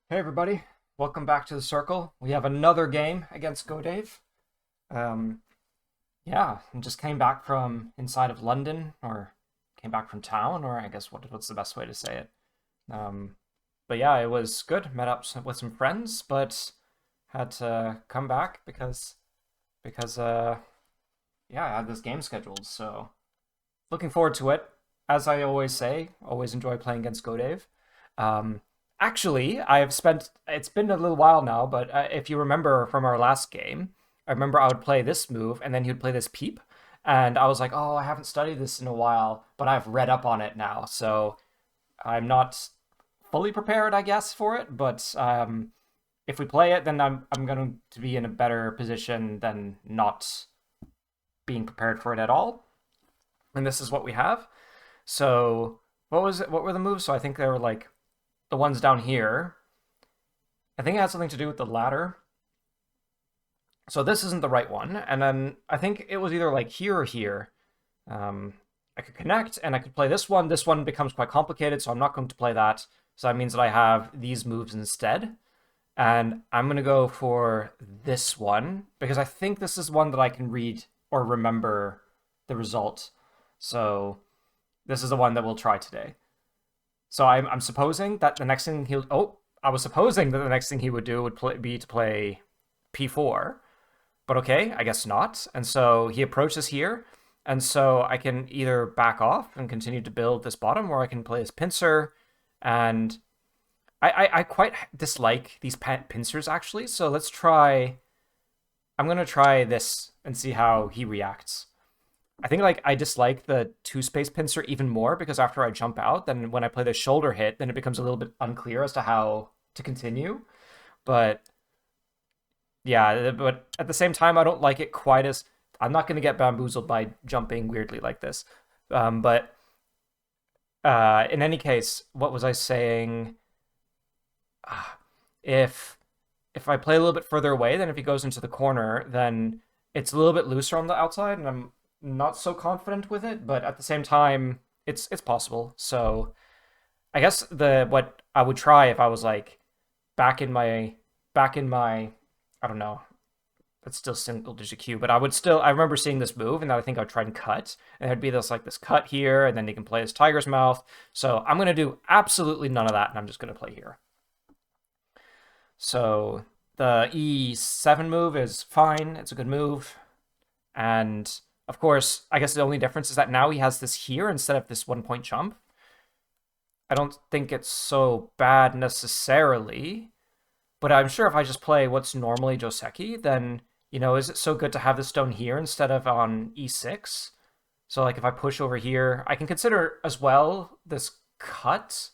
Hey everybody, welcome back to the circle. We have another game against GoDave. Um, yeah, I just came back from inside of London, or came back from town, or I guess what's the best way to say it? Um, but yeah, it was good. Met up with some friends, but had to come back because yeah, I had this game scheduled. So looking forward to it. As I always say, always enjoy playing against GoDave. Um, Actually, it's been a little while now, but if you remember from our last game, I remember I would play this move and then he would play this peep. And I was like, oh, I haven't studied this in a while, but I've read up on it now. So I'm not fully prepared, I guess, for it. But if we play it, then I'm going to be in a better position than not being prepared for it at all. And this is what we have. So what was it? What were the moves? So I think they were like the ones down here. I think it had something to do with the ladder. So this isn't the right one. And then I think it was either like here or here. I could connect and I could play this one. This one becomes quite complicated, so I'm not going to play that. So that means that I have these moves instead. And I'm going to go for this one because I think this is one that I can read or remember the result. So this is the one that we'll try today. So I'm supposing that the next thing he'll I was supposing that the next thing he would do would be to play p4, but okay, I guess not. And so he approaches here, and so I can either back off and continue to build this bottom, or I can play his pincer, and I quite dislike these pincers actually. So let's try. I'm gonna try this and see how he reacts. I think like I dislike the two space pincer even more because after I jump out, then when I play the shoulder hit, then it becomes a little bit unclear as to how to continue. But yeah, but at the same time, I don't like it quite as I'm not going to get bamboozled by jumping weirdly like this. But in any case, what was I saying? Ah, If if I play a little bit further away, then if he goes into the corner, then it's a little bit looser on the outside, and I'm not so confident with it. But at the same time, it's possible. So I guess the what I would try if I was like back in my I don't know. It's still single digit Q, but I remember seeing this move, and I think I'd try and cut, and there'd be this cut here, and then he can play his tiger's mouth. So I'm gonna do absolutely none of that, and I'm just gonna play here. So the E7 move is fine. It's a good move. And of course, I guess the only difference is that now he has this here instead of this 1 point jump. I don't think it's so bad necessarily, but I'm sure if I just play what's normally Joseki, then, is it so good to have the stone here instead of on E6? So like if I push over here, I can consider as well this cut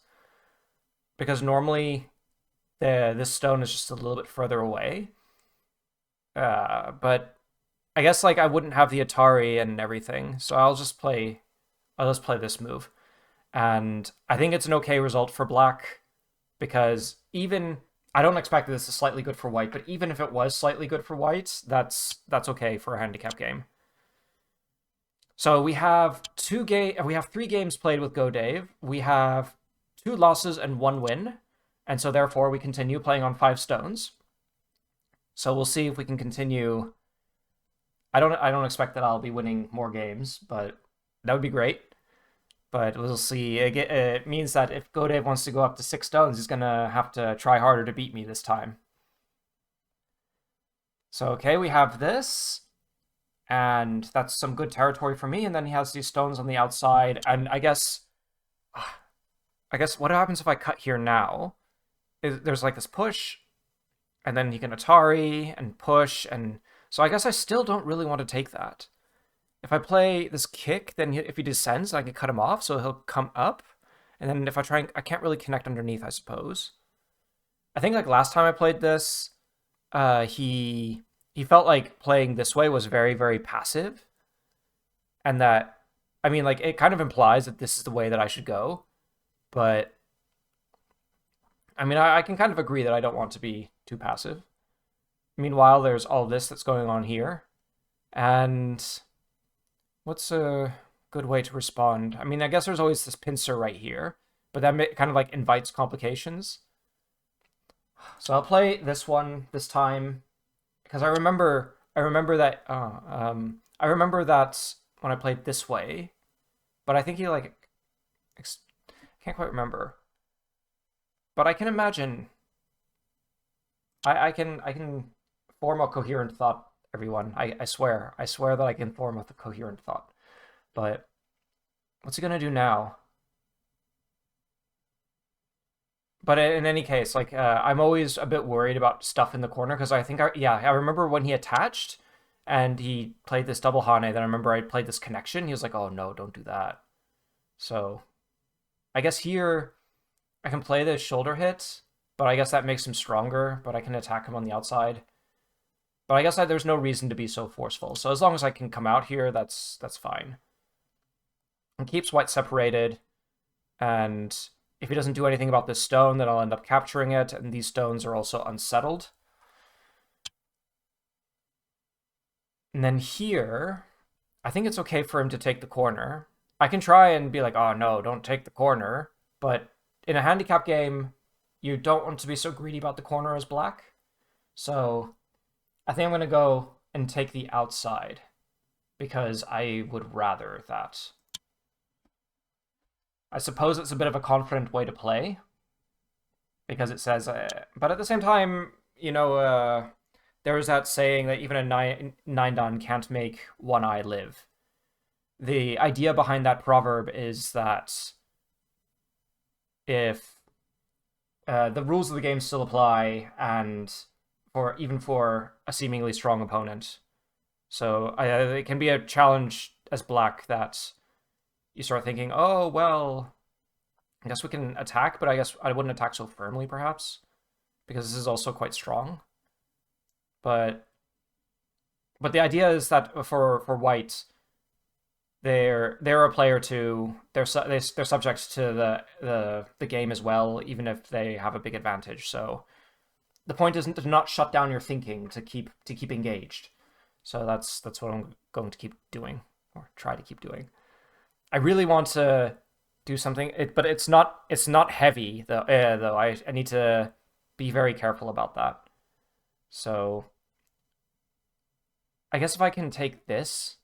because normally this stone is just a little bit further away. But I guess like I wouldn't have the Atari and everything, so I'll just play this move. And I think it's an okay result for black because even I don't expect this is slightly good for white, but even if it was slightly good for white, that's okay for a handicap game. So we have 3 games played with GoDave. We have 2 losses and 1 win, and so therefore we continue playing on 5 stones. So we'll see if we can continue. I don't expect that I'll be winning more games, but that would be great. But we'll see. It means that if GoDave wants to go up to 6 stones, he's gonna have to try harder to beat me this time. So okay, we have this, and that's some good territory for me. And then he has these stones on the outside, and I guess what happens if I cut here now? There's like this push, and then he can Atari and push, and so I guess I still don't really want to take that. If I play this kick, then if he descends, I can cut him off, so he'll come up. And then if I try, I can't really connect underneath, I suppose. I think like last time I played this, he felt like playing this way was very very passive, and that I mean like it kind of implies that this is the way that I should go. But I mean I can kind of agree that I don't want to be too passive. Meanwhile, there's all this that's going on here, and what's a good way to respond? I mean, I guess there's always this pincer right here, but that kind of like invites complications. So I'll play this one this time because I remember that when I played this way, but I think he like can't quite remember. But I can imagine I can form a coherent thought, everyone. I swear. I swear that I can form a coherent thought. But what's he gonna do now? But in any case, like I'm always a bit worried about stuff in the corner because I remember when he attached and he played this double Hane. Then I remember I played this connection. He was like, "Oh no, don't do that." So I guess here I can play this shoulder hit, but I guess that makes him stronger. But I can attack him on the outside. But I guess there's no reason to be so forceful. So as long as I can come out here, that's fine. And keeps white separated, and if he doesn't do anything about this stone, then I'll end up capturing it, and these stones are also unsettled. And then here, I think it's okay for him to take the corner. I can try and be like, oh no, don't take the corner. But in a handicap game, you don't want to be so greedy about the corner as black. So I think I'm going to go and take the outside because I would rather that. I suppose it's a bit of a confident way to play because it says, but at the same time, there is that saying that even a nine dan can't make one eye live. The idea behind that proverb is that if the rules of the game still apply, and even for a seemingly strong opponent, so it can be a challenge as black that you start thinking, oh well, I guess we can attack, but I guess I wouldn't attack so firmly, perhaps, because this is also quite strong. But the idea is that for white, they're a player too. They're subject to the game as well, even if they have a big advantage. So the point isn't to not shut down your thinking, to keep engaged. So that's what I'm going to keep doing, or try to keep doing. I really want to do something, but it's not heavy though. Though I need to be very careful about that. So I guess if I can take this,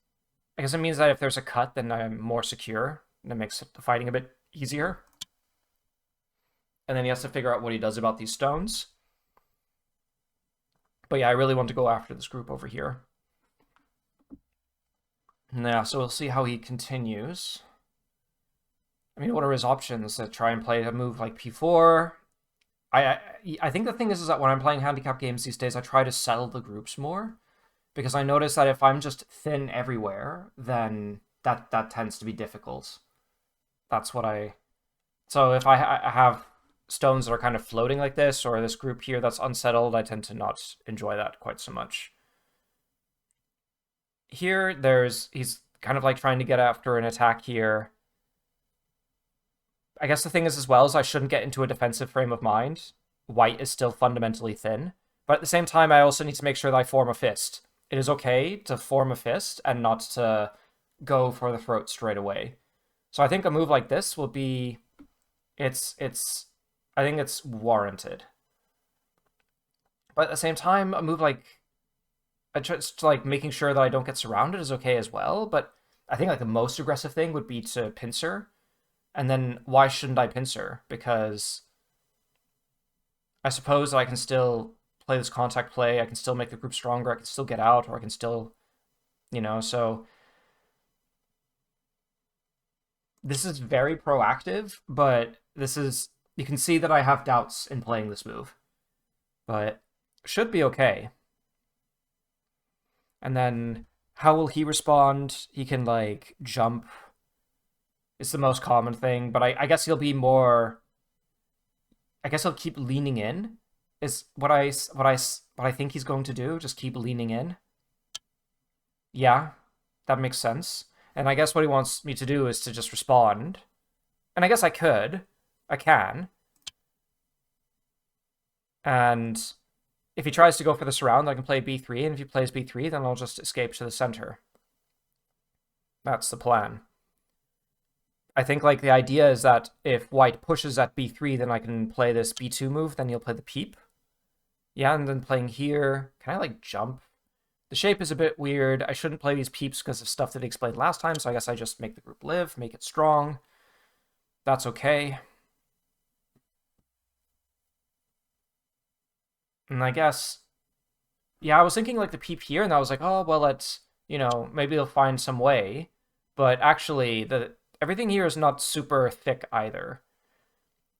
I guess it means that if there's a cut, then I'm more secure, and it makes the fighting a bit easier. And then he has to figure out what he does about these stones. But yeah, I really want to go after this group over here. Yeah, so we'll see how he continues. I mean, what are his options? To try and play a move like p4? I think the thing is that when I'm playing handicap games these days, I try to settle the groups more, because I notice that if I'm just thin everywhere, then that tends to be difficult. That's what So if I have stones that are kind of floating like this, or this group here that's unsettled, I tend to not enjoy that quite so much. Here, he's kind of like trying to get after an attack here. I guess the thing is as well is I shouldn't get into a defensive frame of mind. White is still fundamentally thin. But at the same time, I also need to make sure that I form a fist. It is okay to form a fist and not to go for the throat straight away. So I think a move like this will be... I think it's warranted. But at the same time, a move like... just like making sure that I don't get surrounded is okay as well. But I think like the most aggressive thing would be to pincer. And then why shouldn't I pincer? Because I suppose I can still play this contact play. I can still make the group stronger. I can still get out, or I can still, so this is very proactive, but you can see that I have doubts in playing this move, but should be okay. And then how will he respond? He can like jump. It's the most common thing, but I guess he'll be more. I guess he'll keep leaning in. Is what I think he's going to do. Just keep leaning in. Yeah, that makes sense. And I guess what he wants me to do is to just respond. And I guess I could. I can. And if he tries to go for the surround, I can play b3. And if he plays b3, then I'll just escape to the center. That's the plan. I think like the idea is that if white pushes at b3, then I can play this b2 move, then he'll play the peep. Yeah, and then playing here, can I like jump? The shape is a bit weird. I shouldn't play these peeps because of stuff that he explained last time, so I guess I just make the group live, make it strong. That's okay. And I guess, yeah, I was thinking like the peep here, and I was like, oh, well, let's, maybe they'll find some way. But actually, everything here is not super thick either.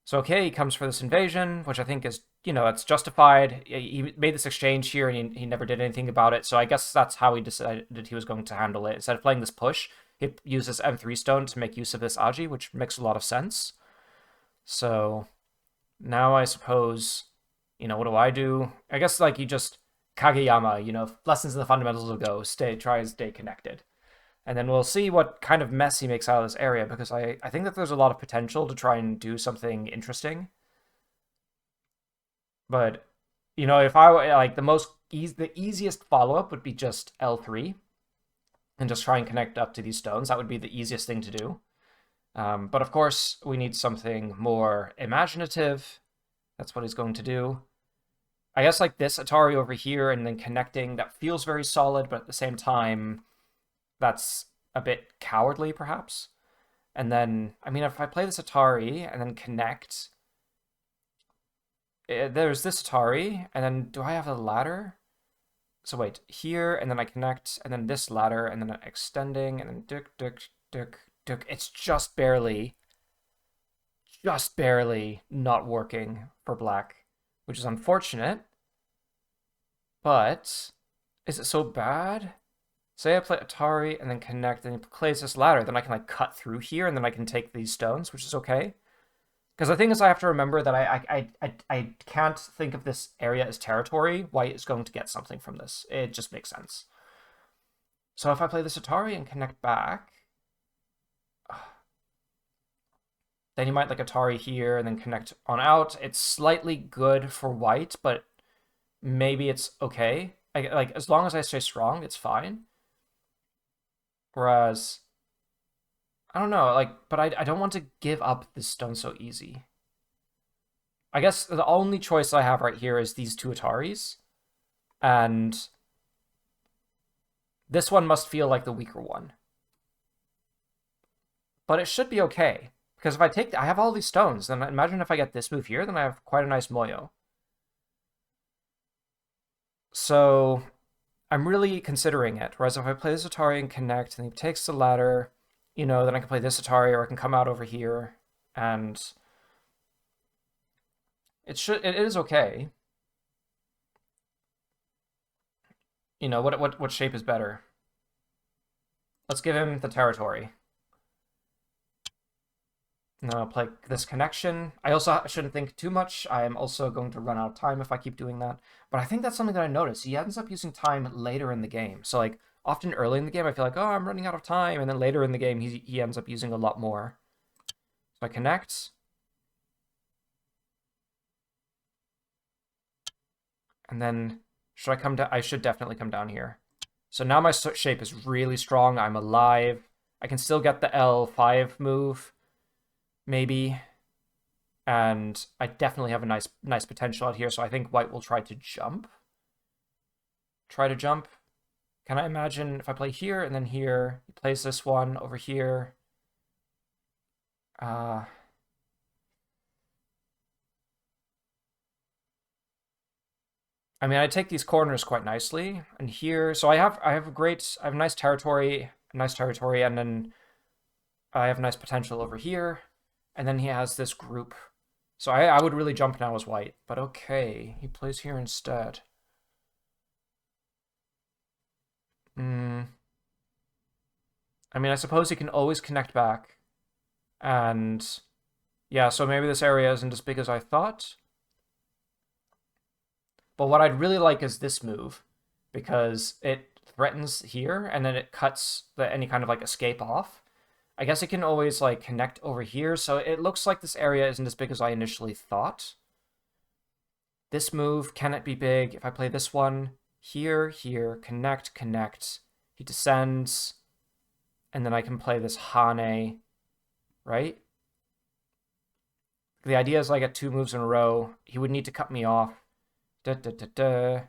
So okay, he comes for this invasion, which I think is, it's justified. He made this exchange here, and he never did anything about it. So I guess that's how he decided that he was going to handle it. Instead of playing this push, he uses M3 stone to make use of this Aji, which makes a lot of sense. So now I suppose, what do I do? I guess like you just Kageyama, lessons in the fundamentals of Go, try and stay connected. And then we'll see what kind of mess he makes out of this area, because I think that there's a lot of potential to try and do something interesting. But, if I like the easiest follow-up would be just L3 and just try and connect up to these stones. That would be the easiest thing to do. But of course, we need something more imaginative. That's what he's going to do. I guess like this Atari over here and then connecting, that feels very solid, but at the same time, that's a bit cowardly, perhaps. And then, I mean, if I play this Atari and then connect, there's this Atari, and then do I have a ladder? So wait, here, and then I connect, and then this ladder, and then extending, and then duk. It's just barely not working for black, which is unfortunate. But is it so bad? Say I play Atari and then connect, and he plays this ladder, then I can like cut through here, and then I can take these stones, which is okay. Because the thing is, I have to remember that I can't think of this area as territory. White is going to get something from this. It just makes sense. So if I play this Atari and connect back, then you might like Atari here and then connect on out. It's slightly good for white, but maybe it's okay. Like as long as I stay strong, it's fine. Whereas, I don't know, like, but I don't want to give up this stone so easy. I guess the only choice I have right here is these two Ataris, and this one must feel like the weaker one. But it should be okay, because if I have all these stones, then imagine if I get this move here, then I have quite a nice Moyo. So I'm really considering it. Whereas if I play this Atari and connect, and he takes the ladder, then I can play this Atari, or I can come out over here, and it is okay. What shape is better? Let's give him the territory. Now I'll play this connection. I also shouldn't think too much. I am also going to run out of time if I keep doing that. But I think that's something that I noticed. He ends up using time later in the game. So like often early in the game, I feel like, oh, I'm running out of time. And then later in the game, he ends up using a lot more. So I connect. And then should I come down? I should definitely come down here. So now my shape is really strong. I'm alive. I can still get the L5 move, maybe. And I definitely have a nice potential out here, so I think white will try to jump. Can I imagine if I play here and then here, he plays this one over here. I mean, I take these corners quite nicely, and here, so I have a nice territory, and then I have nice potential over here, and then he has this group. So I would really jump now as white, but okay, he plays here instead. I mean, I suppose he can always connect back, and yeah, so maybe this area isn't as big as I thought. But what I'd really like is this move, because it threatens here, and then it cuts any kind of like escape off. I guess it can always like connect over here, so it looks like this area isn't as big as I initially thought. This move, can it be big? If I play this one, here, connect, he descends, and then I can play this Hane, right? The idea is I get two moves in a row. He would need to cut me off, Da da da da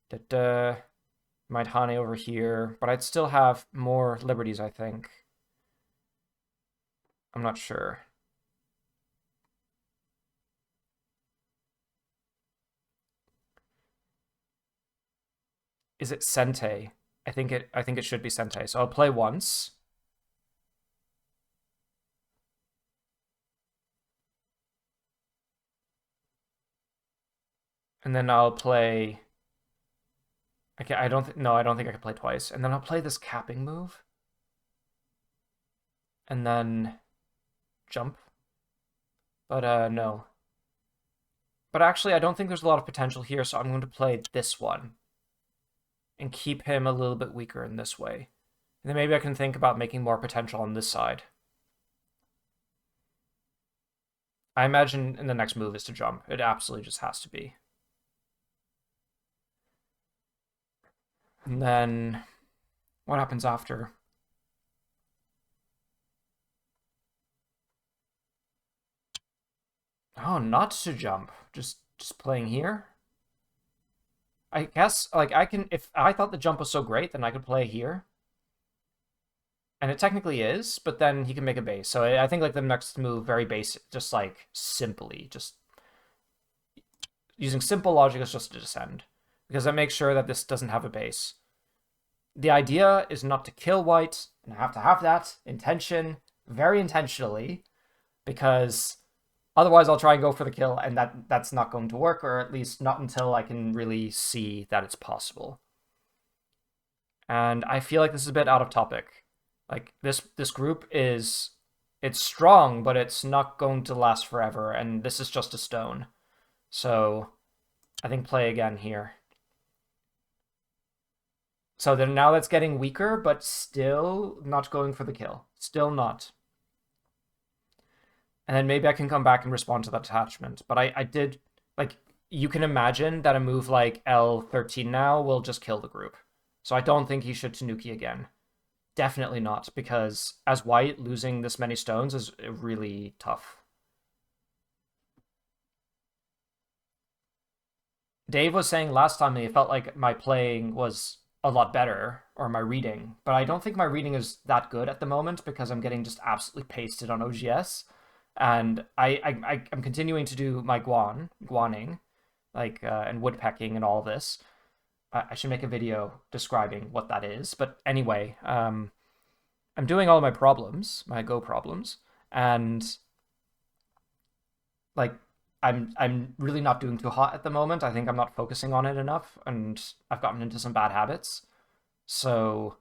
da da. Might Hane over here, but I'd still have more liberties, I think. I'm not sure. Is it Sente? I think it should be Sente. So I'll play once. And then I'll play. Okay, I don't no, I don't think I can play twice. And then I'll play this capping move. And then jump. But no. But actually I don't think there's a lot of potential here, so I'm going to play this one. And keep him a little bit weaker in this way. And then maybe I can think about making more potential on this side. I imagine in the next move is to jump. It absolutely just has to be. And then what happens after? Oh, not to jump. Just playing here. I guess like I can if I thought the jump was so great, then I could play here. And it technically is, but then he can make a base. So I think like the next move, very basic, just like simply, just using simple logic is just to descend. Because that makes sure that this doesn't have a base. The idea is not to kill white, and I have to have that intention very intentionally, because otherwise I'll try and go for the kill, and that's not going to work, or at least not until I can really see that it's possible. And I feel like this is a bit out of topic. Like this group it's strong, but it's not going to last forever, and this is just a stone. So I think play again here. So then now that's getting weaker, but still not going for the kill. Still not. And then maybe I can come back and respond to that attachment. But I did, like, you can imagine that a move like L13 now will just kill the group. So I don't think he should Tanuki again. Definitely not, because as white, losing this many stones is really tough. Dave was saying last time that he felt like my playing was a lot better, or my reading, but I don't think my reading is that good at the moment because I'm getting just absolutely pasted on OGS, and I'm continuing to do my guaning, like and woodpecking and all this. I should make a video describing what that is, but anyway, I'm doing all my problems, my Go problems, and like I'm really not doing too hot at the moment. I think I'm not focusing on it enough, and I've gotten into some bad habits. So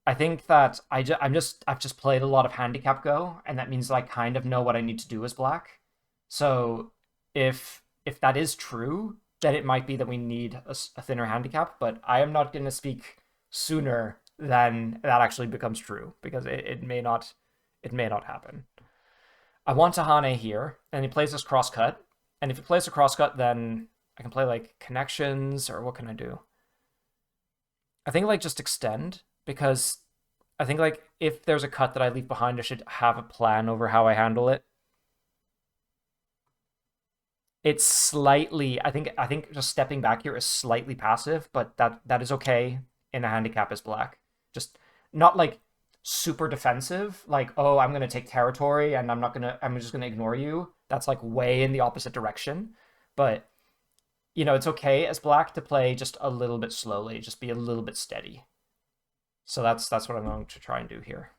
I think that I've just played a lot of handicap Go, and that means I kind of know what I need to do as black. So if that is true, then it might be that we need a thinner handicap. But I am not going to speak sooner than that actually becomes true, because it may not happen. I want Tahane here, and he plays this crosscut. And if he plays a crosscut, then I can play like connections, or what can I do? I think like just extend, because I think like if there's a cut that I leave behind, I should have a plan over how I handle it. It's slightly, I think just stepping back here is slightly passive, but that is okay in a handicap as black. Just not like super defensive, like, oh, I'm gonna take territory and I'm just gonna ignore you. That's like way in the opposite direction. But it's okay as black to play just a little bit slowly, just be a little bit steady. So that's what I'm going to try and do here.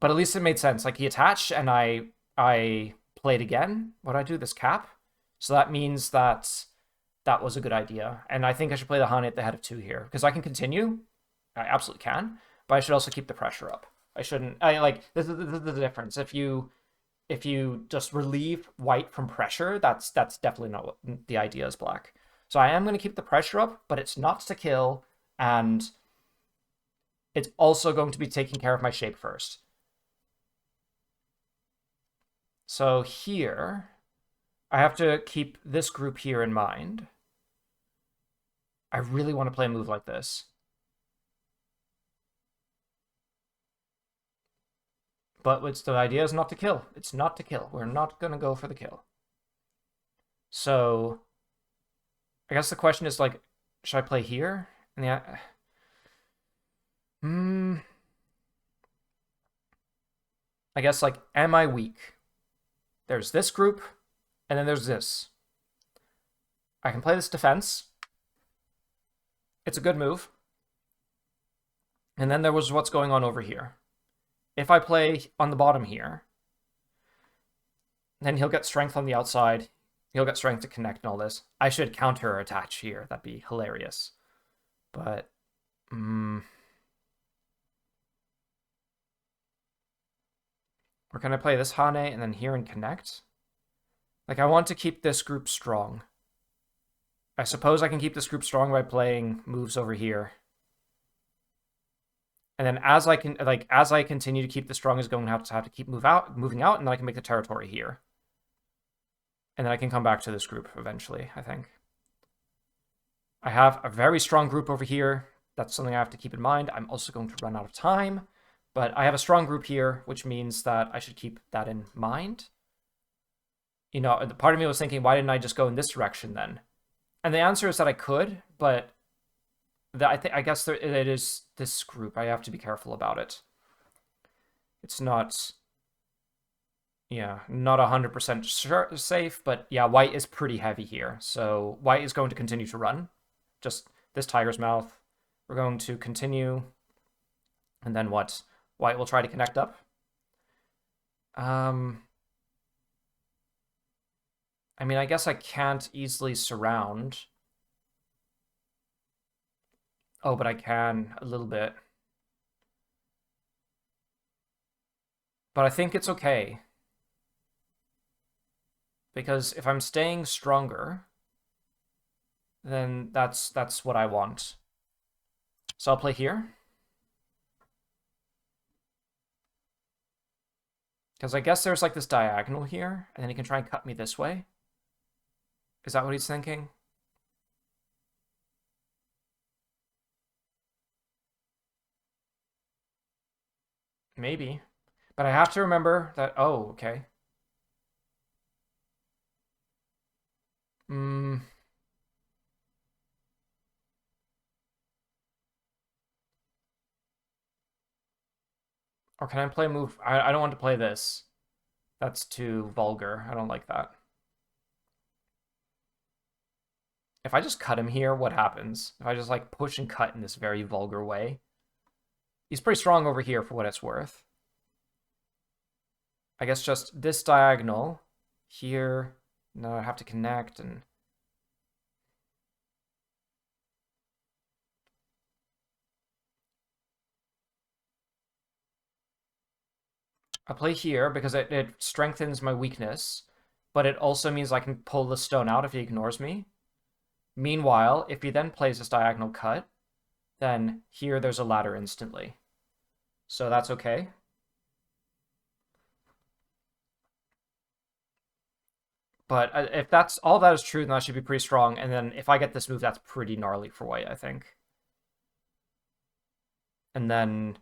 But at least it made sense. Like he attached and I played again. What did I do? This cap. So that means that that was a good idea. And I think I should play the Hane at the head of 2 here, because I can continue. I absolutely can, but I should also keep the pressure up. I shouldn't. I like this is the difference. If you just relieve white from pressure, that's definitely not what the idea is black. So I am going to keep the pressure up, but it's not to kill, and it's also going to be taking care of my shape first. So here, I have to keep this group here in mind. I really want to play a move like this. But the idea is not to kill. It's not to kill. We're not going to go for the kill. So I guess the question is like, should I play here? And I guess like, am I weak? There's this group, and then there's this. I can play this defense. It's a good move. And then there was what's going on over here. If I play on the bottom here, then he'll get strength on the outside. He'll get strength to connect and all this. I should counter attach here. That'd be hilarious. But, or can I play this Hane and then here and connect? Like, I want to keep this group strong. I suppose I can keep this group strong by playing moves over here. And then as I continue to keep the strong, is going to have to keep moving out, and then I can make the territory here. And then I can come back to this group eventually, I think. I have a very strong group over here. That's something I have to keep in mind. I'm also going to run out of time, but I have a strong group here, which means that I should keep that in mind. You know, the part of me was thinking, why didn't I just go in this direction then? And the answer is that I could, but I guess it is this group. I have to be careful about it. It's not, yeah, not 100% safe, but yeah, white is pretty heavy here. So white is going to continue to run. Just this tiger's mouth. We're going to continue. And then what? White will try to connect up. I mean, I guess I can't easily surround. Oh, but I can a little bit. But I think it's okay. Because if I'm staying stronger, then that's what I want. So I'll play here. Because I guess there's like this diagonal here, and then he can try and cut me this way. Is that what he's thinking? Maybe. But I have to remember that, oh, okay. Or can I play a move? I don't want to play this. That's too vulgar. I don't like that. If I just cut him here, what happens? If I just like push and cut in this very vulgar way? He's pretty strong over here for what it's worth. I guess just this diagonal here. Now I have to connect and... I play here because it strengthens my weakness, but it also means I can pull the stone out if he ignores me. Meanwhile, if he then plays this diagonal cut, then here there's a ladder instantly. So that's okay. But if that's all that is true, then that should be pretty strong. And then if I get this move, that's pretty gnarly for white, I think. And then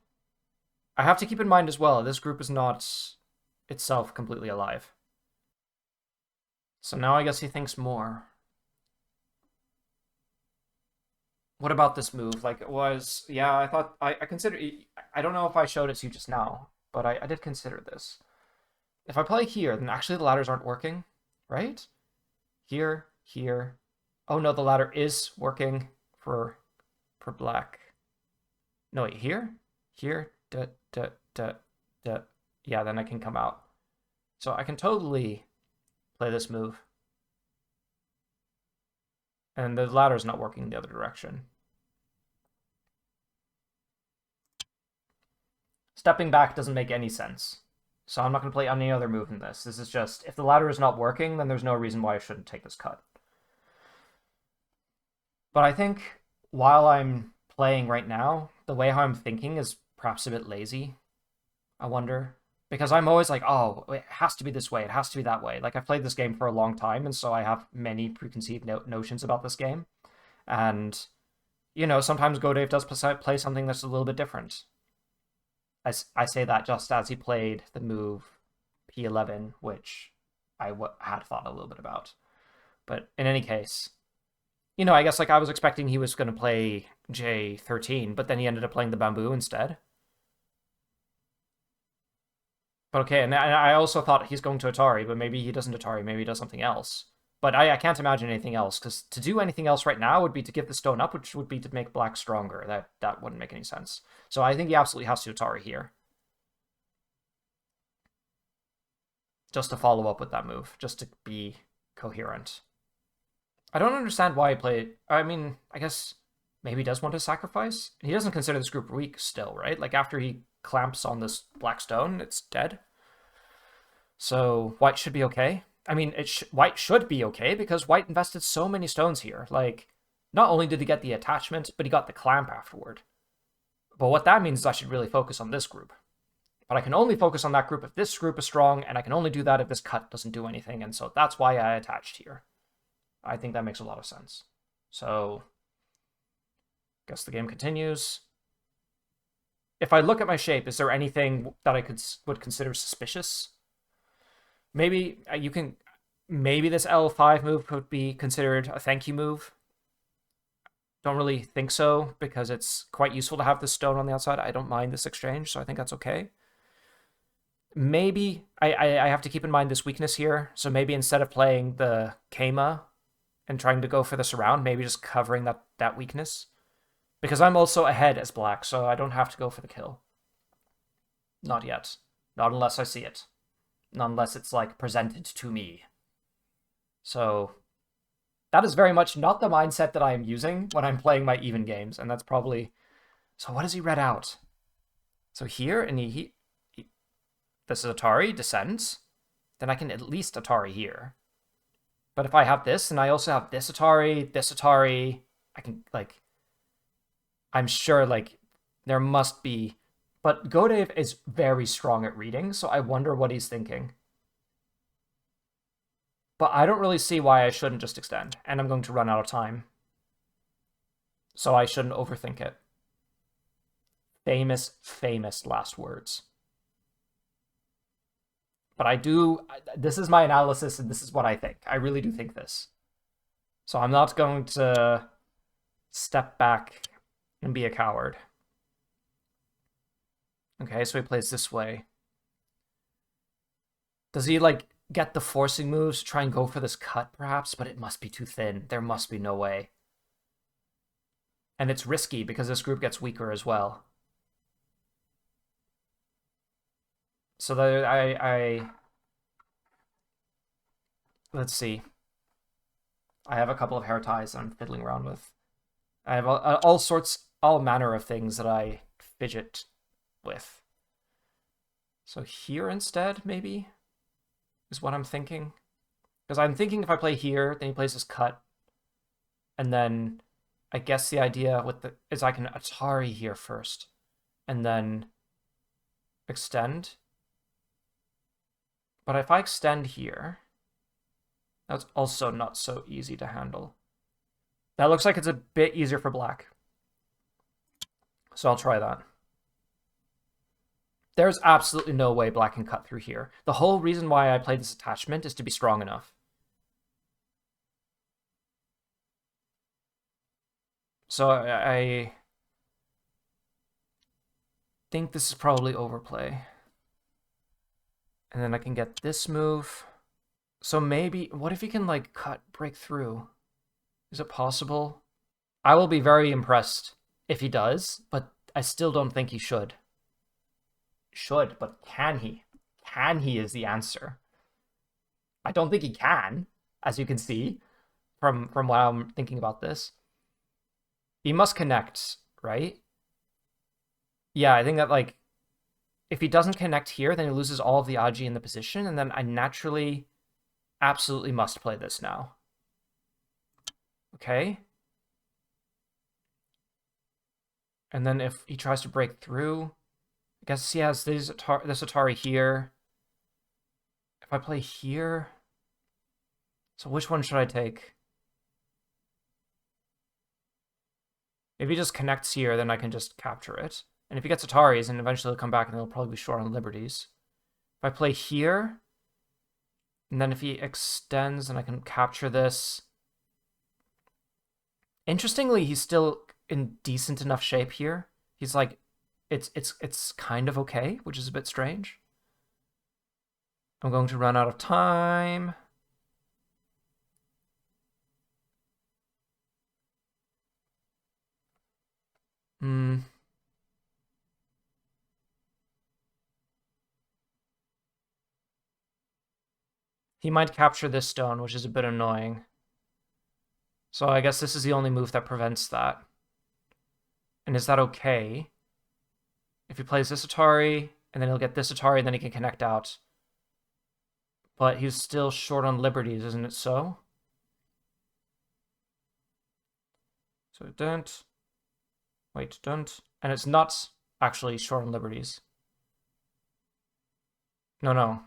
I have to keep in mind as well, this group is not itself completely alive. So now I guess he thinks more. What about this move? Like, it was, yeah, I thought, I considered, I don't know if I showed it to you just now, but I did consider this. If I play here, then actually the ladders aren't working, right? Here, here. Oh no, the ladder is working for black. No, wait, here? Here, yeah, then I can come out. So I can totally play this move. And the ladder's not working the other direction. Stepping back doesn't make any sense. So I'm not going to play any other move in this. This is just, if the ladder is not working, then there's no reason why I shouldn't take this cut. But I think while I'm playing right now, the way how I'm thinking is perhaps a bit lazy. I wonder. Because I'm always like, oh, it has to be this way, it has to be that way. Like, I've played this game for a long time, and so I have many preconceived notions about this game. And, you know, sometimes GoDave does play something that's a little bit different. I say that just as he played the move P11, which I had thought a little bit about. But in any case, I guess like I was expecting he was going to play J13, but then he ended up playing the bamboo instead. But okay, and I also thought he's going to Atari, but maybe he doesn't Atari, maybe he does something else. But I can't imagine anything else, because to do anything else right now would be to give the stone up, which would be to make black stronger. That wouldn't make any sense. So I think he absolutely has to Atari here. Just to follow up with that move, just to be coherent. I don't understand why he played. I mean, I guess maybe he does want to sacrifice. He doesn't consider this group weak still, right? Like after he clamps on this black stone, it's dead. So white should be okay. I mean, white should be okay because white invested so many stones here. Like, not only did he get the attachment, but he got the clamp afterward. But what that means is I should really focus on this group. But I can only focus on that group if this group is strong, and I can only do that if this cut doesn't do anything, and so that's why I attached here. I think that makes a lot of sense. So, guess the game continues. If I look at my shape, is there anything that I would consider suspicious? Maybe maybe this L5 move could be considered a thank you move. Don't really think so, because it's quite useful to have this stone on the outside. I don't mind this exchange, so I think that's okay. Maybe I have to keep in mind this weakness here. So maybe instead of playing the Keima and trying to go for the surround, maybe just covering that weakness. Because I'm also ahead as black, so I don't have to go for the kill. Not yet. Not unless I see it. Not unless it's like presented to me. So that is very much not the mindset that I am using when I'm playing my even games, and that's probably... So what does he read out? So here, and this is Atari, descends. Then I can at least Atari here. But if I have this, and I also have this Atari, I can, like... I'm sure, like, there must be... But GoDave is very strong at reading, so I wonder what he's thinking. But I don't really see why I shouldn't just extend. And I'm going to run out of time. So I shouldn't overthink it. Famous, famous last words. But this is my analysis, and this is what I think. I really do think this. So I'm not going to step back and be a coward. Okay, so he plays this way. Does he, like, get the forcing moves to try and go for this cut, perhaps? But it must be too thin. There must be no way. And it's risky, because this group gets weaker as well. So let's see. I have a couple of hair ties I'm fiddling around with. I have all manner of things that I fidget with. So here instead, maybe, is what I'm thinking. Because I'm thinking if I play here, then he plays this cut. And then I guess the idea is I can Atari here first. And then extend. But if I extend here, that's also not so easy to handle. That looks like it's a bit easier for black. So I'll try that. There's absolutely no way black can cut through here. The whole reason why I played this attachment is to be strong enough. So I think this is probably overplay. And then I can get this move. So maybe, what if he can, like, break through? Is it possible? I will be very impressed if he does, but I still don't think he should. Should, but can he? Can he is the answer. I don't think he can, as you can see from what I'm thinking about this. He must connect, right? Yeah, I think that, like, if he doesn't connect here, then he loses all of the Aji in the position, and then I naturally absolutely must play this now. Okay. And then if he tries to break through, I guess he has this Atari here. If I play here... So which one should I take? If he just connects here, then I can just capture it. And if he gets Ataris, and eventually he'll come back and he'll probably be short on liberties. If I play here, And then if he extends, and I can capture this. Interestingly, he's still in decent enough shape here. He's like, it's kind of okay, which is a bit strange. I'm going to run out of time. He might capture this stone, which is a bit annoying. So I guess this is the only move that prevents that. And is that okay? If he plays this Atari, and then he'll get this Atari, and then he can connect out. But he's still short on liberties, isn't it so? So don't. Wait, don't. And it's not actually short on liberties. No.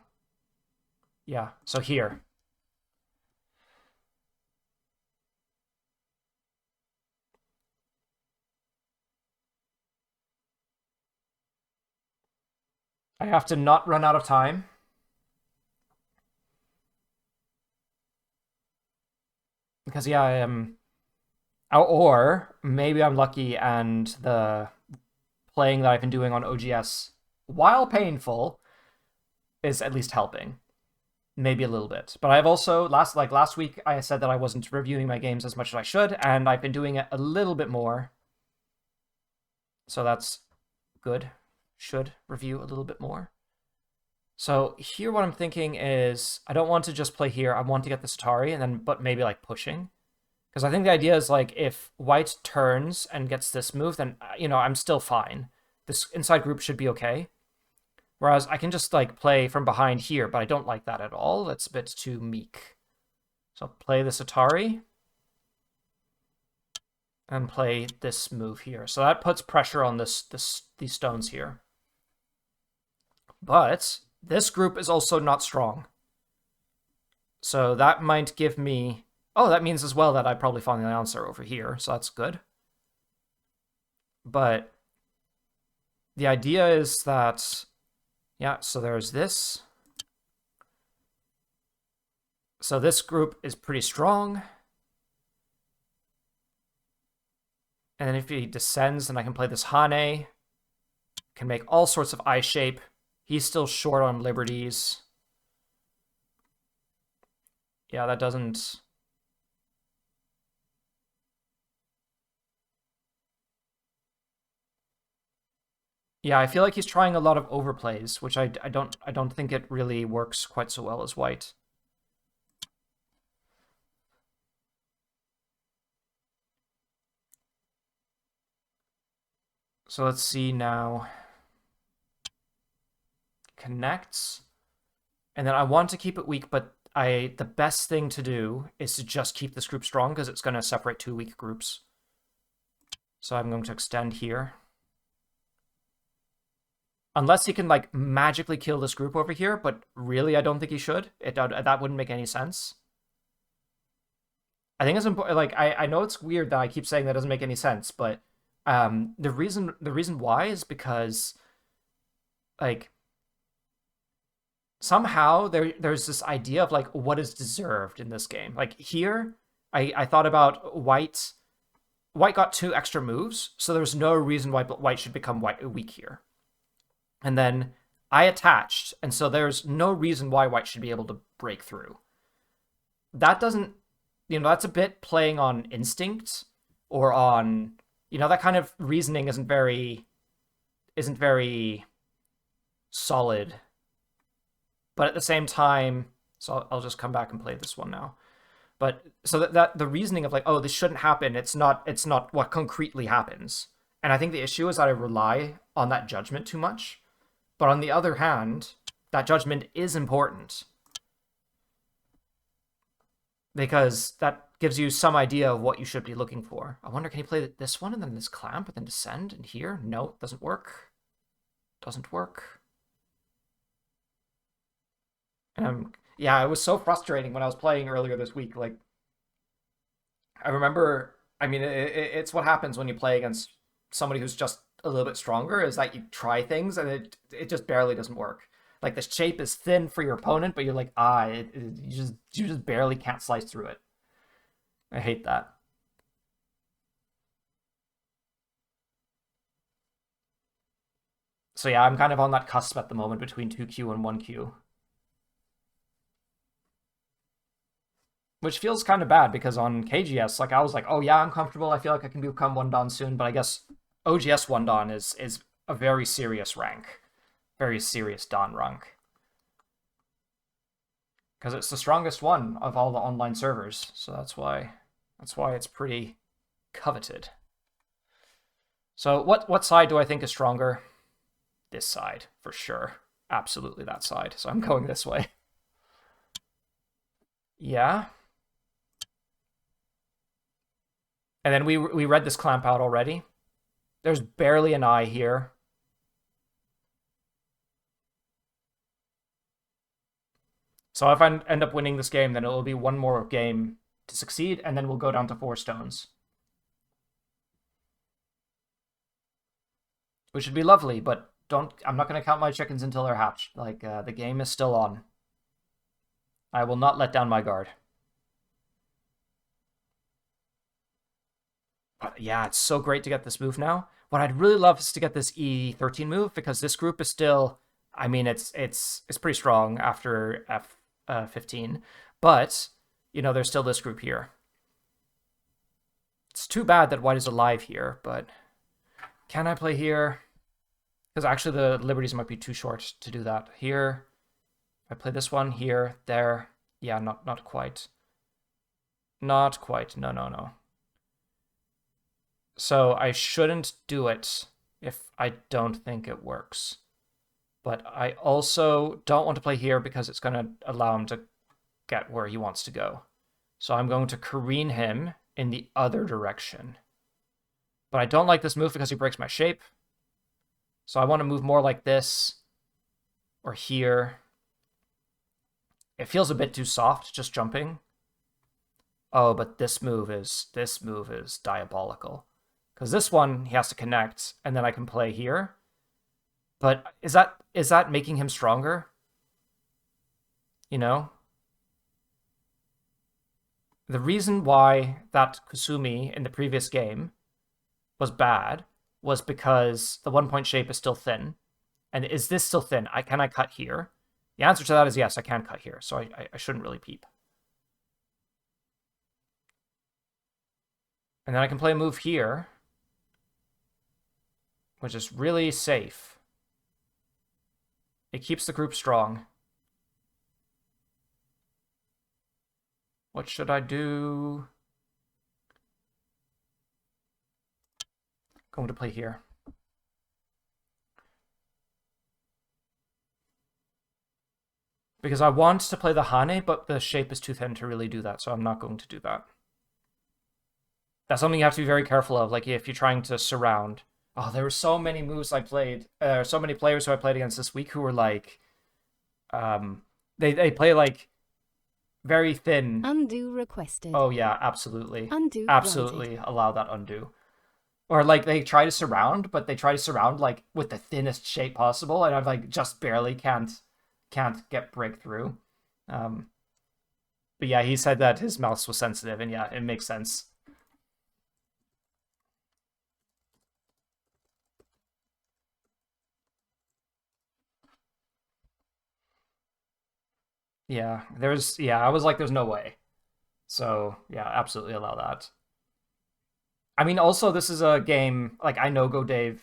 Yeah, so here. I have to not run out of time. Because, yeah, I am... Or maybe I'm lucky and the playing that I've been doing on OGS, while painful, is at least helping. Maybe a little bit. But I've also, last week, I said that I wasn't reviewing my games as much as I should, and I've been doing it a little bit more. So that's good. Should review a little bit more. So here what I'm thinking is, I don't want to just play here. I want to get this Atari, and then, but maybe like pushing. Because I think the idea is like, if white turns and gets this move, then, I'm still fine. This inside group should be okay. Whereas I can just like play from behind here, but I don't like that at all. That's a bit too meek. So I'll play this Atari. And play this move here. So that puts pressure on these stones here. But this group is also not strong. So that might give me... Oh, that means as well that I probably find the answer over here, so that's good. But the idea is that... Yeah, so there's this. So this group is pretty strong. And then if he descends, then I can play this Hane. Can make all sorts of eye shape. He's still short on liberties. Yeah, that doesn't... Yeah, I feel like he's trying a lot of overplays, which I don't think it really works quite so well as white. So let's see now. Connects. And then I want to keep it weak, but the best thing to do is to just keep this group strong, because it's going to separate two weak groups. So I'm going to extend here. Unless he can, like, magically kill this group over here, but really I don't think he should. That wouldn't make any sense. I think it's important. Like, I know it's weird that I keep saying that doesn't make any sense, but the reason why is because, like, somehow there's this idea of like what is deserved in this game. Like here, I thought about white. White got 2 extra moves, so there's no reason why white should become weak here. And then I attached, and so there's no reason why white should be able to break through. That doesn't, that's a bit playing on instinct, or on, that kind of reasoning isn't very solid. But at the same time, so I'll just come back and play this one now. But so that the reasoning of like, oh, this shouldn't happen, it's not what concretely happens. And I think the issue is that I rely on that judgment too much. But on the other hand, that judgment is important. Because that gives you some idea of what you should be looking for. I wonder, can he play this one and then this clamp and then descend and here? No, doesn't work. Doesn't work. Yeah, it was so frustrating when I was playing earlier this week. Like, I remember, I mean, it's what happens when you play against somebody who's just a little bit stronger, is that you try things and it just barely doesn't work. Like the shape is thin for your opponent, but you're like, you just barely can't slice through it. I hate that. So yeah, I'm kind of on that cusp at the moment between 2Q and 1Q. Which feels kind of bad because on KGS, like I was like, oh yeah, I'm comfortable. I feel like I can become 1-dan soon, but I guess OGS 1-dan is a very serious rank. Very serious Dan rank. Because it's the strongest one of all the online servers, so that's why it's pretty coveted. So what side do I think is stronger? This side, for sure. Absolutely that side. So I'm going this way. Yeah. And then we read this clamp out already. There's barely an eye here. So if I end up winning this game, then it will be one more game to succeed, and then we'll go down to 4 stones. Which would be lovely, but I'm not going to count my chickens until they're hatched. Like, the game is still on. I will not let down my guard. But yeah, it's so great to get this move now. What I'd really love is to get this E13 move, because this group is still, I mean, it's pretty strong after F15, but you know, there's still this group here. It's too bad that white is alive here, but can I play here? Because actually the liberties might be too short to do that. Here, I play this one here, there. Yeah, not quite. Not quite. No. So I shouldn't do it if I don't think it works. But I also don't want to play here because it's going to allow him to get where he wants to go. So I'm going to careen him in the other direction. But I don't like this move because he breaks my shape. So I want to move more like this or here. It feels a bit too soft just jumping. Oh, but this move is diabolical. Because this one he has to connect, and then I can play here. But is that making him stronger? You know? The reason why that Kusumi in the previous game was bad was because the 1-point shape is still thin. And is this still thin? Can I cut here? The answer to that is yes, I can cut here, so I shouldn't really peep. And then I can play a move here, which is really safe. It keeps the group strong. What should I do? Going to play here. Because I want to play the Hane, but the shape is too thin to really do that, so I'm not going to do that. That's something you have to be very careful of, like if you're trying to surround. Oh, there were so many moves I played, so many players who I played against this week who were like, they play like very thin. Undo requested. Oh yeah, absolutely. Undo absolutely granted. Allow that undo. Or like they try to surround, but they try to surround like with the thinnest shape possible, and I've like just barely can't get breakthrough. But yeah, he said that his mouse was sensitive, and yeah, it makes sense. Yeah, I was like, there's no way. So yeah, absolutely allow that. I mean, also this is a game like I know GoDave.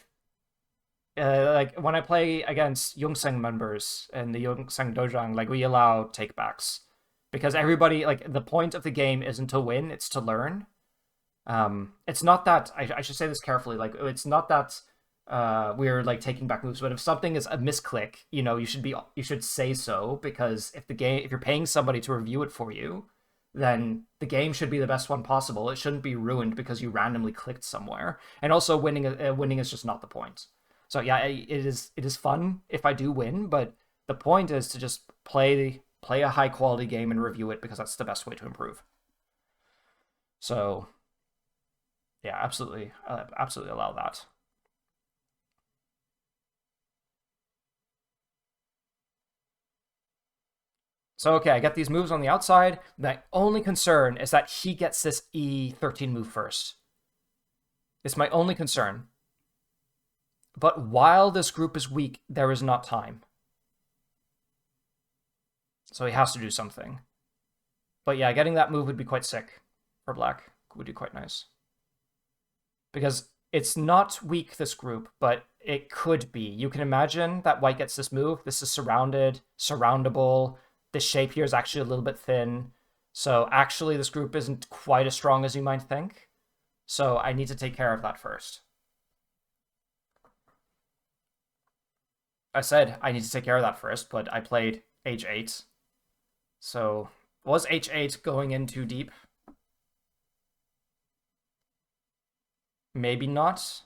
Like when I play against Yungseng members in the Yungseng Dojang, like we allow takebacks because everybody like the point of the game isn't to win, it's to learn. It's not that I should say this carefully. Like it's not that we're like taking back moves, but if something is a misclick, you know, you should say so, because if you're paying somebody to review it for you, then the game should be the best one possible. It shouldn't be ruined because you randomly clicked somewhere. And also winning is just not the point. So yeah, it is fun if I do win, but the point is to just play a high quality game and review it because that's the best way to improve. So yeah, absolutely allow that. So, okay, I get these moves on the outside. My only concern is that he gets this E13 move first. It's my only concern. But while this group is weak, there is not time. So he has to do something. But yeah, getting that move would be quite sick for black. Would be quite nice. Because it's not weak, this group, but it could be. You can imagine that white gets this move. This is surrounded, surroundable. This shape here is actually a little bit thin. So actually, this group isn't quite as strong as you might think. So I need to take care of that first. I said I need to take care of that first, but I played h8. So was h8 going in too deep? Maybe not.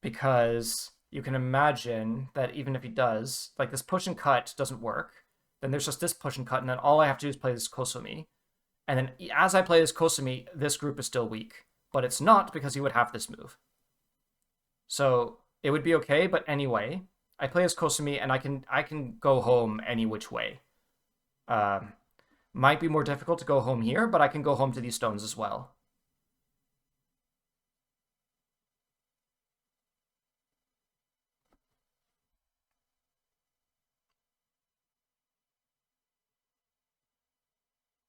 Because you can imagine that even if he does, like this push and cut doesn't work, then there's just this push and cut, and then all I have to do is play this Kosomi. And then as I play this Kosomi, this group is still weak. But it's not because he would have this move. So it would be okay, but anyway, I play as Kosomi and I can go home any which way. Might be more difficult to go home here, but I can go home to these stones as well.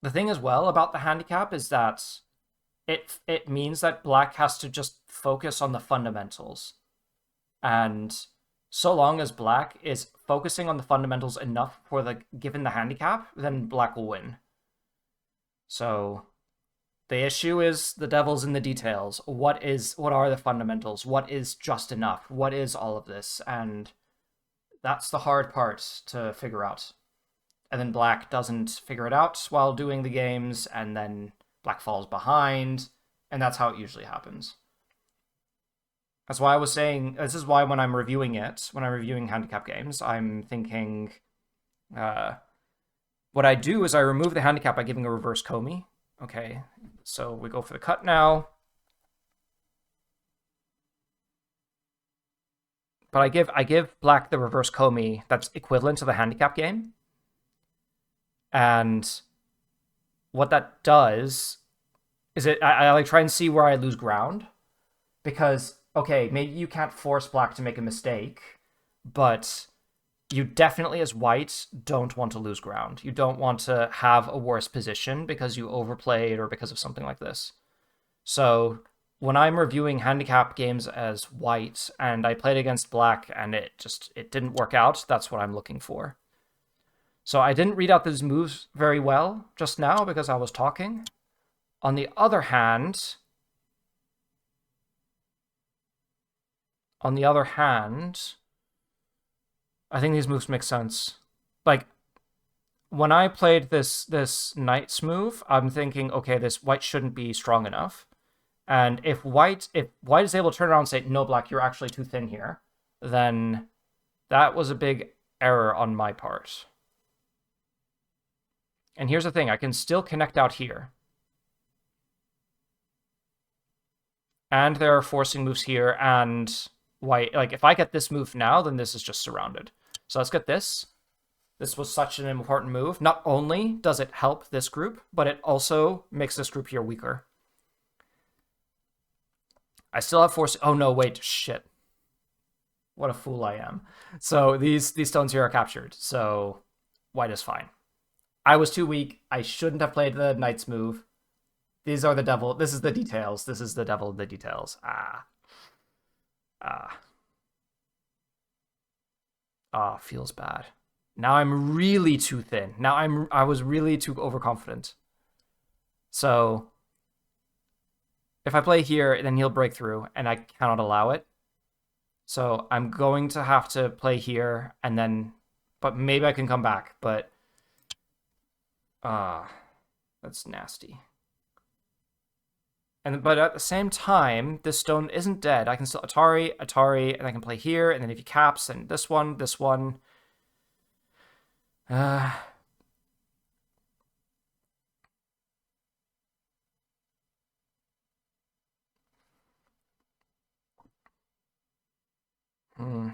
The thing as well about the handicap is that it means that black has to just focus on the fundamentals. And so long as black is focusing on the fundamentals enough for the given the handicap, then black will win. So the issue is the devil's in the details. What are the fundamentals? What is just enough? What is all of this? And that's the hard part to figure out. And then black doesn't figure it out while doing the games, and then black falls behind, and that's how it usually happens. That's why I was saying, this is why when I'm reviewing handicap games, I'm thinking, what I do is I remove the handicap by giving a reverse Komi. Okay, so we go for the cut now. But I give black the reverse Komi that's equivalent to the handicap game. And what that does is I like try and see where I lose ground. Because, okay, maybe you can't force black to make a mistake, but you definitely, as white, don't want to lose ground. You don't want to have a worse position because you overplayed or because of something like this. So when I'm reviewing handicap games as white and I played against black and it didn't work out, that's what I'm looking for. So I didn't read out these moves very well just now because I was talking. On the other hand, I think these moves make sense. Like, when I played this knight's move, I'm thinking, okay, this white shouldn't be strong enough. And if white is able to turn around and say, no, black, you're actually too thin here, then that was a big error on my part. And here's the thing, I can still connect out here. And there are forcing moves here, and white, like, if I get this move now, then this is just surrounded. So let's get this. This was such an important move. Not only does it help this group, but it also makes this group here weaker. I still have force. Oh no, wait, shit. What a fool I am. So these stones here are captured. So white is fine. I was too weak. I shouldn't have played the knight's move. These are the devil. This is the details. This is the devil in the details. Feels bad. Now I'm really too thin. Now I was really too overconfident. So if I play here, then he'll break through, and I cannot allow it. So I'm going to have to play here, and then, but maybe I can come back. But that's nasty. But at the same time, this stone isn't dead. I can still Atari, and I can play here, and then if he caps, then this one. Hmm.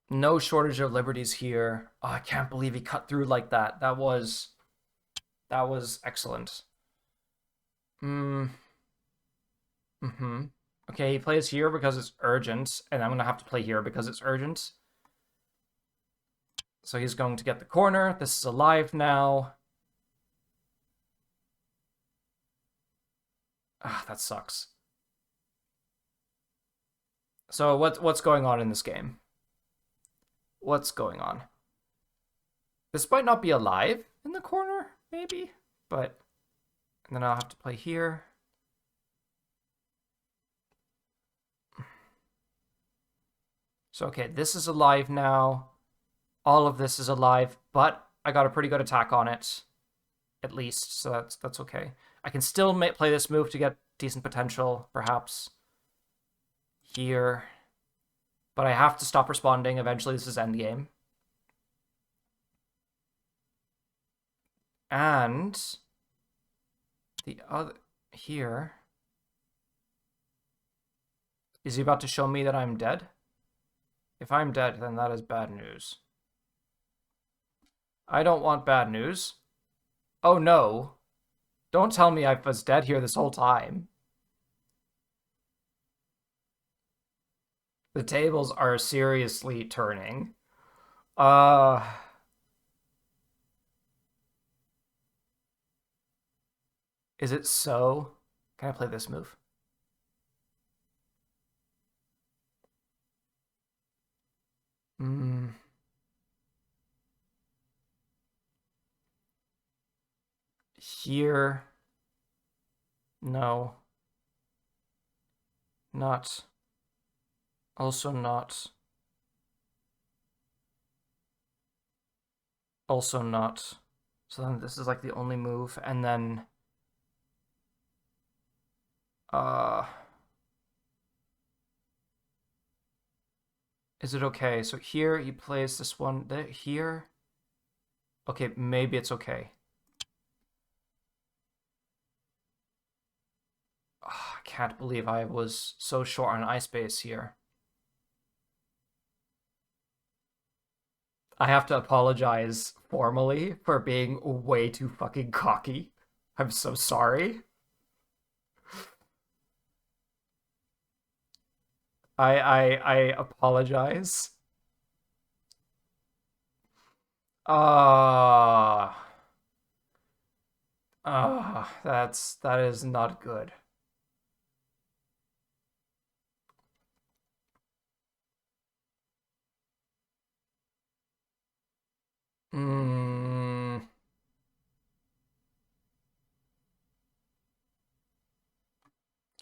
No shortage of liberties here. Oh, I can't believe he cut through like that. That was excellent. Mm, mm-hmm. Okay, he plays here because it's urgent, and I'm gonna have to play here because it's urgent. So he's going to get the corner. This is alive now. Ah, that sucks. So what's going on in this game? What's going on? This might not be alive in the corner, maybe, but and then I'll have to play here. So okay, this is alive now. All of this is alive, but I got a pretty good attack on it, at least, so that's okay. I can still play this move to get decent potential, perhaps, here. But I have to stop responding. Eventually, this is endgame. And the other here. Is he about to show me that I'm dead? If I'm dead, then that is bad news. I don't want bad news. Oh no. Don't tell me I was dead here this whole time. The tables are seriously turning. Is it so? Can I play this move? Here. No. Not. Also not. Also not. So then this is like the only move, and then is it okay? So here he plays this one here. Okay, maybe it's okay. Oh, I can't believe I was so short on ice base here. I have to apologize formally for being way too fucking cocky. I'm so sorry. I apologize. That is not good.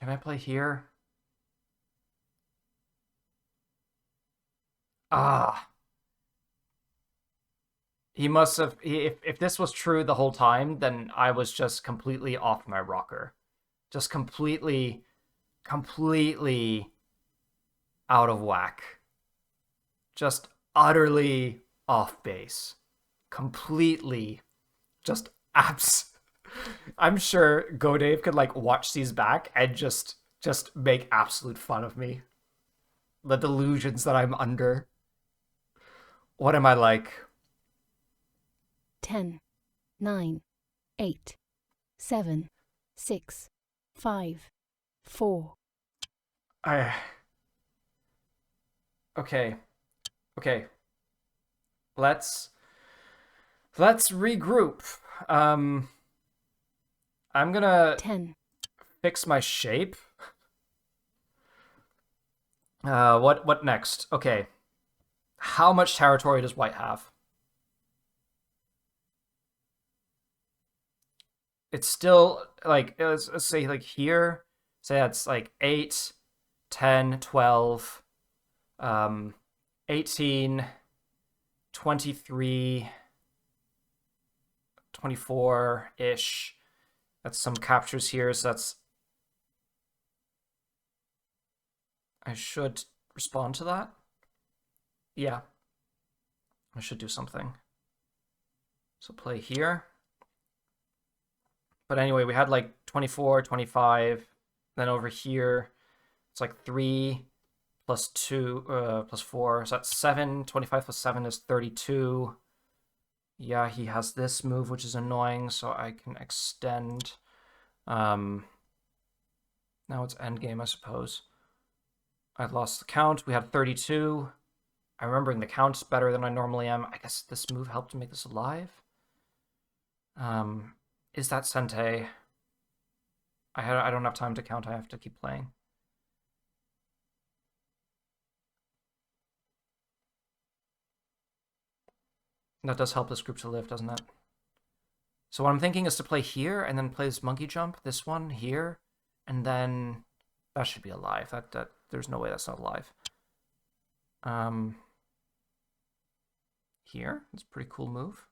Can I play here? He must have. If this was true the whole time, then I was just completely off my rocker, just completely out of whack, just utterly off base, completely, just abs. I'm sure GoDave could like watch these back and just make absolute fun of me. The delusions that I'm under. What am I like? 10, 9, 8, 7, 6, 5, 4. Okay. Okay. Let's regroup. I'm gonna 10. Fix my shape. What next? Okay. How much territory does white have? It's still like let's say like here, say that's like 8, 10, 12, 18, 23, 24-ish. That's some captures here, so that's I should respond to that. Yeah. I should do something. So play here. But anyway, we had like 24, 25. Then over here, it's like 3, plus 2, plus 4. So that's 7. 25 plus 7 is 32. Yeah, he has this move, which is annoying, so I can extend. Now it's endgame, I suppose. I lost the count. We had 32. I'm remembering the counts better than I normally am. I guess this move helped to make this alive. Is that Sente? I don't have time to count. I have to keep playing. That does help this group to live, doesn't it? So what I'm thinking is to play here and then play this monkey jump, this one here, and then that should be alive. That there's no way that's not alive. Here, it's a pretty cool move.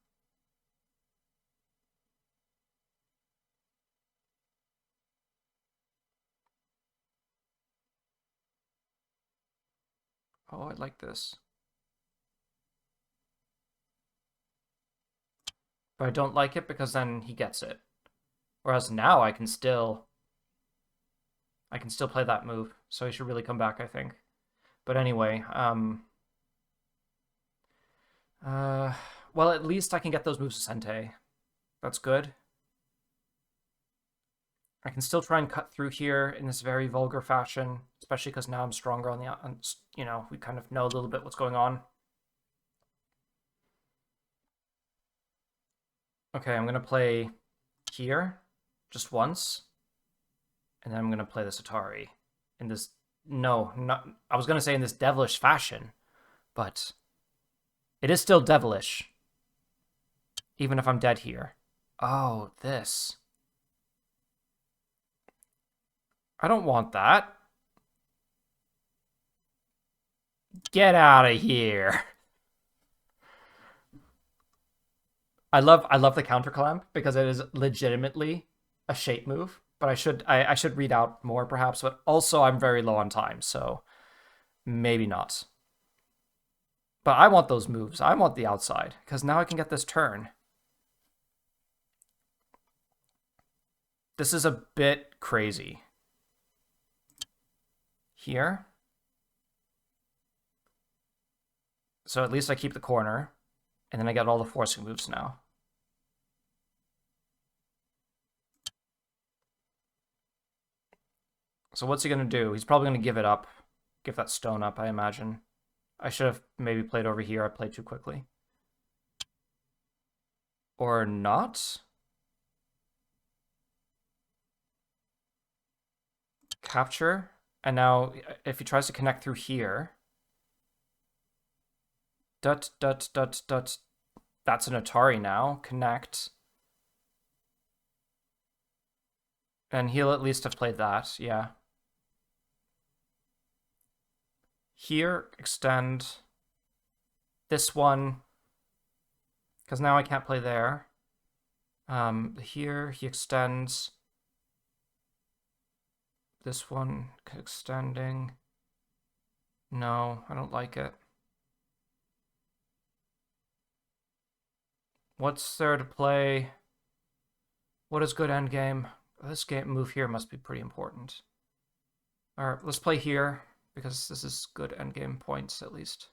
Oh, I like this. But I don't like it because then he gets it. Whereas now I can still play that move. So he should really come back, I think. But anyway, well, at least I can get those moves to Sente. That's good. I can still try and cut through here in this very vulgar fashion, especially because now I'm stronger on the, we kind of know a little bit what's going on. Okay, I'm going to play here just once, and then I'm going to play this Atari in this, no, not, I was going to say in this devilish fashion, but it is still devilish, even if I'm dead here. Oh, this. I don't want that. Get out of here. I love the counter clamp because it is legitimately a shape move, but I should read out more perhaps, but also I'm very low on time, so maybe not. But I want those moves. I want the outside because now I can get this turn. This is a bit crazy. Here. So at least I keep the corner, and then I get all the forcing moves now. So what's he going to do? He's probably going to give it up. Give that stone up, I imagine. I should have maybe played over here. I played too quickly. Or not? Capture. And now if he tries to connect through here. Dut, dut, dut, dut. That's an Atari now. Connect. And he'll at least have played that, yeah. Here, extend this one, because now I can't play there. Here, he extends this one, extending. No, I don't like it. What's there to play? What is good endgame? This game move here must be pretty important. All right, let's play here because this is good endgame points at least.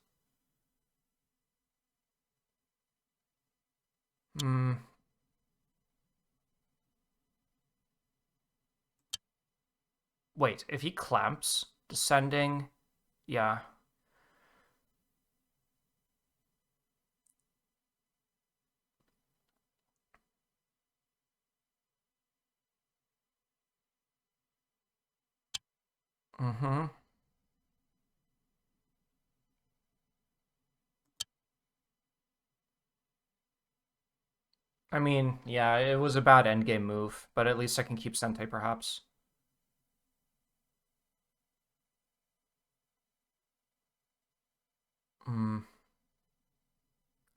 Wait, if he clamps, descending, yeah. Mm-hmm. I mean, yeah, it was a bad endgame move, but at least I can keep Sente perhaps.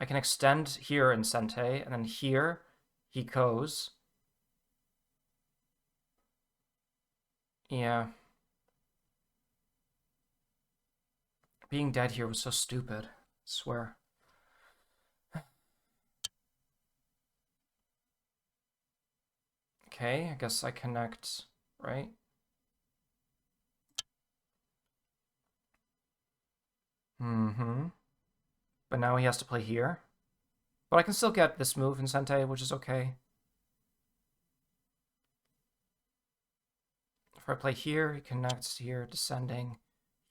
I can extend here in Sente, and then here he goes. Yeah. Being dead here was so stupid. I swear. Okay, I guess I connect, right? Mm-hmm. But now he has to play here. But I can still get this move in Sente, which is okay. If I play here, he connects here, descending.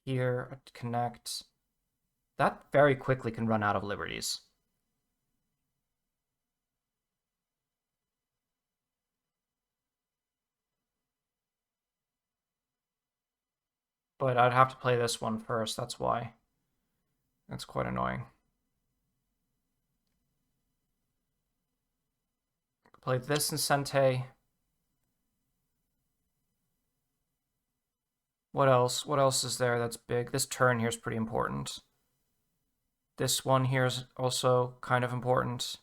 Here, connect. That very quickly can run out of liberties. But I'd have to play this one first, that's why. That's quite annoying. Play this in Sente. What else? What else is there that's big? This turn here is pretty important. This one here is also kind of important.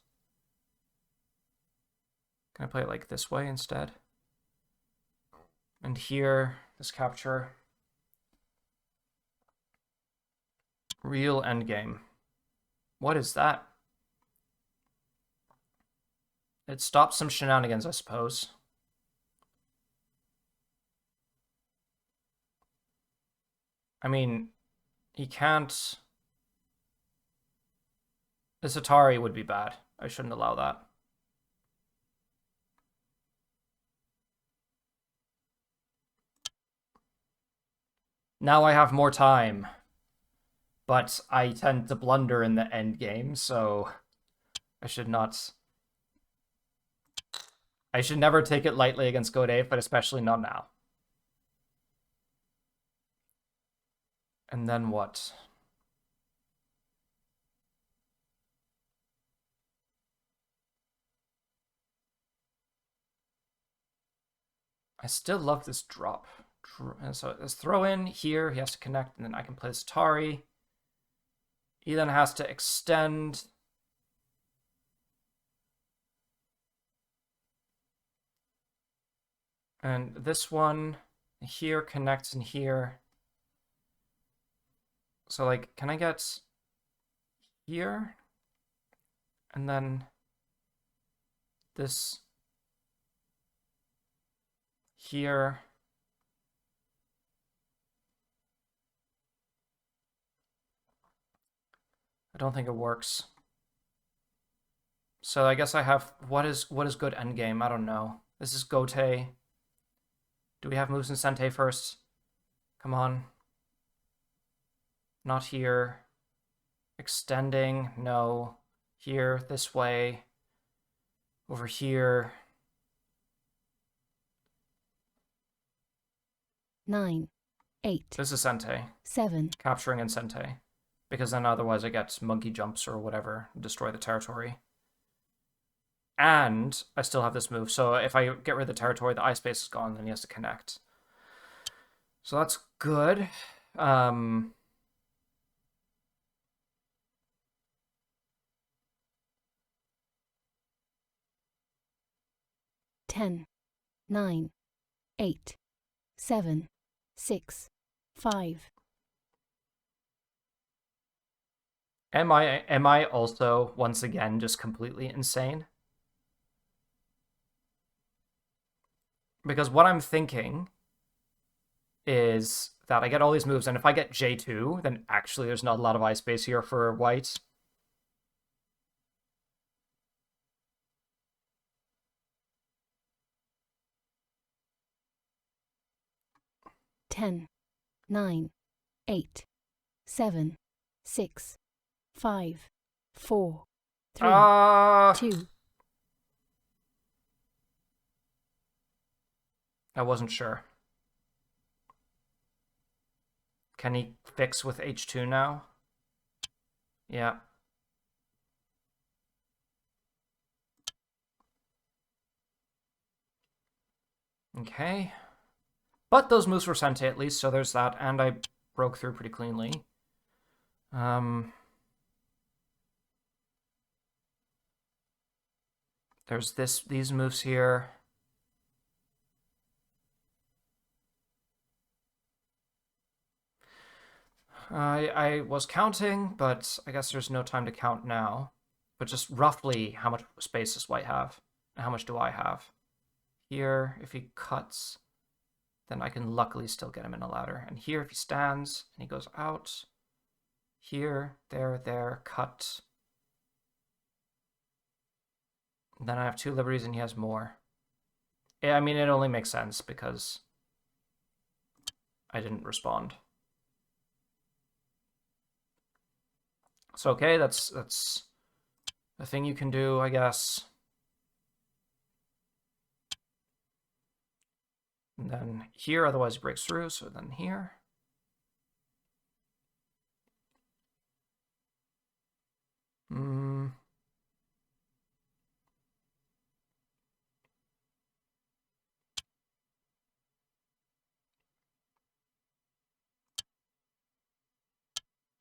Can I play it like this way instead? And here, this capture. Real endgame. What is that? It stops some shenanigans, I suppose. I mean, he can't... This Atari would be bad. I shouldn't allow that. Now I have more time. But I tend to blunder in the end game, so I should not... I should never take it lightly against GoDave, but especially not now. And then what? I still love this drop. And so let's throw in here. He has to connect, and then I can play this Atari. He then has to extend. And this one here connects in here. So, like, can I get here? And then this here. I don't think it works. So I guess I have... What is good endgame? I don't know. This is Gote. Do we have moves in Sente first? Come on. Not here. Extending. No. Here. This way. Over here. 9, 8, This is Sente. 7. Capturing in Sente. Because then otherwise I get monkey jumps or whatever. Destroy the territory. And I still have this move. So if I get rid of the territory, the ice base is gone, then he has to connect. So that's good. 10, 9, 8, 7, 6, 5. Am I also once again just completely insane? Because what I'm thinking is that I get all these moves, and if I get J2, then actually there's not a lot of ice base here for white. Ten, 9, 8, 7, 6, 5, 4, 3, 2. I wasn't sure. Can he fix with H2 now? Yeah. Okay. But those moves were Sente at least, so there's that, and I broke through pretty cleanly. There's these moves here. I was counting, but I guess there's no time to count now. But just roughly, how much space does white have? And how much do I have? Here, if he cuts, then I can luckily still get him in a ladder. And here, if he stands and he goes out, here, there, cut. Then I have 2 liberties and he has more. Yeah, I mean, it only makes sense because I didn't respond. So okay, that's a thing you can do, I guess. And then here, otherwise he breaks through, so then here.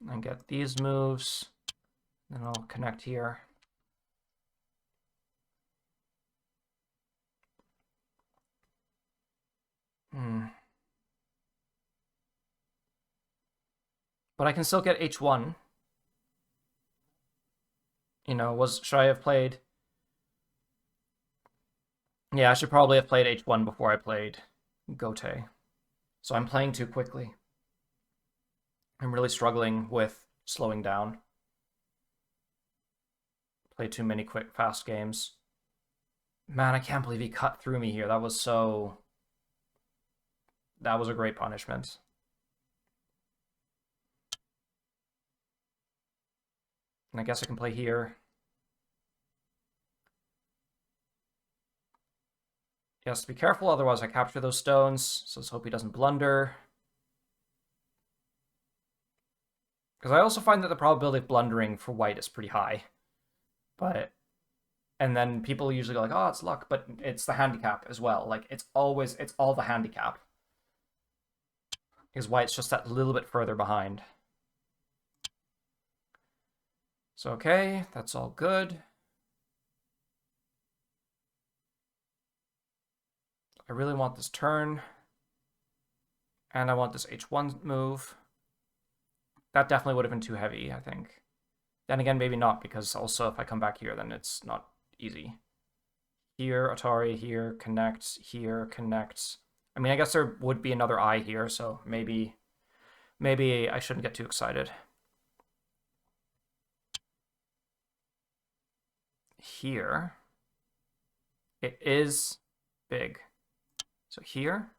And get these moves. Then I'll connect here. But I can still get H1. You know, should I have played? Yeah, I should probably have played H1 before I played Gote. So I'm playing too quickly. I'm really struggling with slowing down. Play too many quick, fast games. Man, I can't believe he cut through me here. That was a great punishment. And I guess I can play here. He has to be careful, otherwise I capture those stones. So let's hope he doesn't blunder. Because I also find that the probability of blundering for white is pretty high. And then people usually go like, oh, it's luck, but it's the handicap as well. Like, it's all the handicap. Because white's just that little bit further behind. So, okay, that's all good. I really want this turn. And I want this H1 move. That definitely would have been too heavy, I think. Then again, maybe not, because also if I come back here, then it's not easy. Here, Atari, here, connect, here, connect. I mean, I guess there would be another eye here, so maybe I shouldn't get too excited. Here, it is big. So here,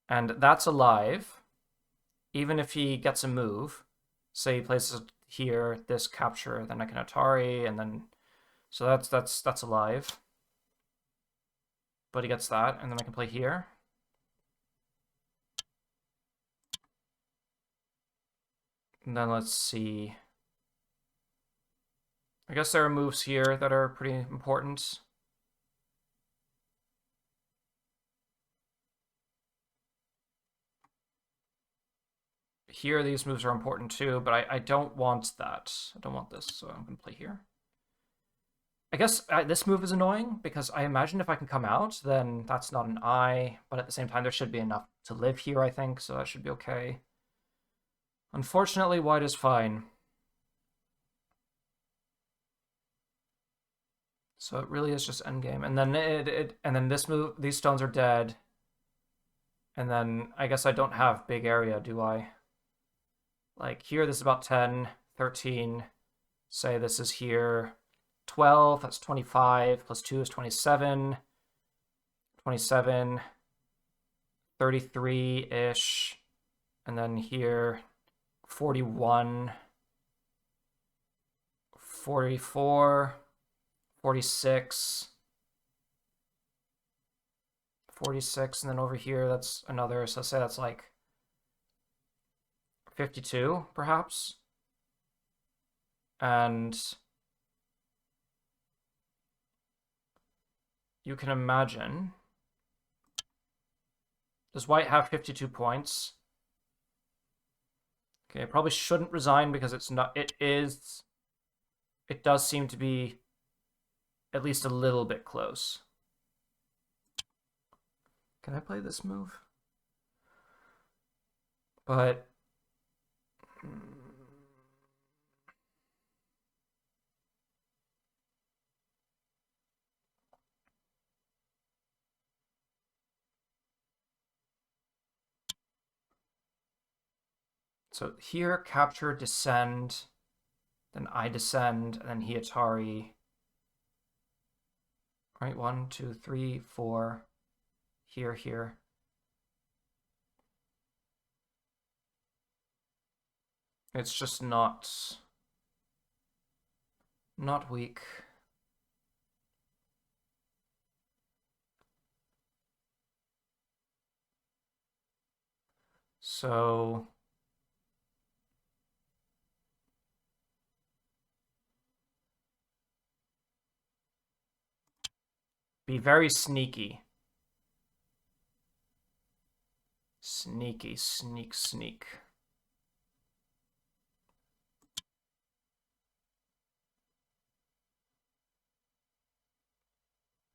and that's alive, even if he gets a move. Say he places here, this capture, then I can Atari, and then, so that's alive. But he gets that, and then I can play here. And then let's see. I guess there are moves here that are pretty important. Here, these moves are important too, but I don't want that. I don't want this, so I'm going to play here. I guess this move is annoying, because I imagine if I can come out, then that's not an eye, but at the same time, there should be enough to live here, I think, so that should be okay. Unfortunately, white is fine. So it really is just endgame. And then and then this move, these stones are dead. And then I guess I don't have big area, do I? Like here, this is about 10, 13. Say this is here 12, that's 25, plus 2 is 27. 27, 33-ish. And then here, 41, 44, 46, 46, and then over here, that's another, so say that's like 52, perhaps. And you can imagine, does white have 52 points? Okay, I probably shouldn't resign because it's not, it does seem to be at least a little bit close. Can I play this move? But So here, capture, descend, then I descend, and then he Atari. Right, 1, 2, 3, 4. Here, here. It's just not weak. So be very sneaky. Sneaky, sneak, sneak.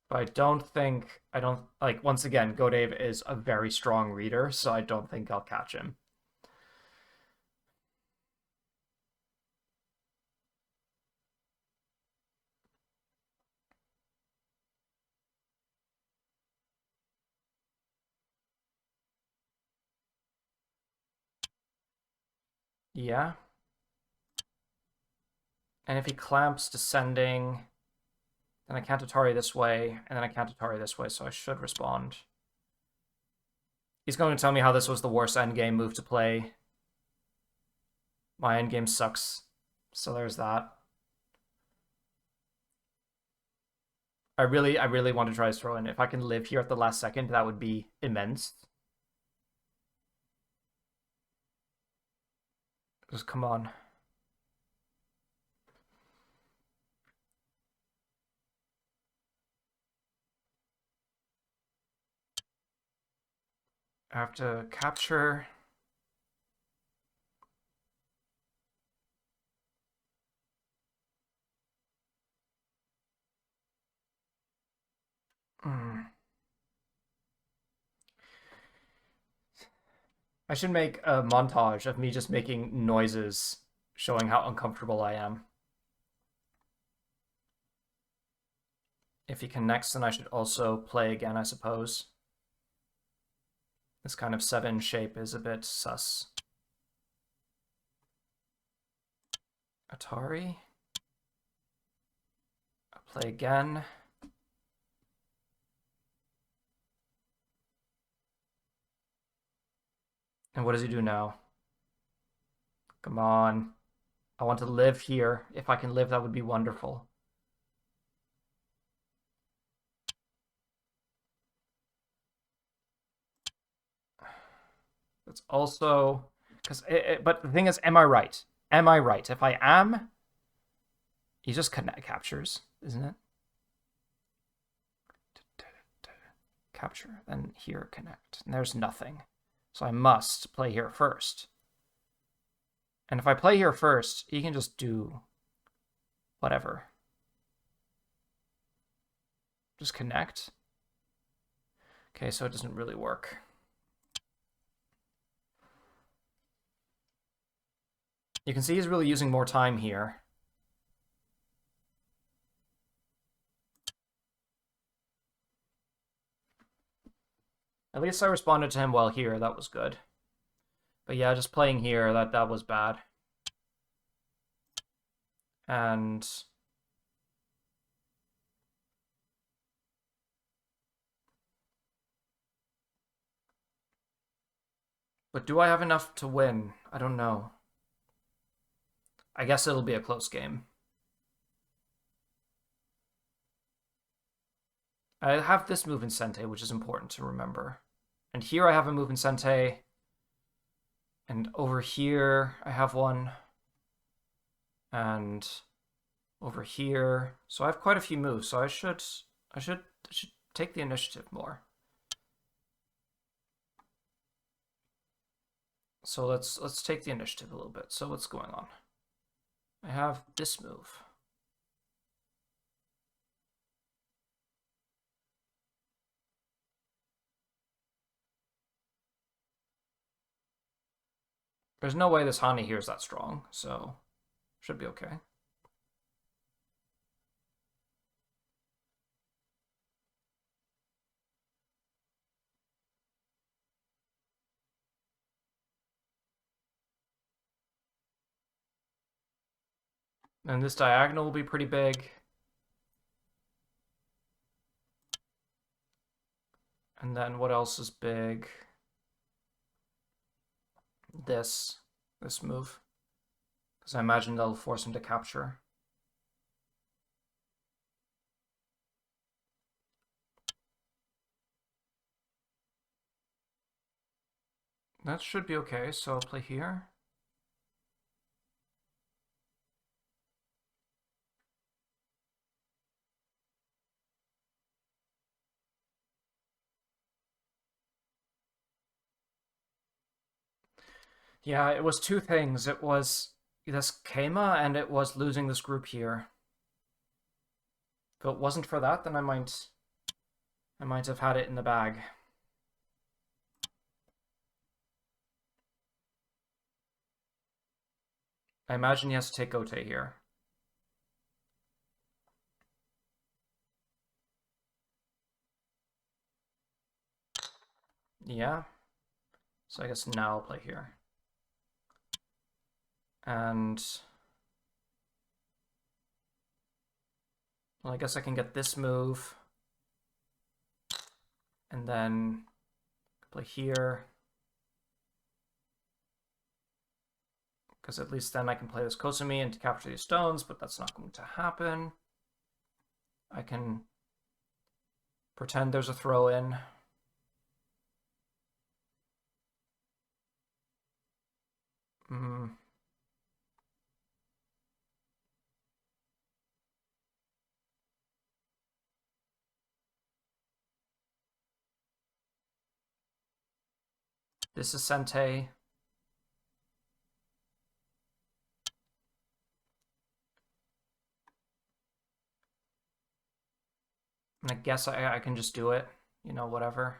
But I don't, like, once again, GoDave is a very strong reader, so I don't think I'll catch him. Yeah. And if he clamps descending, then I can't Atari this way, and then I can't Atari this way, so I should respond. He's going to tell me how this was the worst endgame move to play. My endgame sucks, so there's that. I really want to try his throw in. If I can live here at the last second, that would be immense. Just come on. I have to capture. I should make a montage of me just making noises showing how uncomfortable I am. If he connects, then I should also play again, I suppose. This kind of 7 shape is a bit sus. Atari. I'll play again. And what does he do now? Come on. I want to live here. If I can live, that would be wonderful. It's also because, but the thing is, am I right? Am I right? If I am, he just captures, isn't it? Capture, then here connect, and there's nothing. So I must play here first. And if I play here first, he can just do whatever. Just connect. Okay, so it doesn't really work. You can see he's really using more time here. At least I responded to him well here. That was good. But yeah, just playing here, that was bad. And but do I have enough to win? I don't know. I guess it'll be a close game. I have this move in Sente, which is important to remember. And here I have a move in Sente. And over here I have one. And over here. So I have quite a few moves, so I should take the initiative more. So let's take the initiative a little bit. So what's going on? I have this move. There's no way this Hani here is that strong, so should be okay. And this diagonal will be pretty big. And then what else is big? This move. Because I imagine they'll force him to capture. That should be okay, so I'll play here. Yeah, it was two things. It was this Kema and it was losing this group here. If it wasn't for that, then I might have had it in the bag. I imagine he has to take Gote here. Yeah. So I guess now I'll play here. And well, I guess I can get this move. And then play here. Because at least then I can play this Kosumi and to capture these stones, but that's not going to happen. I can pretend there's a throw in. This is Sente. And I guess I can just do it, you know, whatever.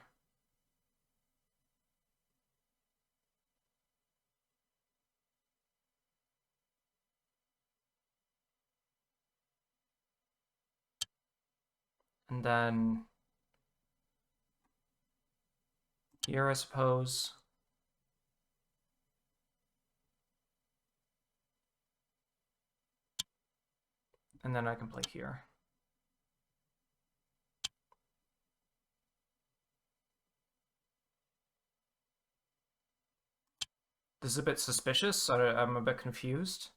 And then here, I suppose. And then I can play here. This is a bit suspicious. I'm a bit confused.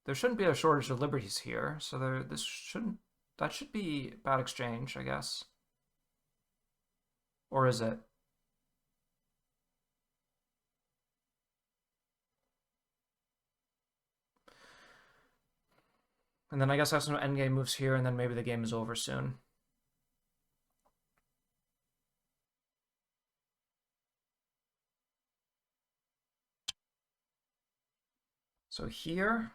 There shouldn't be a shortage of liberties here, so that should be bad exchange, I guess. Or is it? And then I guess I have some endgame moves here, and then maybe the game is over soon. So here,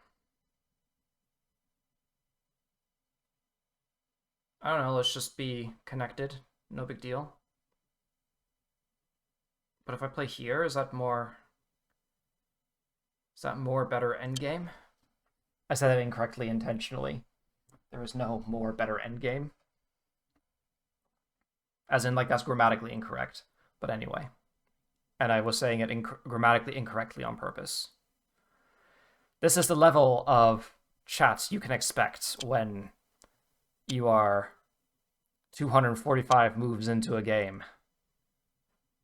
I don't know, let's just be connected. No big deal. But if I play here, is that more better endgame? I said that incorrectly intentionally. There is no more better endgame. As in, like, that's grammatically incorrect. But anyway. And I was saying it grammatically incorrectly on purpose. This is the level of chats you can expect when you are 245 moves into a game.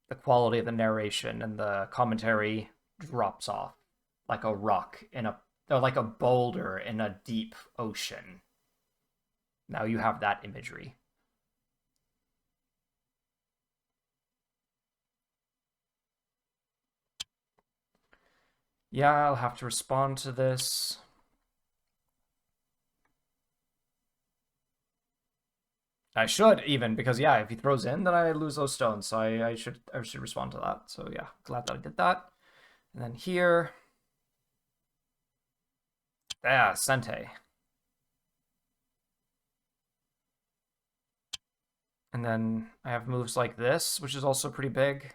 The quality of the narration and the commentary drops off like a rock or like a boulder in a deep ocean. Now you have that imagery. Yeah, I'll have to respond to this. I should even, because yeah, if he throws in, then I lose those stones. So I should respond to that. So yeah, glad that I did that. And then here, yeah, Sente. And then I have moves like this, which is also pretty big.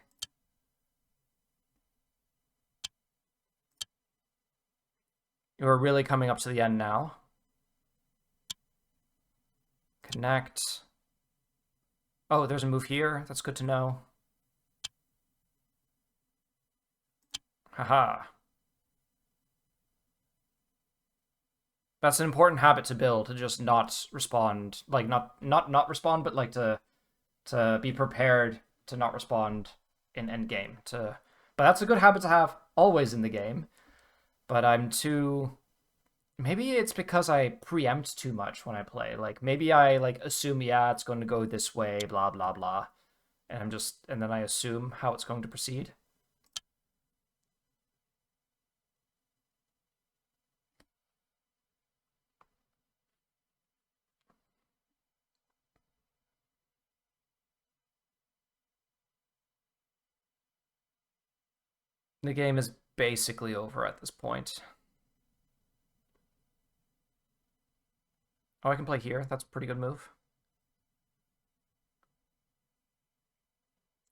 We're really coming up to the end now. Connect. Oh, there's a move here. That's good to know. Haha. That's an important habit to build, to just not respond, like not respond, but like to be prepared to not respond in end game. But that's a good habit to have always in the game. But I'm too. Maybe it's because I preempt too much when I play. Like maybe I like assume, yeah, it's going to go this way, blah blah blah, and then I assume how it's going to proceed. The game is basically over at this point. Oh, I can play here. That's a pretty good move.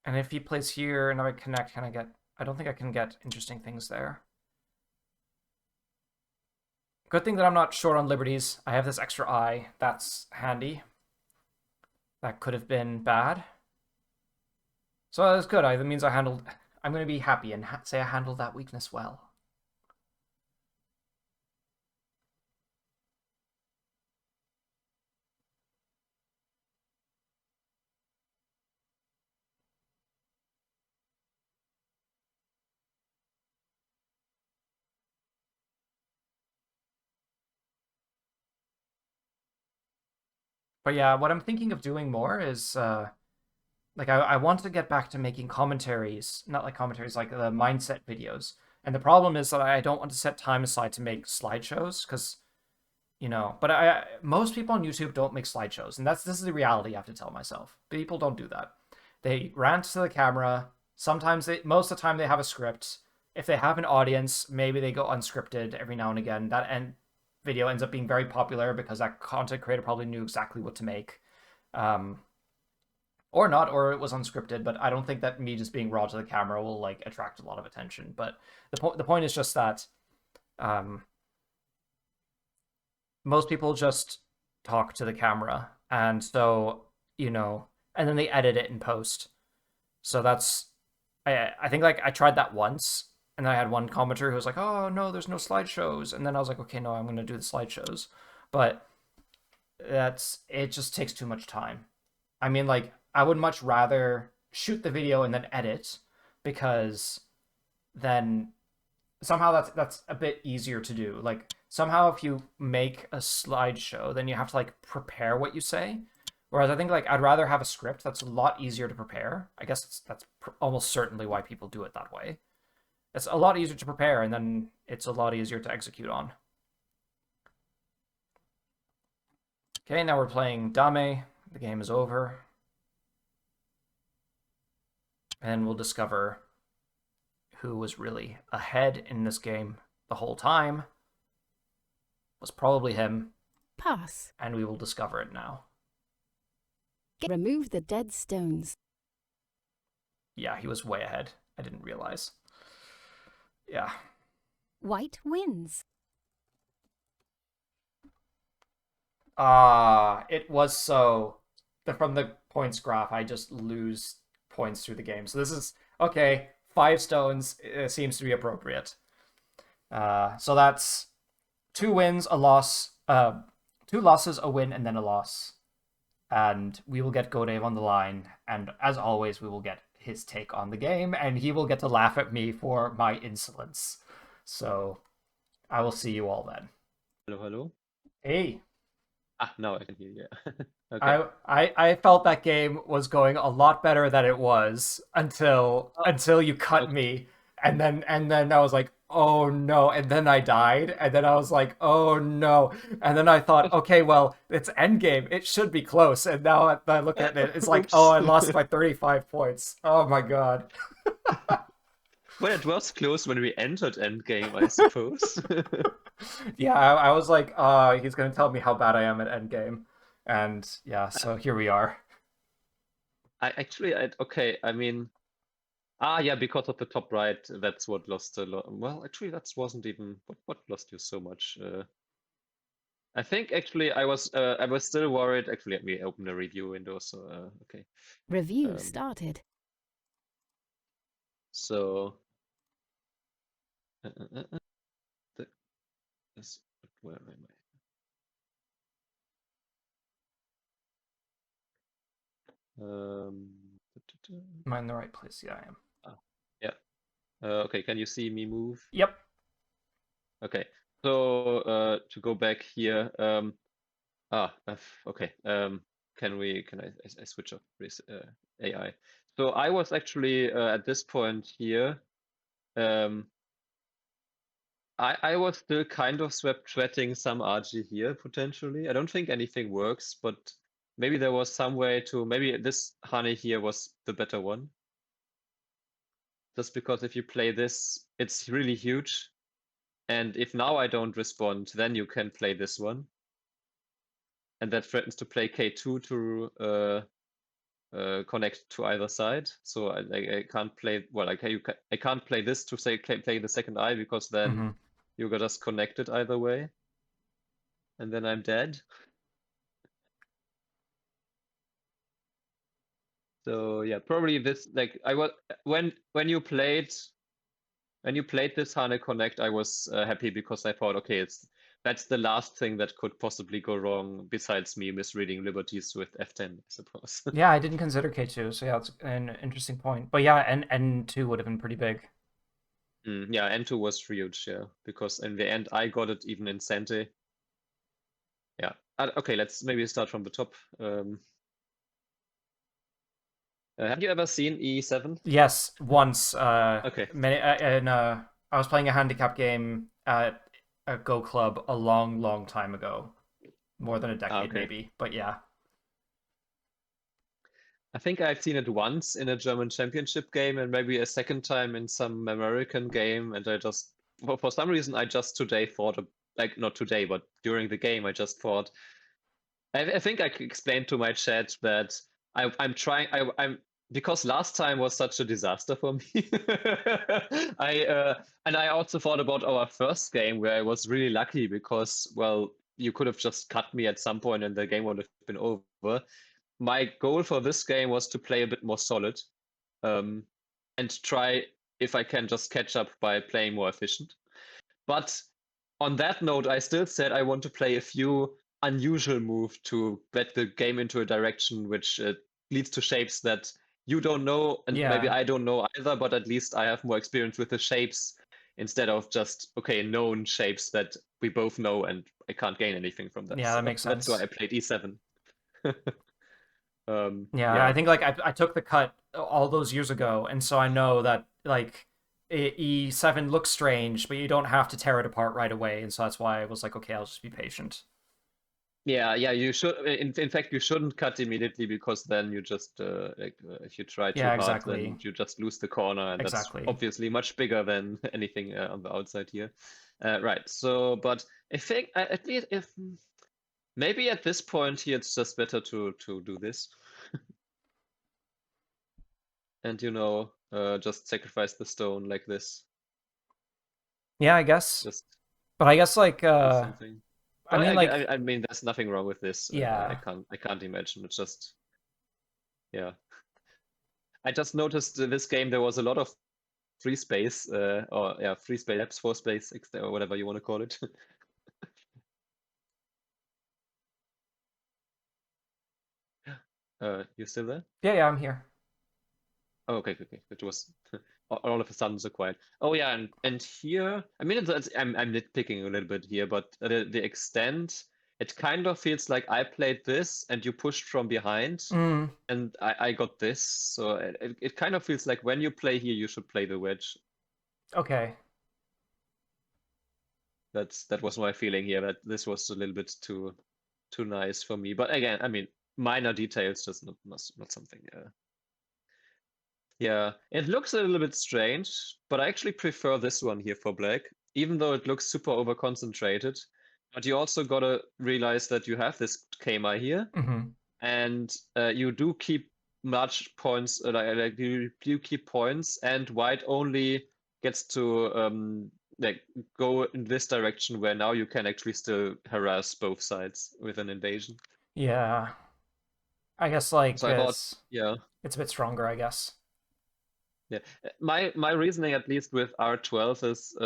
And if he plays here and I connect, can I get... I don't think I can get interesting things there. Good thing that I'm not short on liberties. I have this extra eye. That's handy. That could have been bad. So that's good. That means I handled... I'm going to be happy and say I handled that weakness well. But yeah, what I'm thinking of doing more is like I want to get back to making commentaries, not like commentaries, like the mindset videos. And the problem is that I don't want to set time aside to make slideshows because but most people on YouTube don't make slideshows, and this is the reality I have to tell myself. People don't do that. They rant to the camera. Sometimes most of the time they have a script. If they have an audience, maybe they go unscripted every now and again. That end video ends up being very popular because that content creator probably knew exactly what to make. Um, or not, or it was unscripted, but I don't think that me just being raw to the camera will like attract a lot of attention. But the point is just that um, most people just talk to the camera, and so and then they edit it in post. So that's I think like I tried that once, and then I had one commenter who was like, "Oh no, there's no slideshows," and then I was like, "Okay, no, I'm gonna do the slideshows," but it just takes too much time. I mean, like I would much rather shoot the video and then edit because then somehow that's a bit easier to do. Like somehow if you make a slideshow, then you have to like prepare what you say. Whereas I think like I'd rather have a script that's a lot easier to prepare. I guess that's almost certainly why people do it that way. It's a lot easier to prepare, and then it's a lot easier to execute on. Okay, now we're playing Dame. The game is over. And we'll discover who was really ahead in this game the whole time. Was probably him. Pass. And we will discover it now. Remove the dead stones. Yeah, he was way ahead. I didn't realize. Yeah. White wins. It was so... From the points graph, I just lose points through the game. So this is... Okay, 5 stones seems to be appropriate. So that's 2 wins, a loss, 2 losses, a win, and then a loss. And we will get GoDave on the line, and as always, we will get his take on the game, and he will get to laugh at me for my insolence. So I will see you all then. Hello, hello. Hey. Now I can hear you. Okay. I felt that game was going a lot better than it was until you cut me, and then I was like, oh no, and then I died, and then I was like, oh no, and then I thought, okay, well, it's endgame, it should be close, and now I look at it, it's like, oh, I lost by 35 points. Oh my god. Well, it was close when we entered endgame, I suppose. Yeah, I was like, he's gonna tell me how bad I am at endgame. And yeah, so here we are. Okay, I mean, yeah, because of the top right, that's what lost a lot. Well, actually, that wasn't even what lost you so much. I think actually I was still worried. Actually, let me open the review window. So okay. Review started. So where am I? Am I in the right place? Yeah, I am. Yeah. Okay, can you see me move? Yep. Okay. So to go back here, okay. Can I switch off this AI? So I was actually at this point here. I was still kind of sweating some RG here potentially. I don't think anything works, but maybe there was some way to, maybe this honey here was the better one. Just because if you play this, it's really huge. And if now I don't respond, then you can play this one. And that threatens to play K2 to connect to either side. So I can't play, well, I can't play this to say play the second eye because then you got us connected either way. And then I'm dead. So yeah, probably this, like I was when you played this HANA Connect, I was happy because I thought, okay, that's the last thing that could possibly go wrong besides me misreading liberties with F10, I suppose. Yeah, I didn't consider K2, so yeah, it's an interesting point. But yeah, N2 would have been pretty big. Yeah, N2 was huge, yeah, because in the end I got it even in Sente. Yeah. Okay, let's maybe start from the top. Have you ever seen E7? Yes, once. Okay. I was playing a handicap game at a Go Club a long, long time ago, more than a decade Okay. maybe. But yeah. I think I've seen it once in a German championship game and maybe a second time in some American game. And I just, for some reason, I just today thought, like not today, but during the game, I just thought, I think I explained to my chat that I'm trying, I'm, because last time was such a disaster for me. And I also thought about our first game where I was really lucky because, well, you could have just cut me at some point and the game would have been over. My goal for this game was to play a bit more solid and try if I can just catch up by playing more efficient. But on that note, I still said I want to play a few unusual moves to get the game into a direction which leads to shapes that you don't know and maybe Yeah. I don't know either, but at least I have more experience with the shapes instead of just, okay, known shapes that we both know and I can't gain anything from that. Yeah, that So makes that's why sense. I played E7. Yeah, I think like I took the cut all those years ago, and so I know that like E7 looks strange, but you don't have to tear it apart right away, and so that's why I was like, okay, I'll just be patient. Yeah, you should. In fact, you shouldn't cut immediately because then you just if you try too Yeah, hard, exactly. then you just lose the corner, and that's Exactly. obviously much bigger than anything on the outside here. Right. So, but I think at least if maybe at this point here, it's just better to do this, and just sacrifice the stone like this. Yeah, I guess. Just But I guess like do something. I Well, mean like I mean, there's nothing wrong with this. yeah. I can't imagine. It's just, yeah. I just noticed this game there was a lot of free space, or yeah, free space apps, for space, or whatever you want to call it. You still there? Yeah, I'm here. Oh, okay. It was all of a sudden so quiet. Oh yeah, and here, I mean, I'm nitpicking a little bit here, but the extent, it kind of feels like I played this and you pushed from behind, Mm, and I got this. So it kind of feels like when you play here, you should play the wedge. okay. That was my feeling here, that this was a little bit too nice for me. But again, I mean, minor details, just not something. Yeah, it looks a little bit strange, but I actually prefer this one here for black, even though it looks super over concentrated. But you also gotta realize that you have this Kama here, and you do keep large points, like you keep points, and white only gets to like go in this direction where now you can actually still harass both sides with an invasion. Yeah. I guess like So I thought, yeah, it's a bit stronger, I guess. yeah. My reasoning, at least with R12, is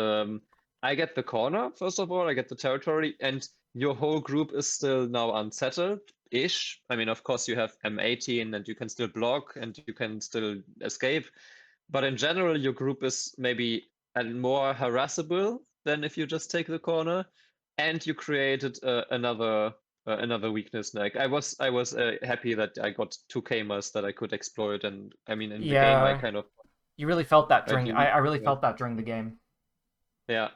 I get the corner, first of all, I get the territory, and your whole group is still now unsettled. ish. I mean, of course, you have M18 and you can still block and you can still escape. But in general, your group is maybe more harassable than if you just take the corner. And you created another weakness. Like I was happy that I got 2 Kamers that I could exploit. And I mean, in the game, I Yeah, kind of you really felt that right. during. I really felt that during the game. Yeah.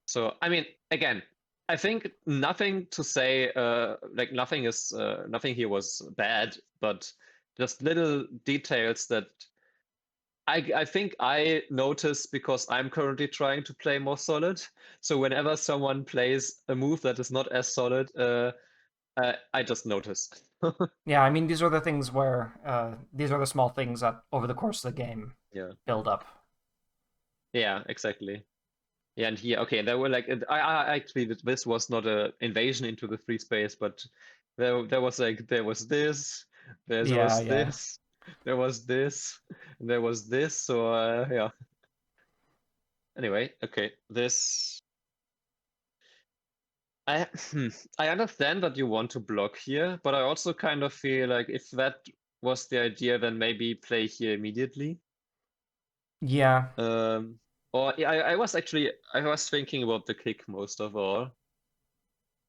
So I mean, again, I think nothing to say. Like nothing here was bad, but just little details that I think I notice because I'm currently trying to play more solid. So whenever someone plays a move that is not as solid, I just notice. Yeah, I mean these are the things where these are the small things that over the course of the game Yeah. build up. Yeah, exactly. Yeah, and here, okay, there were like, I actually, this was not a invasion into the free space, but there was like, there was this, there Yeah, was yeah. this, there was this, there was this, so yeah. Anyway, okay, this, I, I understand that you want to block here, but I also kind of feel like if that was the idea, then maybe play here immediately. Yeah. Or yeah, I was thinking about the kick most of all.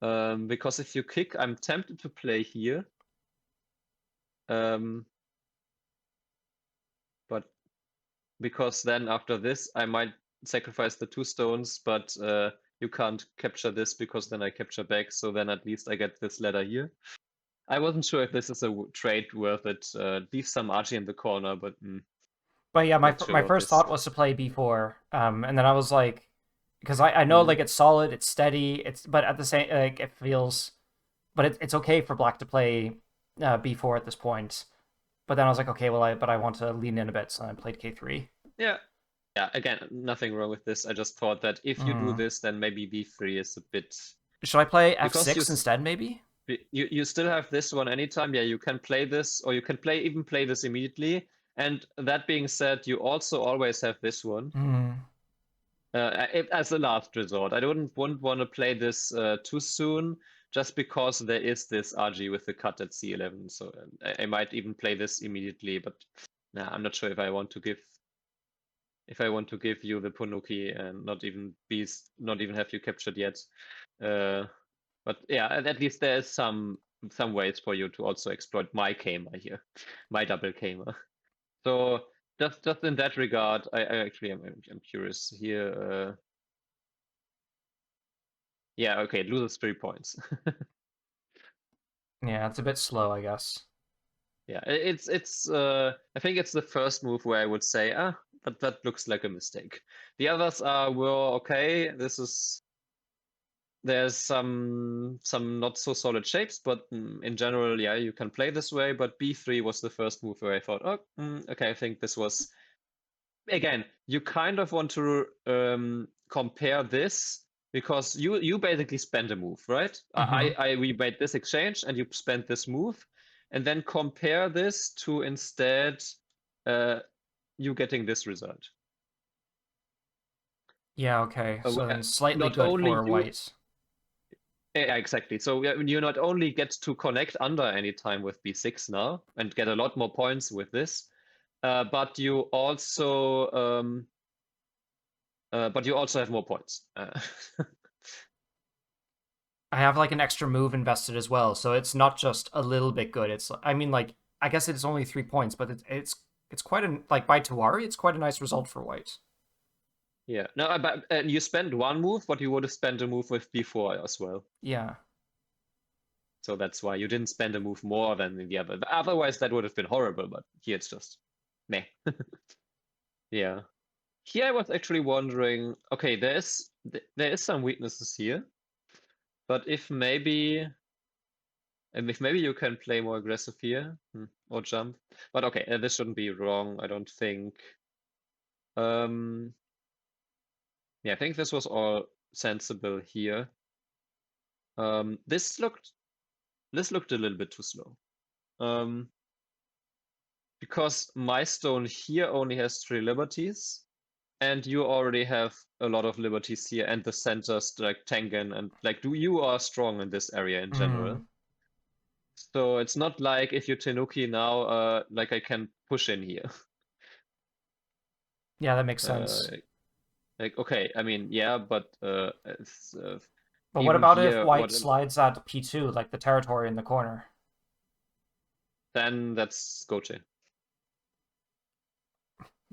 Because if you kick, I'm tempted to play here. But because then after this, I might sacrifice the 2 stones, but you can't capture this because then I capture back. So then at least I get this ladder here. I wasn't sure if this is a trade worth it. Leave some Archie in the corner, but But yeah, not sure my about first this. thought was to play b4, and then I was like, because I know Mm. like it's solid, it's steady, but at the same like it feels, but it's okay for black to play b4 at this point. But then I was like, okay, well I want to lean in a bit, so I played k3. Yeah. Yeah, again, nothing wrong with this. I just thought that if you do Mm. this, then maybe b3 is a bit... Should I play Because f6 instead, maybe? you still have this one anytime. Yeah, you can play this, or you can even play this immediately. And that being said, you also always have this one Mm. as a last resort. I wouldn't want to play this too soon, just because there is this RG with the cut at C11. So I might even play this immediately, but nah, I'm not sure if I want to give you the Punuki and not even have you captured yet. But yeah, at least there's some ways for you to also exploit my Kamer here, my double Kamer. So just in that regard, I actually I'm curious here. Yeah, okay, it loses 3 points. Yeah, it's a bit slow, I guess. Yeah, it's I think it's the first move where I would say, but that looks like a mistake. The others were okay. There's some not so solid shapes, but in general, yeah, you can play this way. But b3 was the first move where I thought, oh, okay, I think this was, again, you kind of want to compare this because you basically spent a move, right? We made this exchange and you spent this move, and then compare this to instead you getting this result. Yeah, okay. So then slightly Not good only for you, white. yeah, exactly. So you not only get to connect under anytime with b6 now and get a lot more points with this, but you also have more points. I have like an extra move invested as well, so it's not just a little bit good. It's I mean like I guess it's only 3 points, but it's quite a like by Tawari, it's quite a nice result for white. Yeah. No, but you spent one move, but you would have spent a move with b4 as well. Yeah. So that's why you didn't spend a move more than the other. Otherwise, that would have been horrible. But here it's just meh. Yeah. Here I was actually wondering. Okay, there is some weaknesses here, but if maybe you can play more aggressive here or jump. But okay, this shouldn't be wrong. I don't think. Yeah, I think this was all sensible here. This looked a little bit too slow. Because my stone here only has 3 liberties, and you already have a lot of liberties here, and the centers like Tengen and like you are strong in this area in general. So it's not like if you Tenuki now, like I can push in here. Yeah, that makes sense. Like okay, I mean yeah, but it's, But what even about if here, white slides at p2, like the territory in the corner? then that's Goche.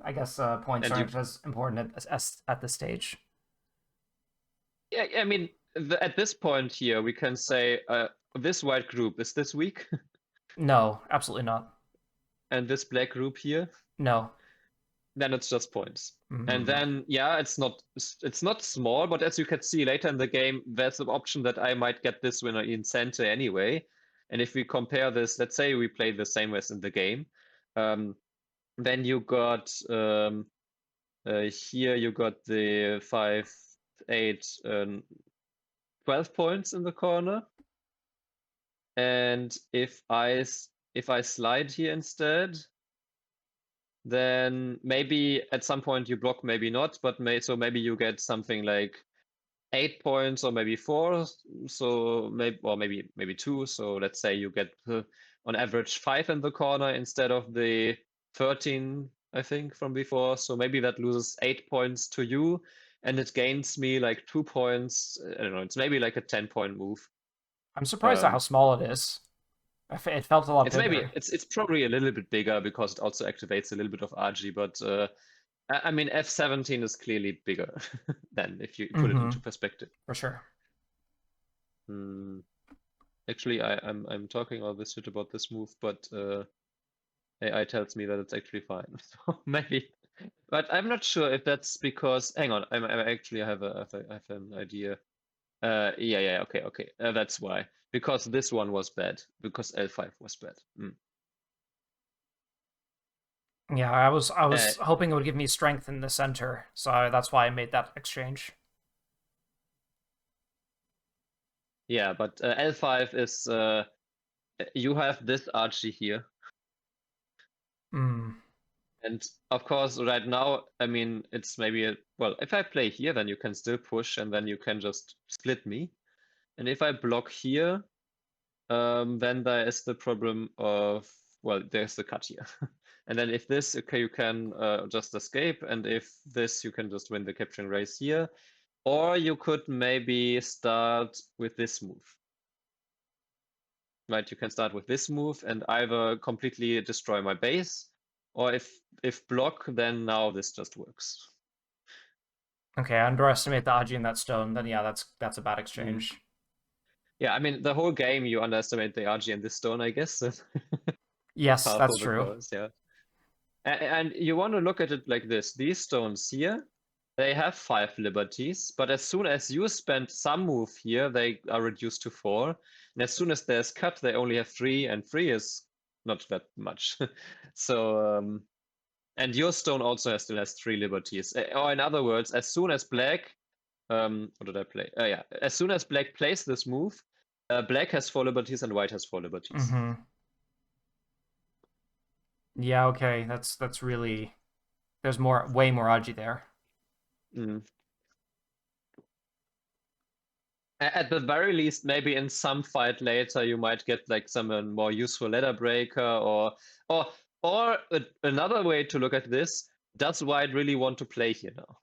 I guess points And you, aren't as important at this stage. yeah, I mean, at this point here, we can say this white group is this weak, No, absolutely not. and this black group here, No. then it's just points. And Mm. then yeah, it's not small, but as you can see later in the game, there's an option that I might get this winner in center anyway. And if we compare this, let's say we play the same as in the game, then you got here you got the 5, 8, 12 points in the corner. And if I slide here instead, then maybe at some point you block, maybe not, but so maybe you get something like 8 points or maybe 4. So maybe 2. So let's say you get on average 5 in the corner instead of the 13, I think, from before. So maybe that loses 8 points to you, and it gains me like 2 points. I don't know. It's maybe like a 10-point move. I'm surprised at how small it is. It felt a lot It's maybe bigger. it's probably a little bit bigger because it also activates a little bit of RG, but I mean F17 is clearly bigger than if you put it into perspective. For sure. Actually, I'm talking all this shit about this move, but AI tells me that it's actually fine. So maybe, but I'm not sure if that's because. Hang on, I actually have an idea. Yeah, okay. That's why. Because this one was bad. Because L5 was bad. Yeah, I was hoping it would give me strength in the center, so that's why I made that exchange. Yeah, but L5 is you have this Archie here. And of course, right now, I mean, it's maybe well, if I play here, then you can still push, and then you can just split me. And if I block here, then there is the problem of well, there's the cut here. And then if this, okay, you can just escape, and if this, you can just win the capturing race here. Or you could maybe start with this move. Right, you can start with this move and either completely destroy my base, or if block, then now this just works. Okay, I underestimate the Aji in that stone, then yeah, that's a bad exchange. Yeah, I mean the whole game you underestimate the RG and this stone, I guess. Yes, Half that's of the true. course, yeah. And you want to look at it like this. These stones here, they have 5 liberties, but as soon as you spend some move here, they are reduced to 4. And as soon as there's cut, they only have 3, and 3 is not that much. So, and your stone also still has 3 liberties. Or in other words, as soon as black, what did I play? Yeah, as soon as black plays this move, black has 4 liberties and white has 4 liberties. Yeah, okay, that's really there's way more Aji there. At the very least, maybe in some fight later, you might get like some more useful ladder breaker, or another way to look at this: does white really want to play here now?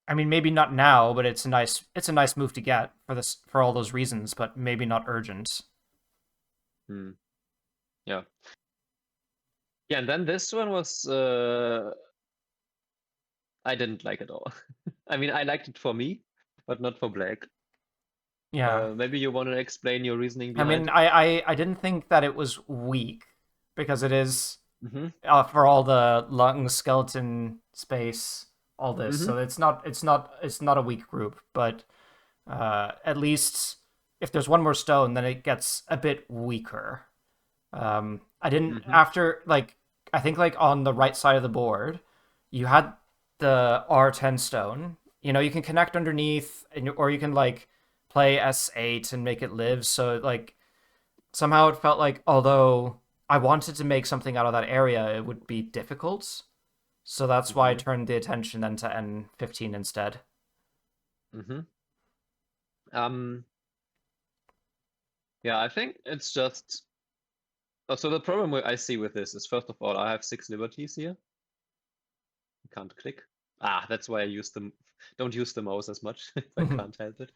I mean, maybe not now, but it's a nice move to get for all those reasons, but maybe not urgent. Yeah. Yeah, and then this one was I didn't like it all. I mean, I liked it for me, but not for black. Yeah. Maybe you want to explain your reasoning I behind mean, it? I didn't think that it was weak because it is Mm-hmm. for all the lung skeleton space, all this. Mm-hmm. So it's not a weak group, but at least if there's one more stone, then it gets a bit weaker. I didn't Mm-hmm. after like I think like on the right side of the board, you had the R10 stone. You know, you can connect underneath, or you can like play S8 and make it live. So like somehow it felt like although I wanted to make something out of that area, it would be difficult. So that's why I Mm-hmm. turned the attention then to N15 instead. Mm-hmm. Yeah, I think it's just. So the problem I see with this is, first of all, I have 6 liberties here. I can't click. That's why I don't use the mouse as much if I can't help it.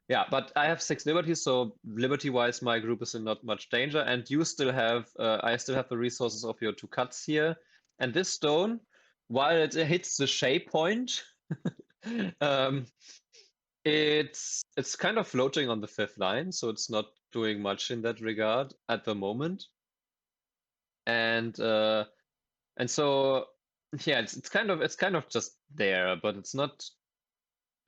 Yeah, but I have 6 liberties, so liberty-wise, my group is in not much danger. And you still have, I still have the resources of your 2 cuts here. And this stone, while it hits the shape point, it's kind of floating on the 5th line, so it's not doing much in that regard at the moment. And so yeah, it's kind of just there, but it's not.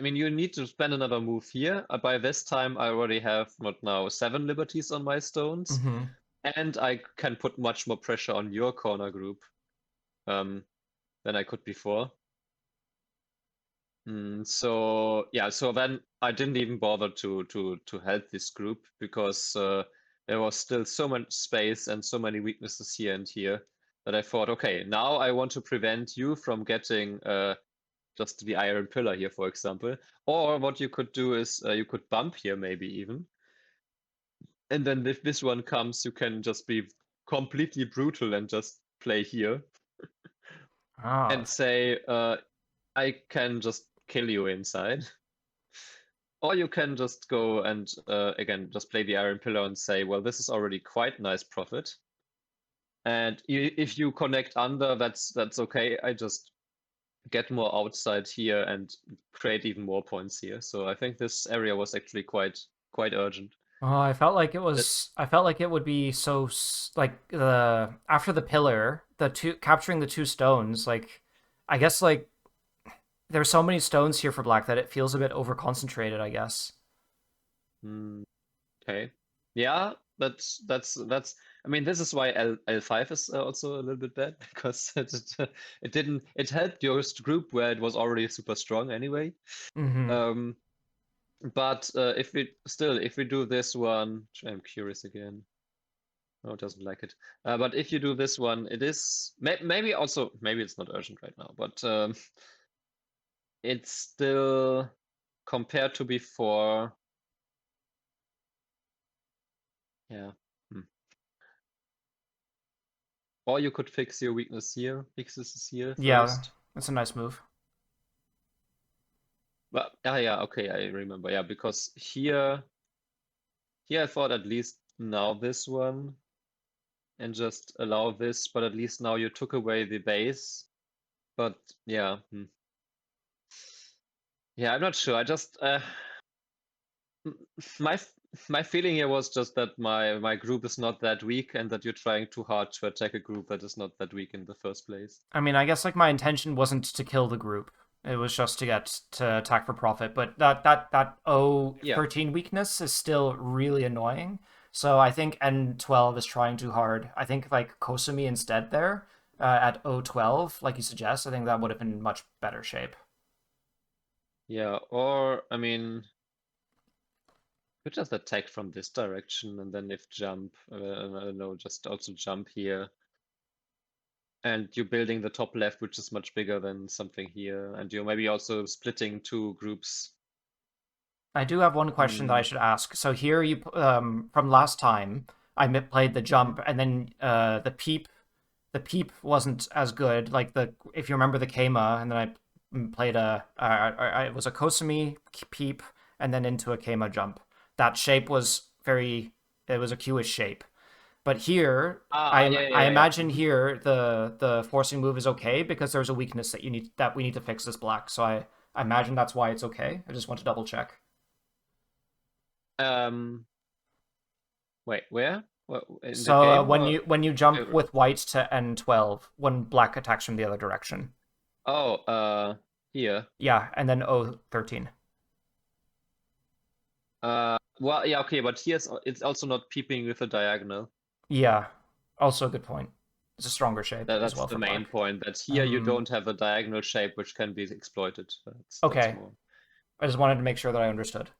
I mean, you need to spend another move here. By this time, I already have what now 7 liberties on my stones, and I can put much more pressure on your corner group than I could before. So yeah, so then I didn't even bother to help this group because there was still so much space and so many weaknesses here and here that I thought, okay, now I want to prevent you from getting just the iron pillar here, for example. Or what you could do is you could bump here maybe even. And then if this one comes, you can just be completely brutal and just play here and say, I can just kill you inside. Or you can just go and, again, just play the iron pillar and say, well, this is already quite nice profit. And if you connect under, that's okay. I just get more outside here and create even more points here. So I think this area was actually quite urgent. Oh, I felt like it was. I felt like it would be so like the after the pillar, the two capturing the 2 stones. Like, I guess like there's so many stones here for black that it feels a bit over concentrated. I guess. Okay. Yeah, that's. I mean, this is why L5 is also a little bit bad because it helped your group where it was already super strong anyway. But if we do this one, I'm curious again. No, it doesn't like it. But if you do this one, it is maybe it's not urgent right now, but it's still compared to before. Yeah. Or you could fix your weaknesses here Yeah, first. that's a nice move. But yeah, okay, I remember. Yeah, because here I thought at least now this one and just allow this, but at least now you took away the base. But yeah. Yeah, I'm not sure. I just my feeling here was just that my group is not that weak and that you're trying too hard to attack a group that is not that weak in the first place. I mean, I guess like my intention wasn't to kill the group. It was just to get to attack for profit. But that O13 weakness is still really annoying. So I think N12 is trying too hard. I think like Kosumi instead there at O12, like you suggest, I think that would have been much better shape. Yeah, or I mean, could just attack from this direction and then if jump, I don't know, just also jump here. And you're building the top left, which is much bigger than something here. And you're maybe also splitting 2 groups. I do have one question that I should ask. So here you from last time I played the jump and then the peep wasn't as good. Like if you remember the Kema, and then I played it was a Kosumi peep and then into a Kema jump. That shape was it was a Q-ish shape. But here, I imagine here the forcing move is okay because there's a weakness that we need to fix this black. So I imagine that's why it's okay. I just want to double check. Wait, where? So when you jump with white to N12, when black attacks from the other direction. Oh, here. Yeah, and then O13. Well, yeah, okay, but here's it's also not peeping with a diagonal. Yeah, also a good point. It's a stronger shape That's as well the for main black. point. That here you don't have a diagonal shape which can be exploited. Okay. That's more. I just wanted to make sure that I understood.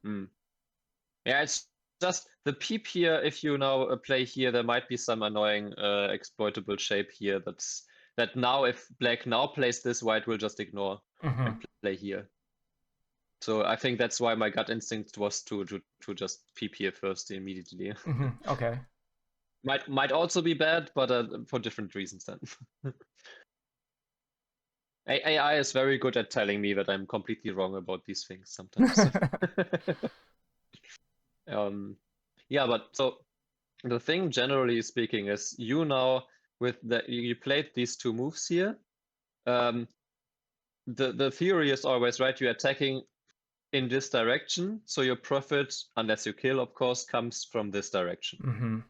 Yeah, it's just the peep here. If you now play here, there might be some annoying exploitable shape here. That now if black now plays this, white will just ignore and play here. So I think that's why my gut instinct was to just peep here first immediately. Okay. Might also be bad, but for different reasons then. AI is very good at telling me that I'm completely wrong about these things sometimes. Yeah, but so the thing, generally speaking, is you now with that you played these two moves here. The theory is always right. You're attacking in this direction, so your profit, unless you kill, of course, comes from this direction.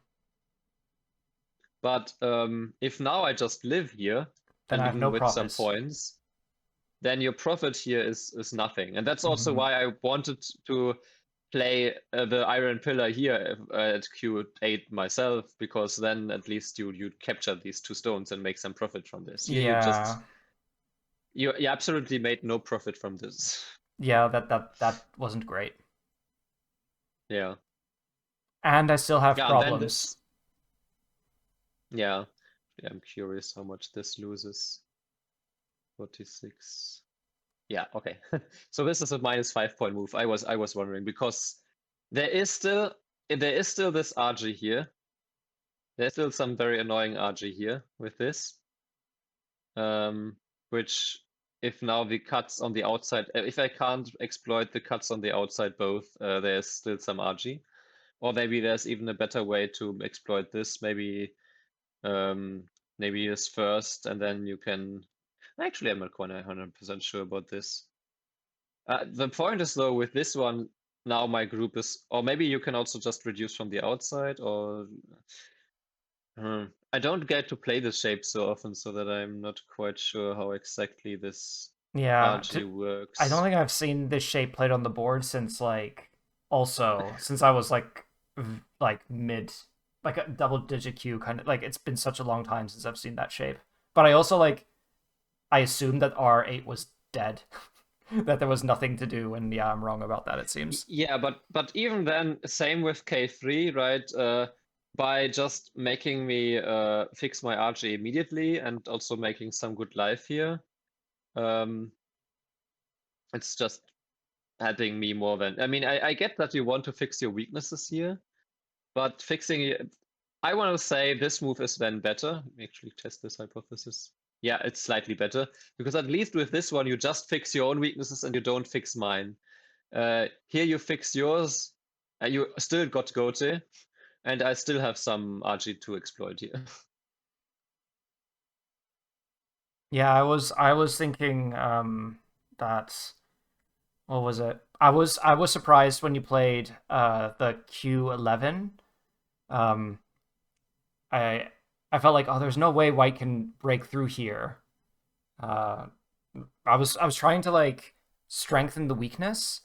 But if now I just live here, Then and I have even no with some profits. points, then your profit here is nothing. And that's also why I wanted to play the Iron Pillar here at Q8 myself, because then at least you'd capture these two stones and make some profit from this. Here Yeah. you absolutely made no profit from this. Yeah, that wasn't great. Yeah. And I still have Yeah, and then problems. this, yeah. I'm curious how much this loses. 46. Yeah, okay. So this is a -5 point move. I was wondering because there is still this RG here. There's still some very annoying RG here with this. Which if now the cuts on the outside, if I can't exploit the cuts on the outside both, there's still some RG. Or maybe there's even a better way to exploit this. Maybe this first, and then you can. Actually, I'm not quite 100% sure about this. The point is though, with this one, now my group is, or maybe you can also just reduce from the outside, or I don't get to play the shape so often, so that I'm not quite sure how exactly this Yeah, RG I don't works. think I've seen this shape played on the board since since I was like mid like a double digit Q kind of like it's been such a long time since I've seen that shape. But I also I assumed that R8 was dead. That there was nothing to do, and yeah, I'm wrong about that, it seems. Yeah, but even then, same with K3, right? By just making me fix my RG immediately and also making some good life here. It's just adding me more than, I mean, I get that you want to fix your weaknesses here, but fixing it, I want to say this move is then better. Let me actually test this hypothesis. Yeah, it's slightly better because at least with this one, you just fix your own weaknesses and you don't fix mine. Here you fix yours, and you still got Gote, and I still have some RG to exploit here. Yeah, I was thinking that what was it? I was surprised when you played the Q11. Um I I felt like, oh, there's no way white can break through here. Uh I was trying to like strengthen the weakness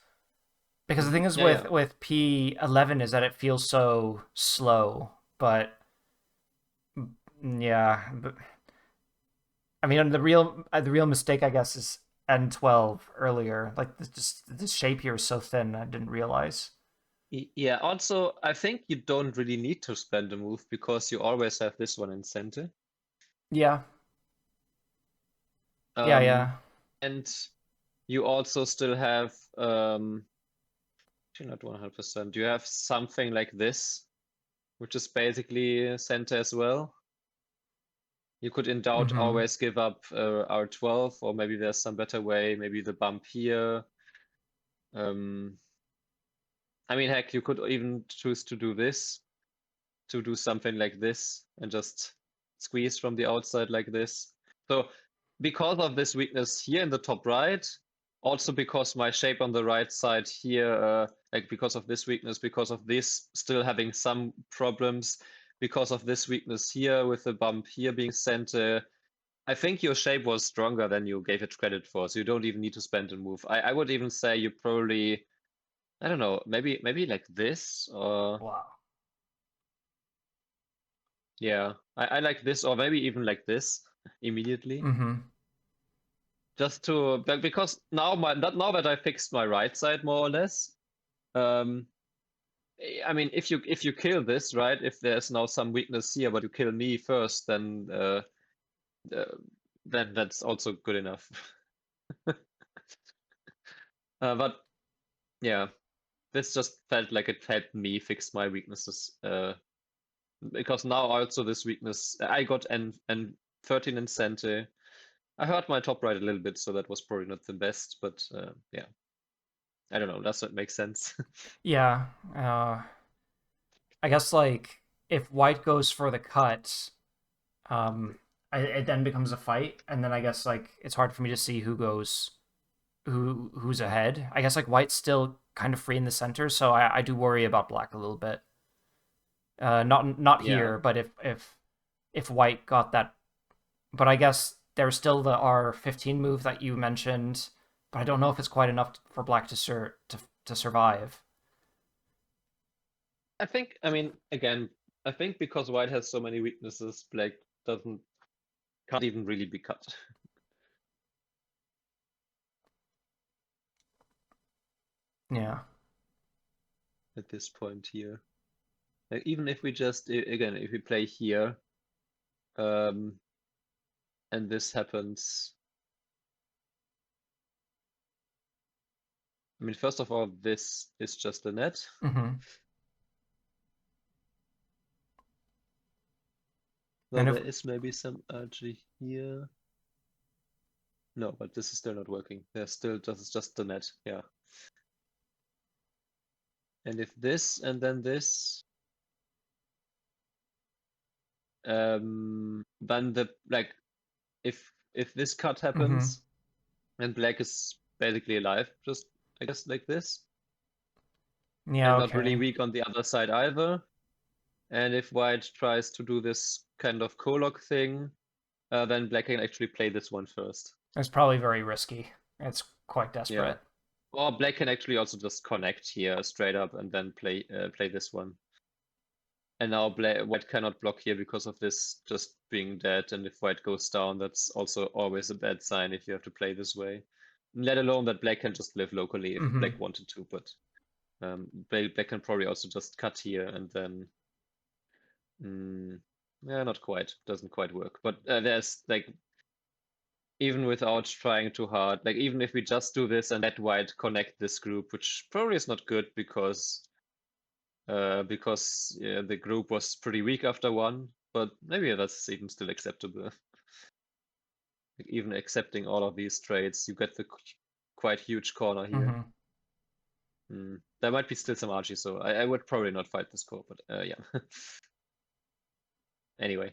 because the thing is Yeah, yeah. with P11 is that it feels so slow, but yeah, but I mean the real mistake I guess is N12 earlier. Like this shape here is so thin, I didn't realize. Yeah, also, I think you don't really need to spend a move because you always have this one in center. Yeah. Yeah, Um, yeah. and you also still have, actually not 100%, you have something like this, which is basically center as well. You could in doubt Mhm. always give up R12, or maybe there's some better way, maybe the bump here. I mean, heck, you could even choose to do this, to do something like this, and just squeeze from the outside like this. So because of this weakness here in the top right, also because my shape on the right side here, like because of this weakness, because of this still having some problems, because of this weakness here with the bump here being center, I think your shape was stronger than you gave it credit for, so you don't even need to spend a move. I would even say you probably, I don't know, maybe like this, or Wow. yeah, I like this, or maybe even like this immediately. Mhm. Just to, because now now that I fixed my right side more or less, um, I mean, if you kill this, right? If there's now some weakness here, but you kill me first, uh, then that's also good enough. But Yeah, this just felt like it helped me fix my weaknesses. Because now also this weakness, I got N 13 and Sente. I hurt my top right a little bit, so that was probably not the best, but yeah. I don't know, does that make sense? Yeah. I guess like if white goes for the cut, it then becomes a fight, and then I guess like it's hard for me to see who's ahead. I guess like white's still kind of free in the center, so I do worry about black a little bit. Not Yeah. here, but if white got that, but I guess there's still the R15 move that you mentioned, but I don't know if it's quite enough for black to survive. I mean, again, I think because white has so many weaknesses, black can't even really be cut. Yeah. At this point here. Like, even if we just, again, if we play here, and this happens. I mean, first of all, this is just a net. Mm-hmm. Though And if there is maybe some RG here. No, but this is still not working. There's still, this is just the net, yeah. And if this and then this, then the like if this cut mm-hmm. happens and black is basically alive, just I guess like this, Yeah, and not really okay. weak on the other side either. And if white tries to do this kind of co-lock thing, then black can actually play this one first. It's probably very risky. It's quite Yeah. desperate. Or black can actually also just connect here straight up and then play this one. And now white cannot block here because of this just being dead. And if white goes down, that's also always a bad sign if you have to play this way. Let alone that black can just live locally if Mm-hmm. black wanted to, but black can probably also just cut here and then yeah, not quite. Doesn't quite work. But there's like, even without trying too hard, like even if we just do this and let white connect this group, which probably is not good because the group was pretty weak after one, but maybe that's even still acceptable. Like, even accepting all of these trades, you get the quite huge corner here. Mm-hmm. There might be still some RG, so I would probably not fight this core, but yeah. Anyway,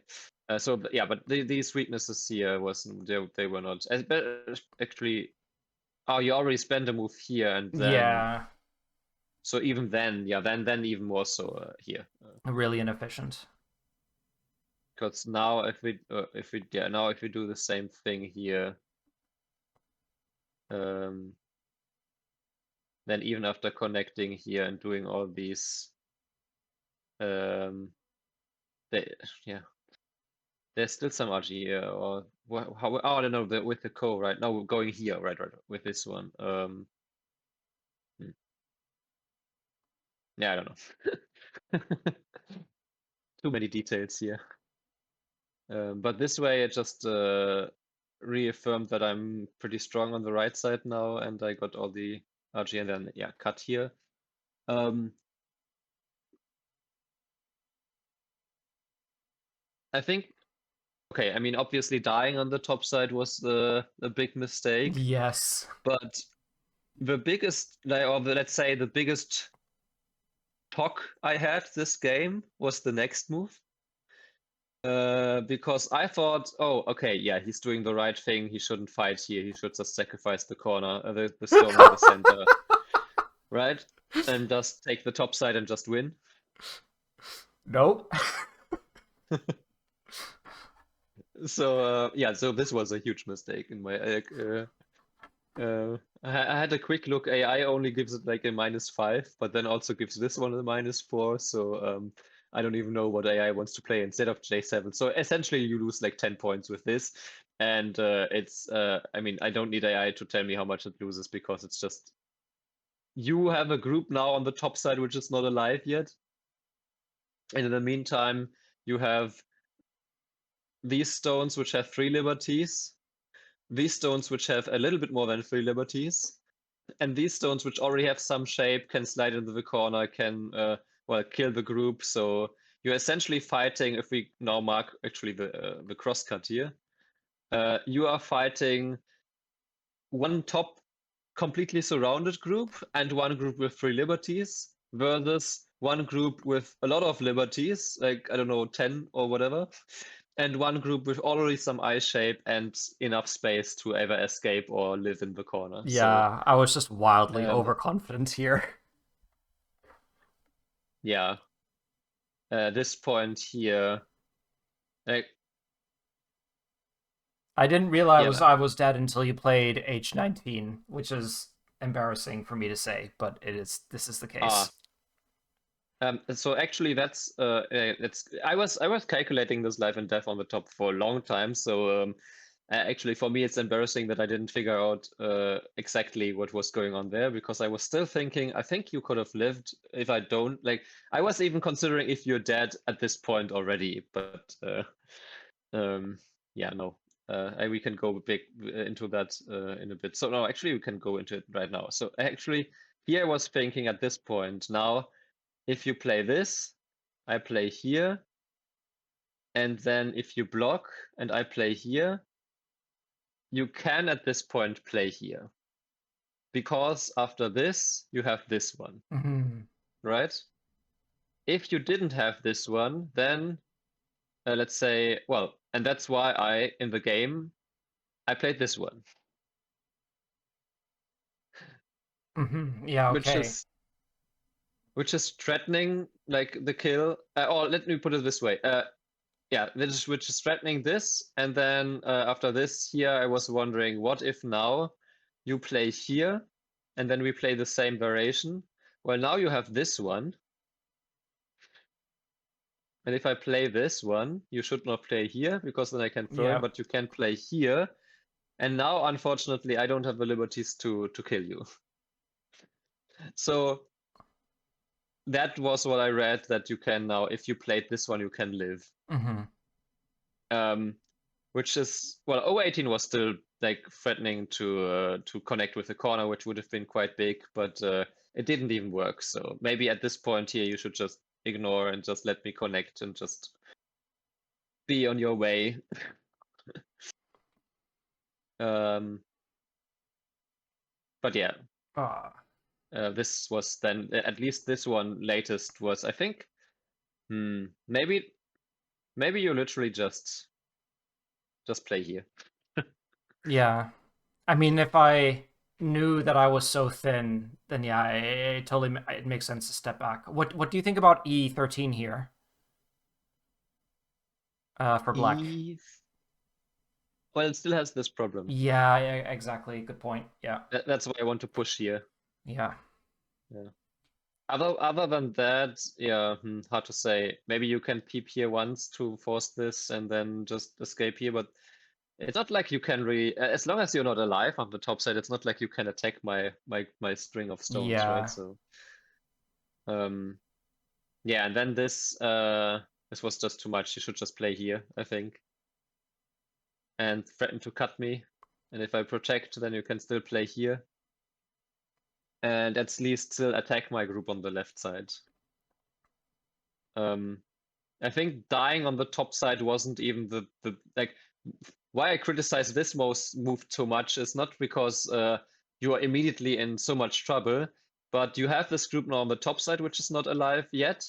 so yeah, but these weaknesses here wasn't they were not actually. Oh, you already spent a move here, and then Yeah, so even then, yeah, then even more so here. really inefficient. Because now if we do the same thing here, then even after connecting here and doing all these, yeah, there's still some RG here, or how? Oh, I don't know. With the co, right? No, we're going here, right, with this one. Yeah, I don't know. Too many details here. But this way, it just reaffirmed that I'm pretty strong on the right side now, and I got all the RG, and then yeah, cut here. I think, okay, I mean, obviously dying on the top side was a big mistake, Yes. but the biggest, or let's say the biggest POC I had this game was the next move. Because I thought, oh, okay, yeah, he's doing the right thing. He shouldn't fight here. He should just sacrifice the corner, the stone in the center, right? And just take the top side and just win. Nope. So yeah, so this was a huge mistake in my. I had a quick look. AI only gives it like a -5, but then also gives this one a -4. So I don't even know what AI wants to play instead of J7. So essentially, you lose like 10 points with this, and it's. I mean, I don't need AI to tell me how much it loses because it's just. You have a group now on the top side which is not alive yet, and in the meantime, you have these stones which have 3 liberties, these stones which have a little bit more than 3 liberties, And these stones, which already have some shape, can slide into the corner, can kill the group. So you're essentially fighting. If we now mark actually the crosscut here, you are fighting one top completely surrounded group and one group with 3 liberties versus one group with a lot of liberties, like I don't know, 10 or whatever, and one group with already some eye shape and enough space to either escape or live in the corner. Yeah, I was just wildly Um, overconfident here. yeah, this point here, like, I didn't realize yeah, I was dead until you played H19, which is embarrassing for me to say, but this is the case. So actually, that's I was calculating this life and death on the top for a long time. So actually, for me, it's embarrassing that I didn't figure out exactly what was going on there, because I was still thinking, I think you could have lived if I don't like. I was even considering if you're dead at this point already, but yeah, no. We can go big into that in a bit. So no, actually, we can go into it right now. So actually, here I was thinking at this point now. If you play this, I play here. And then if you block and I play here, you can at this point play here. Because after this, you have this one, right? If you didn't have this one, then let's say, well, and that's why in the game, I played this one. Yeah, which okay. is threatening like the kill. Or let me put it this way. Yeah, which is threatening this, and then after this here, I was wondering, what if now you play here, and then we play the same variation? Well, now you have this one, and if I play this one, you should not play here, because then I can throw him, Yeah. but you can play here, and now, unfortunately, I don't have the liberties to kill you. So that was what I read, that you can now, if you played this one, you can live. Which is, well, O18 was still like threatening to connect with the corner, which would have been quite big, but it didn't even work. So maybe at this point here, you should just ignore and just let me connect and just be on your way. But yeah, this was then, at least this one latest was, I think, maybe you literally just play here. Yeah. I mean, if I knew that I was so thin, then yeah, it totally it makes sense to step back. What do you think about E13 here? For black. Well, it still has this problem. Yeah, exactly. Good point. Yeah. That's why I want to push here. Yeah. Yeah. Other than that, yeah, hard to say. Maybe you can peep here once to force this and then just escape here, but it's not like you can really, as long as you're not alive on the top side, it's not like you can attack my string of stones, right? Yeah. So, yeah, and then this was just too much. You should just play here, I think, and threaten to cut me. And if I protect, then you can still play here. And at least still attack my group on the left side. I think dying on the top side wasn't even the like, why I criticize this move so much is not because you are immediately in so much trouble, but you have this group now on the top side which is not alive yet,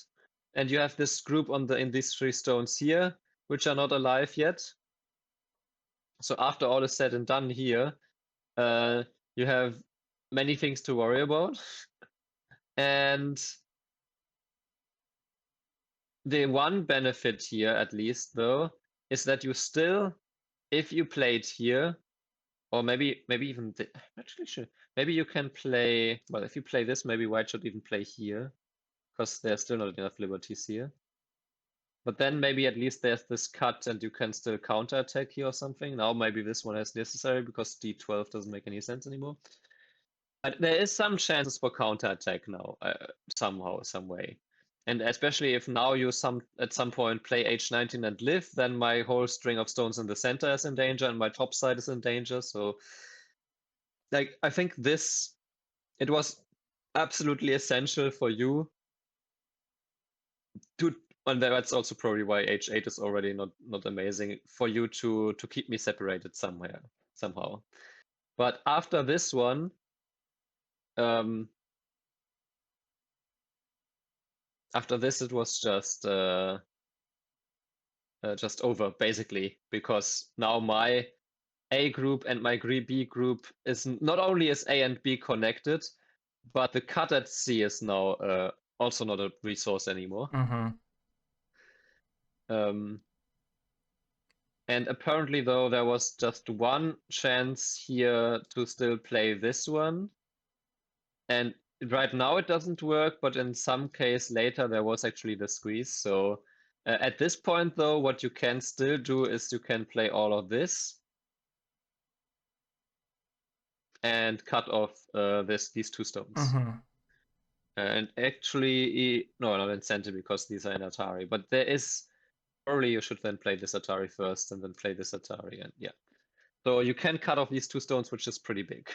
and you have this group in these 3 stones here which are not alive yet. So after all is said and done here, you have many things to worry about. And the one benefit here, at least, though, is that you still, if you played here, or maybe even actually sure, maybe you can play. Well, if you play this, maybe white should even play here, because there's still not enough liberties here. But then maybe at least there's this cut, and you can still counterattack here or something. Now maybe this one is necessary because D12 doesn't make any sense anymore. But there is some chances for counterattack now, somehow, some way. And especially if now you at some point play H19 and live, then my whole string of stones in the center is in danger and my top side is in danger. So like, I think this it was absolutely essential for you to, and that's also probably why H8 is already not amazing, for you to keep me separated somehow. But after this one, after this it was just over basically, because now my A group and my B group is not only is A and B connected, but the cut at C is now also not a resource anymore. And apparently, though, there was just one chance here to still play this one. And right now it doesn't work, but in some case later there was actually the squeeze. So at this point, though, what you can still do is you can play all of this and cut off these two stones. And actually, no, not incentive because these are in Atari, but there is, probably you should then play this Atari first and then play this Atari, and yeah. So you can cut off these two stones, which is pretty big.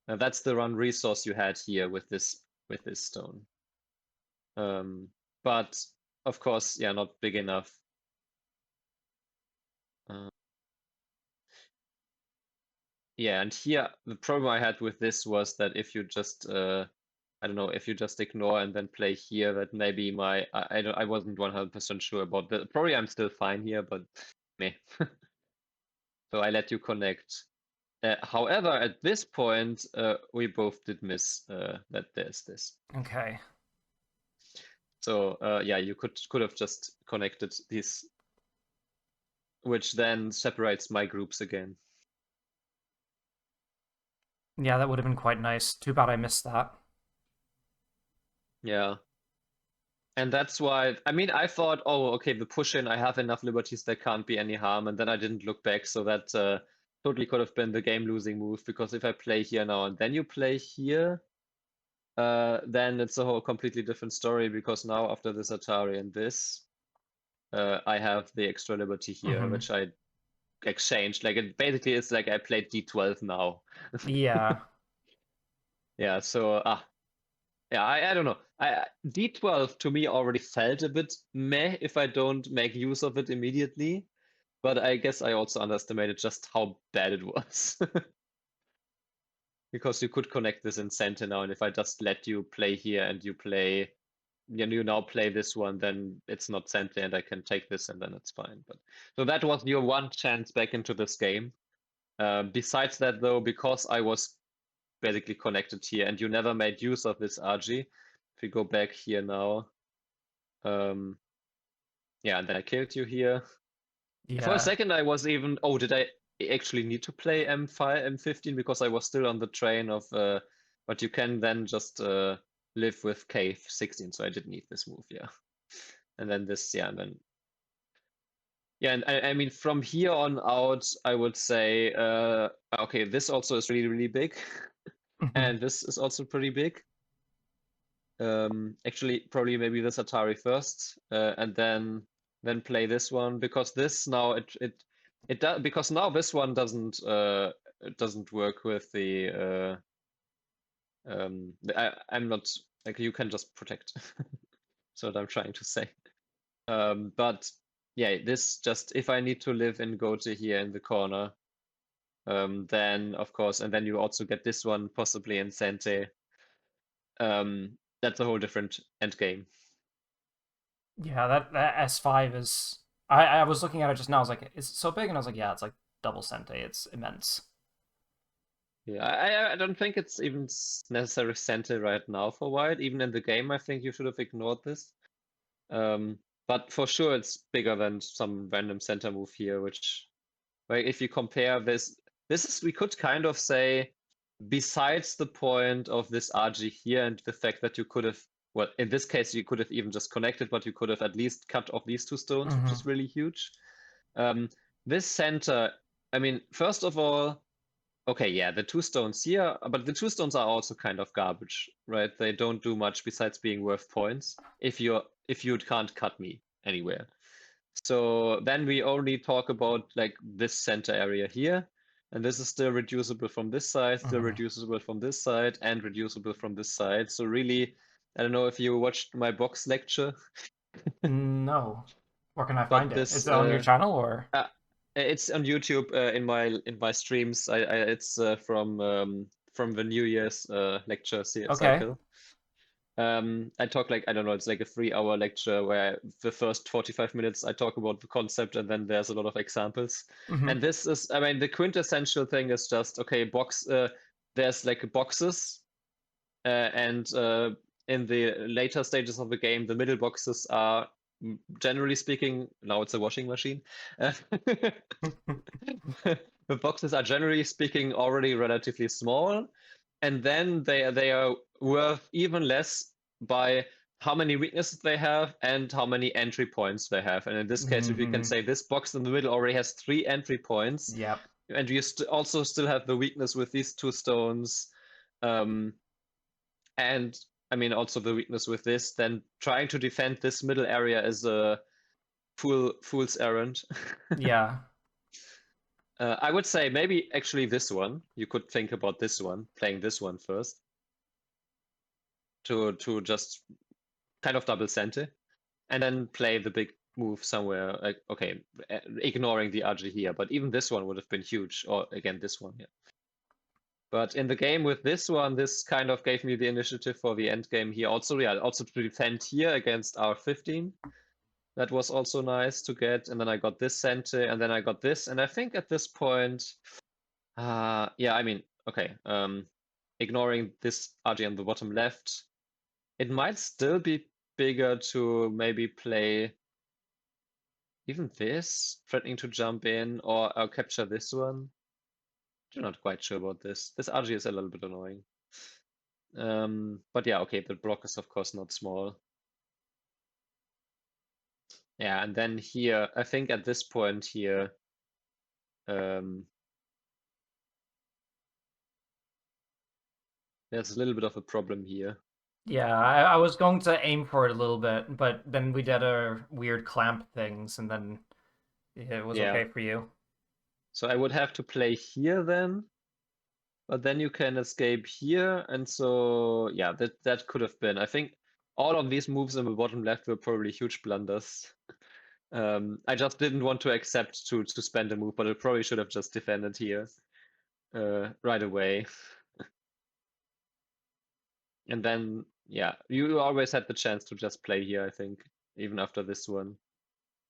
And that's the run resource you had here with this stone. But of course, yeah, not big enough. Yeah, and here the problem I had with this was that if you just I don't know, if you just ignore and then play here, that maybe I wasn't 100% sure about that. Probably I'm still fine here, but meh. So I let you connect. However, at this point, we both did miss that there's this. Okay. So yeah, you could have just connected these, which then separates my groups again. Yeah, that would have been quite nice. Too bad I missed that. Yeah. And that's why, I mean, I thought, oh, okay, the push in, I have enough liberties, there can't be any harm. And then I didn't look back. So that totally could have been the game losing move, because if I play here now and then you play here, then it's a whole completely different story, because now after this Atari and this, I have the extra liberty here, which I exchanged. Like it basically is like I played D12 now. Yeah. Yeah, so yeah, I don't know. D12 to me already felt a bit meh if I don't make use of it immediately, but I guess I also underestimated just how bad it was. Because you could connect this in center now, and if I just let you play here and you now play this one, then it's not center and I can take this and then it's fine. But so that was your one chance back into this game. Besides that, though, because I was basically connected here and you never made use of this RG, if we go back here now, yeah, and then I killed you here. Yeah. For a second, I was even, oh, did I actually need to play M5, M15? Because I was still on the train of, but you can then just live with K16, so I didn't need this move, yeah. And then this, yeah, and then, yeah, and I mean, from here on out, I would say, okay, this also is really, really big. And this is also pretty big. Actually, probably maybe this Atari first, and then play this one, because this now it does, because now this one doesn't work with the I'm not like, you can just protect. That's what I'm trying to say. But yeah, this just, if I need to live and go to here in the corner, then of course, and then you also get this one possibly in Sente. That's a whole different end game. Yeah, that S5 is. I was looking at it just now. I was like, is it so big? And I was like, yeah, it's like double Sente. It's immense. Yeah, I don't think it's even necessary center right now for white. Even in the game, I think you should have ignored this. But for sure, it's bigger than some random center move here, which, like, if you compare this is, we could kind of say, besides the point of this RG here and the fact that you could have, well, in this case, you could have even just connected, but you could have at least cut off these two stones, which is really huge. This center, I mean, first of all, okay, yeah, the two stones here, but the two stones are also kind of garbage, right? They don't do much besides being worth points if you can't cut me anywhere. So then we only talk about like this center area here. And this is still reducible from this side, still reducible from this side, and reducible from this side. So really, I don't know if you watched my box lecture, No. Where can I find but it? this Is it on your channel or? it's on YouTube in my streams. It's from the New Year's lecture Okay. cycle. I talk like, I don't know, it's like a 3 hour lecture where the first 45 minutes I talk about the concept and then there's a lot of examples. Mm-hmm. And this is, I mean, the quintessential thing is just, okay, there's like boxes, and in the later stages of the game, the middle boxes are, generally speaking, now it's a washing machine. The boxes are generally speaking already relatively small, and then they are worth even less by how many weaknesses they have and how many entry points they have. And in this case, if you can Mm-hmm. say this box in the middle already has 3 entry points, Yep. and you also still have the weakness with these 2 stones, and I mean also the weakness with this, then trying to defend this middle area is a fool's errand. Yeah. I would say maybe actually this one. You could think about this one, playing this one first, to just kind of double center, and then play the big move somewhere. Like, okay, ignoring the RG here, but even this one would have been huge. Or again, this one, yeah. But in the game with this one, this kind of gave me the initiative for the end game here. Also, yeah, also to defend here against R15. That was also nice to get. And then I got this center, and then I got this. And I think at this point, yeah, I mean, okay, ignoring this RG on the bottom left, it might still be bigger to maybe play even this, threatening to jump in, or capture this one. I'm not quite sure about this. This RG is a little bit annoying. But yeah, okay, the block is of course not small. Yeah, and then here, I think at this point here, there's a little bit of a problem here. Yeah, I was going to aim for it a little bit, but then we did a weird clamp things, and then it was Yeah, okay for you. so I would have to play here then, but then you can escape here, and so yeah, that could have been. I think all of these moves in the bottom left were probably huge blunders. I just didn't want to accept to spend a move, but I probably should have just defended here right away. And then, yeah, you always had the chance to just play here, I think, even after this one,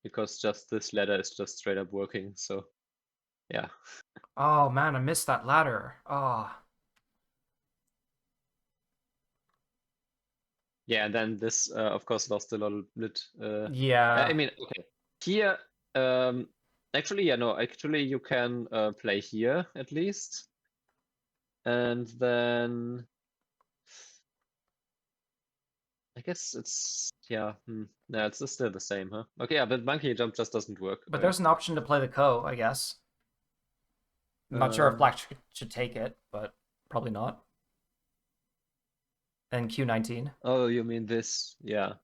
because just this ladder is just straight up working. So, yeah. Oh man, I missed that ladder. Oh. Yeah, and then this, of course, lost a little bit. I Yeah. mean, okay, here, actually, yeah, no, actually, you can play here at least. And then I guess it's, yeah, no, it's still the same, huh? Okay, yeah, but monkey jump just doesn't work. But there's an option to play the Ko, I guess. I'm not sure if Um, Black should take it, but probably not. And Q19. oh, you mean this? Yeah.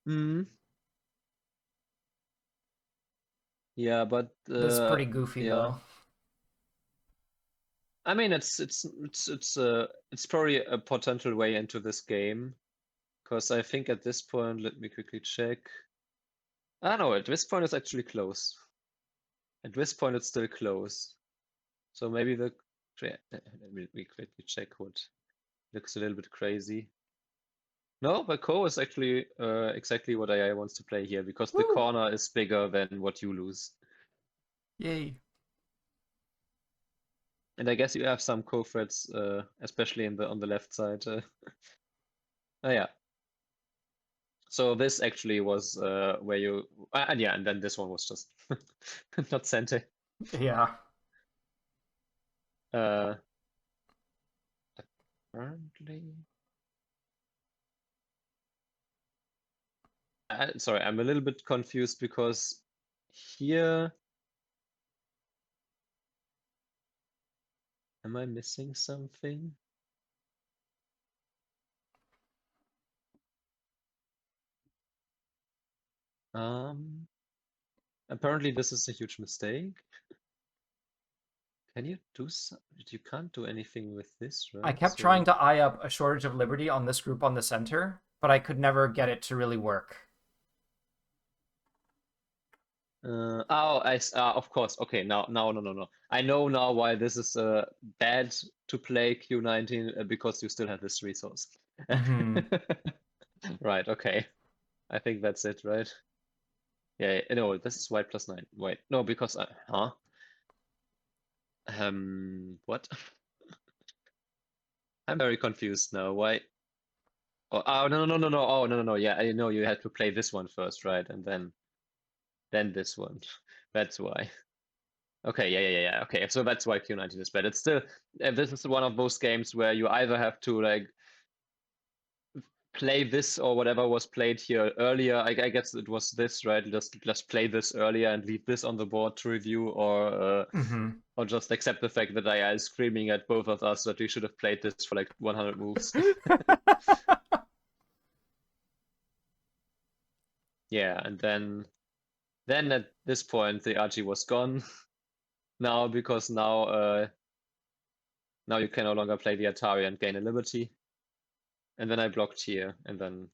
Hmm. Yeah, but This is pretty goofy yeah. though. I mean, it's probably a potential way into this game, because I think at this point, let me quickly check. Ah, no, at this point it's actually close. At this point it's still close. So maybe let me quickly check what looks a little bit crazy. No, but Ko is actually exactly what AI wants to play here, because the Woo! corner is bigger than what you lose. Yay. And I guess you have some Ko threats, especially on the left side. Oh yeah. So this actually was where you, and yeah, and then this one was just not center. Yeah. Uh, Apparently, sorry, I'm a little bit confused because here, am I missing something? Um, Apparently, this is a huge mistake. Can you do so? You can't do anything with this, right? I kept trying to eye up a shortage of liberty on this group on the center, but I could never get it to really work. Of course. Okay, no. I know now why this is bad to play Q19 because you still have this resource. Right, okay. I think that's it, right? Yeah, no, this is white +9. Wait, no, because what? I'm very confused now. Why? Oh, no. Oh, no. Yeah, I know you had to play this one first, right? And then this one. That's why. Okay, yeah. Okay, so that's why Q19 is bad. It's still, this is one of those games where you either have to like play this or whatever was played here earlier. I guess it was this, right? Just play this earlier and leave this on the board to review, or just accept the fact that I is screaming at both of us that we should have played this for like 100 moves. Yeah, and then at this point the RG was gone. Now because now you can no longer play the Atari and gain a liberty. And then I blocked here, and then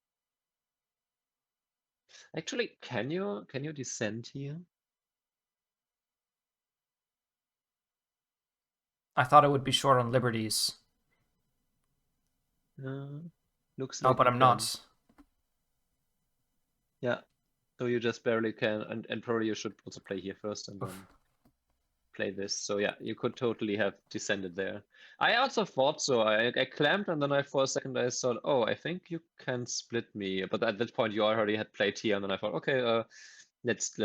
actually, can you descend here? I thought it would be short on liberties. Looks Oh, like but you I'm can. not. Yeah, so you just barely can, and probably you should also play here first and then play this. So yeah, you could totally have descended there. I also thought so. I clamped, and then for a second I thought, oh, I think you can split me. But at that point you already had played here, and then I thought, okay, let's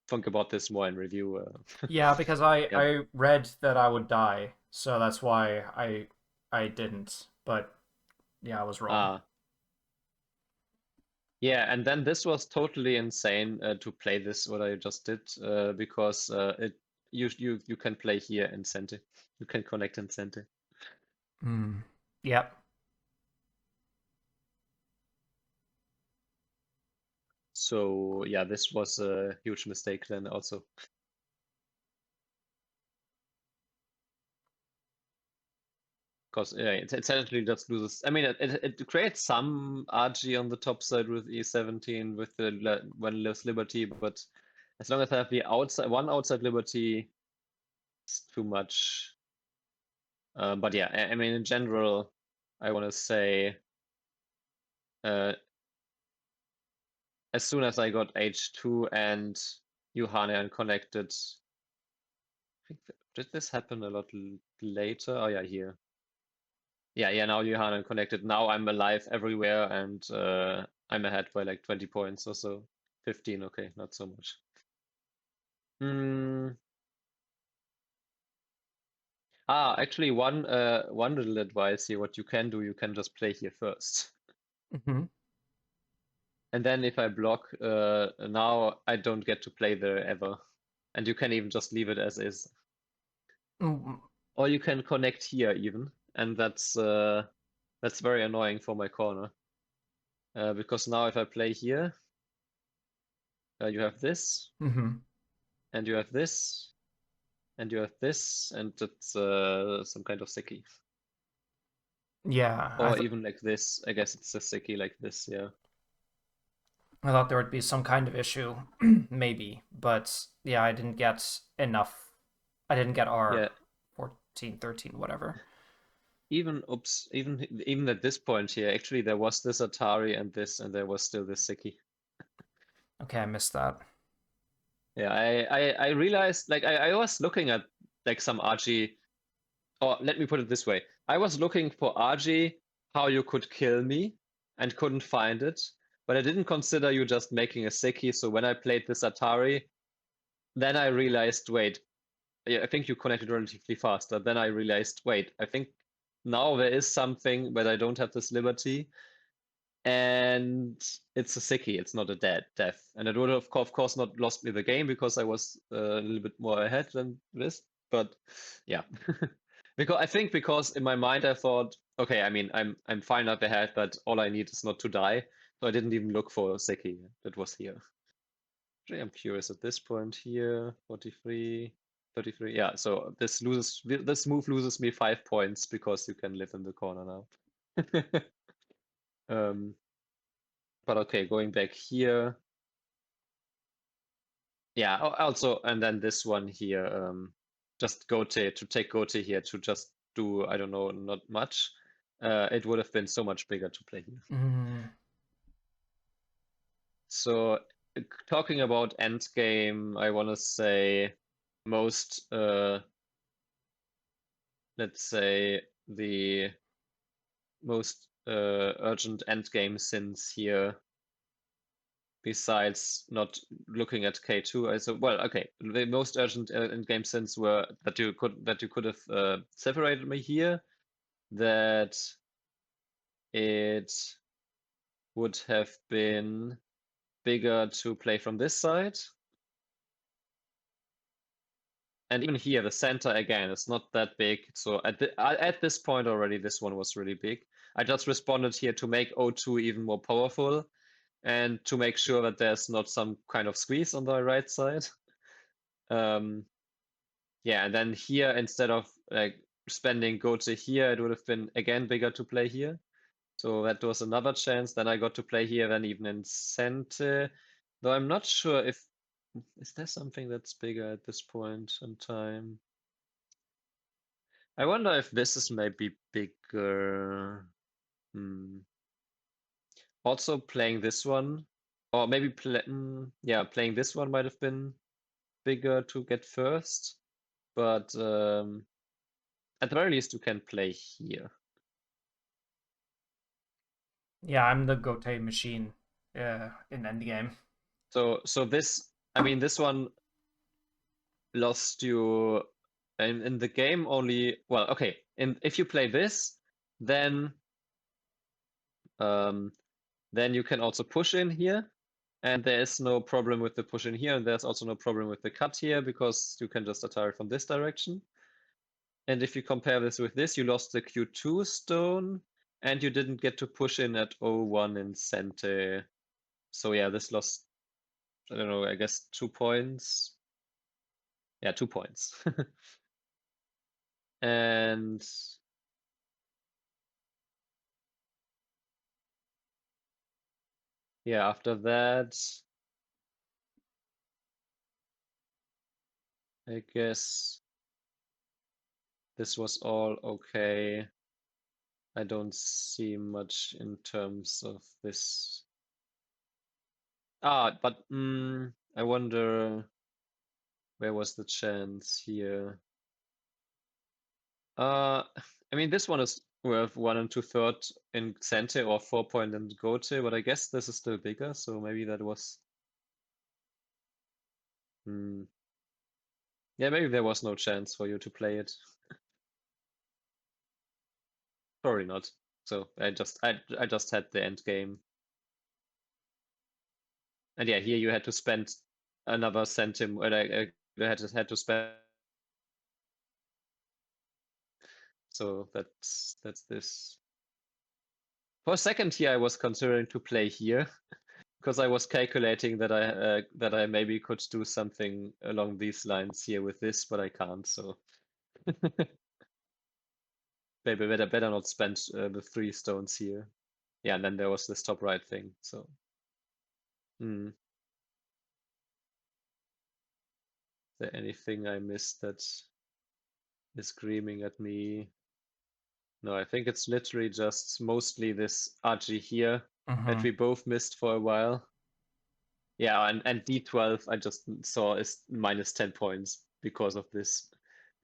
think about this more in review. Yeah, because I Yeah. I read that I would die, so that's why I didn't. But yeah, I was wrong. Yeah, and then this was totally insane to play this what I just did because you can play here in Cente. You can connect in Cente. Yep. So yeah, this was a huge mistake then also. Because yeah, it essentially just loses. I mean, it creates some RG on the top side with E17 with the when less liberty, but as long as I have the one outside liberty, it's too much. But yeah, I mean, in general, I want to say as soon as I got H2 and Johanne unconnected, I think did this happen a lot later? Oh yeah, here. Yeah, now Johanne unconnected. Now I'm alive everywhere and I'm ahead by like 20 points or so. 15, okay, not so much. Actually, one little advice here. What you can do, you can just play here first. And then if I block, now I don't get to play there ever. And you can even just leave it as is. Or you can connect here even. And that's very annoying for my corner. Because now if I play here, you have this, and you have this, and you have this, and it's some kind of sicky. Yeah. Or even like this. I guess it's a sicky like this, yeah. I thought there would be some kind of issue, maybe, but yeah, I didn't get enough. I didn't get R 14, 13, whatever. Even at this point here, actually there was this Atari and this, and there was still this Siki. Okay, I missed that. Yeah, I realized like I was looking at like some RG, or let me put it this way. I was looking for RG how you could kill me and couldn't find it, but I didn't consider you just making a Siki. So when I played this Atari, then I realized, wait, I think you connected relatively fast. Then I realized, wait, I think now there is something, but I don't have this liberty. And it's a sickie, it's not a death. And it would have, of course, not lost me the game because I was a little bit more ahead than this. But yeah, because in my mind I thought, okay, I mean, I'm fine up ahead, but all I need is not to die. So I didn't even look for a sickie that was here. Actually, I'm curious at this point here. 43, 33. Yeah, so this move loses me 5 points because you can live in the corner now. But okay, going back here. Yeah, also, and then this one here, just to take Gote here to just do, I don't know, not much. It would have been so much bigger to play here. Mm. So talking about endgame, I want to say most, let's say the most urgent endgame sins here, besides not looking at K2. Well, okay, the most urgent endgame sins were that you could have separated me here, that it would have been bigger to play from this side. And even here, the center again is not that big. So at this point already, this one was really big. I just responded here to make O2 even more powerful and to make sure that there's not some kind of squeeze on the right side. Yeah, and then here, instead of like spending Gote here, it would have been again bigger to play here. So that was another chance. Then I got to play here, then even in center. Though I'm not sure if, is there something that's bigger at this point in time? I wonder if this is maybe bigger. Also playing this one, or maybe playing this one might have been bigger to get first. But at the very least, you can play here. Yeah, I'm the Gote machine in endgame. So this, I mean, this one lost you in the game only. Well, okay, if you play this, then you can also push in here, and there is no problem with the push in here, and there's also no problem with the cut here because you can just attack from this direction. And if you compare this with this, you lost the Q2 stone, and you didn't get to push in at 01 in center. So yeah, this lost, I don't know, I guess 2 points. Yeah, 2 points. And yeah, after that, I guess this was all okay. I don't see much in terms of this. But I wonder where was the chance here? I mean, this one is worth 1 and 2/3 in center or 4 point in Gote, but I guess this is still bigger, so maybe that was. Yeah, maybe there was no chance for you to play it. Probably not. So I just had the end game. And yeah, here you had to spend another centim, or you had to spend. So that's this. For a second here, I was considering to play here because I was calculating that I maybe could do something along these lines here with this, but I can't. So maybe better not spend the 3 stones here. Yeah, and then there was this top right thing. So. Is there anything I missed that is screaming at me? No, I think it's literally just mostly this RG here that we both missed for a while. Yeah, and D12 I just saw is minus 10 points because of this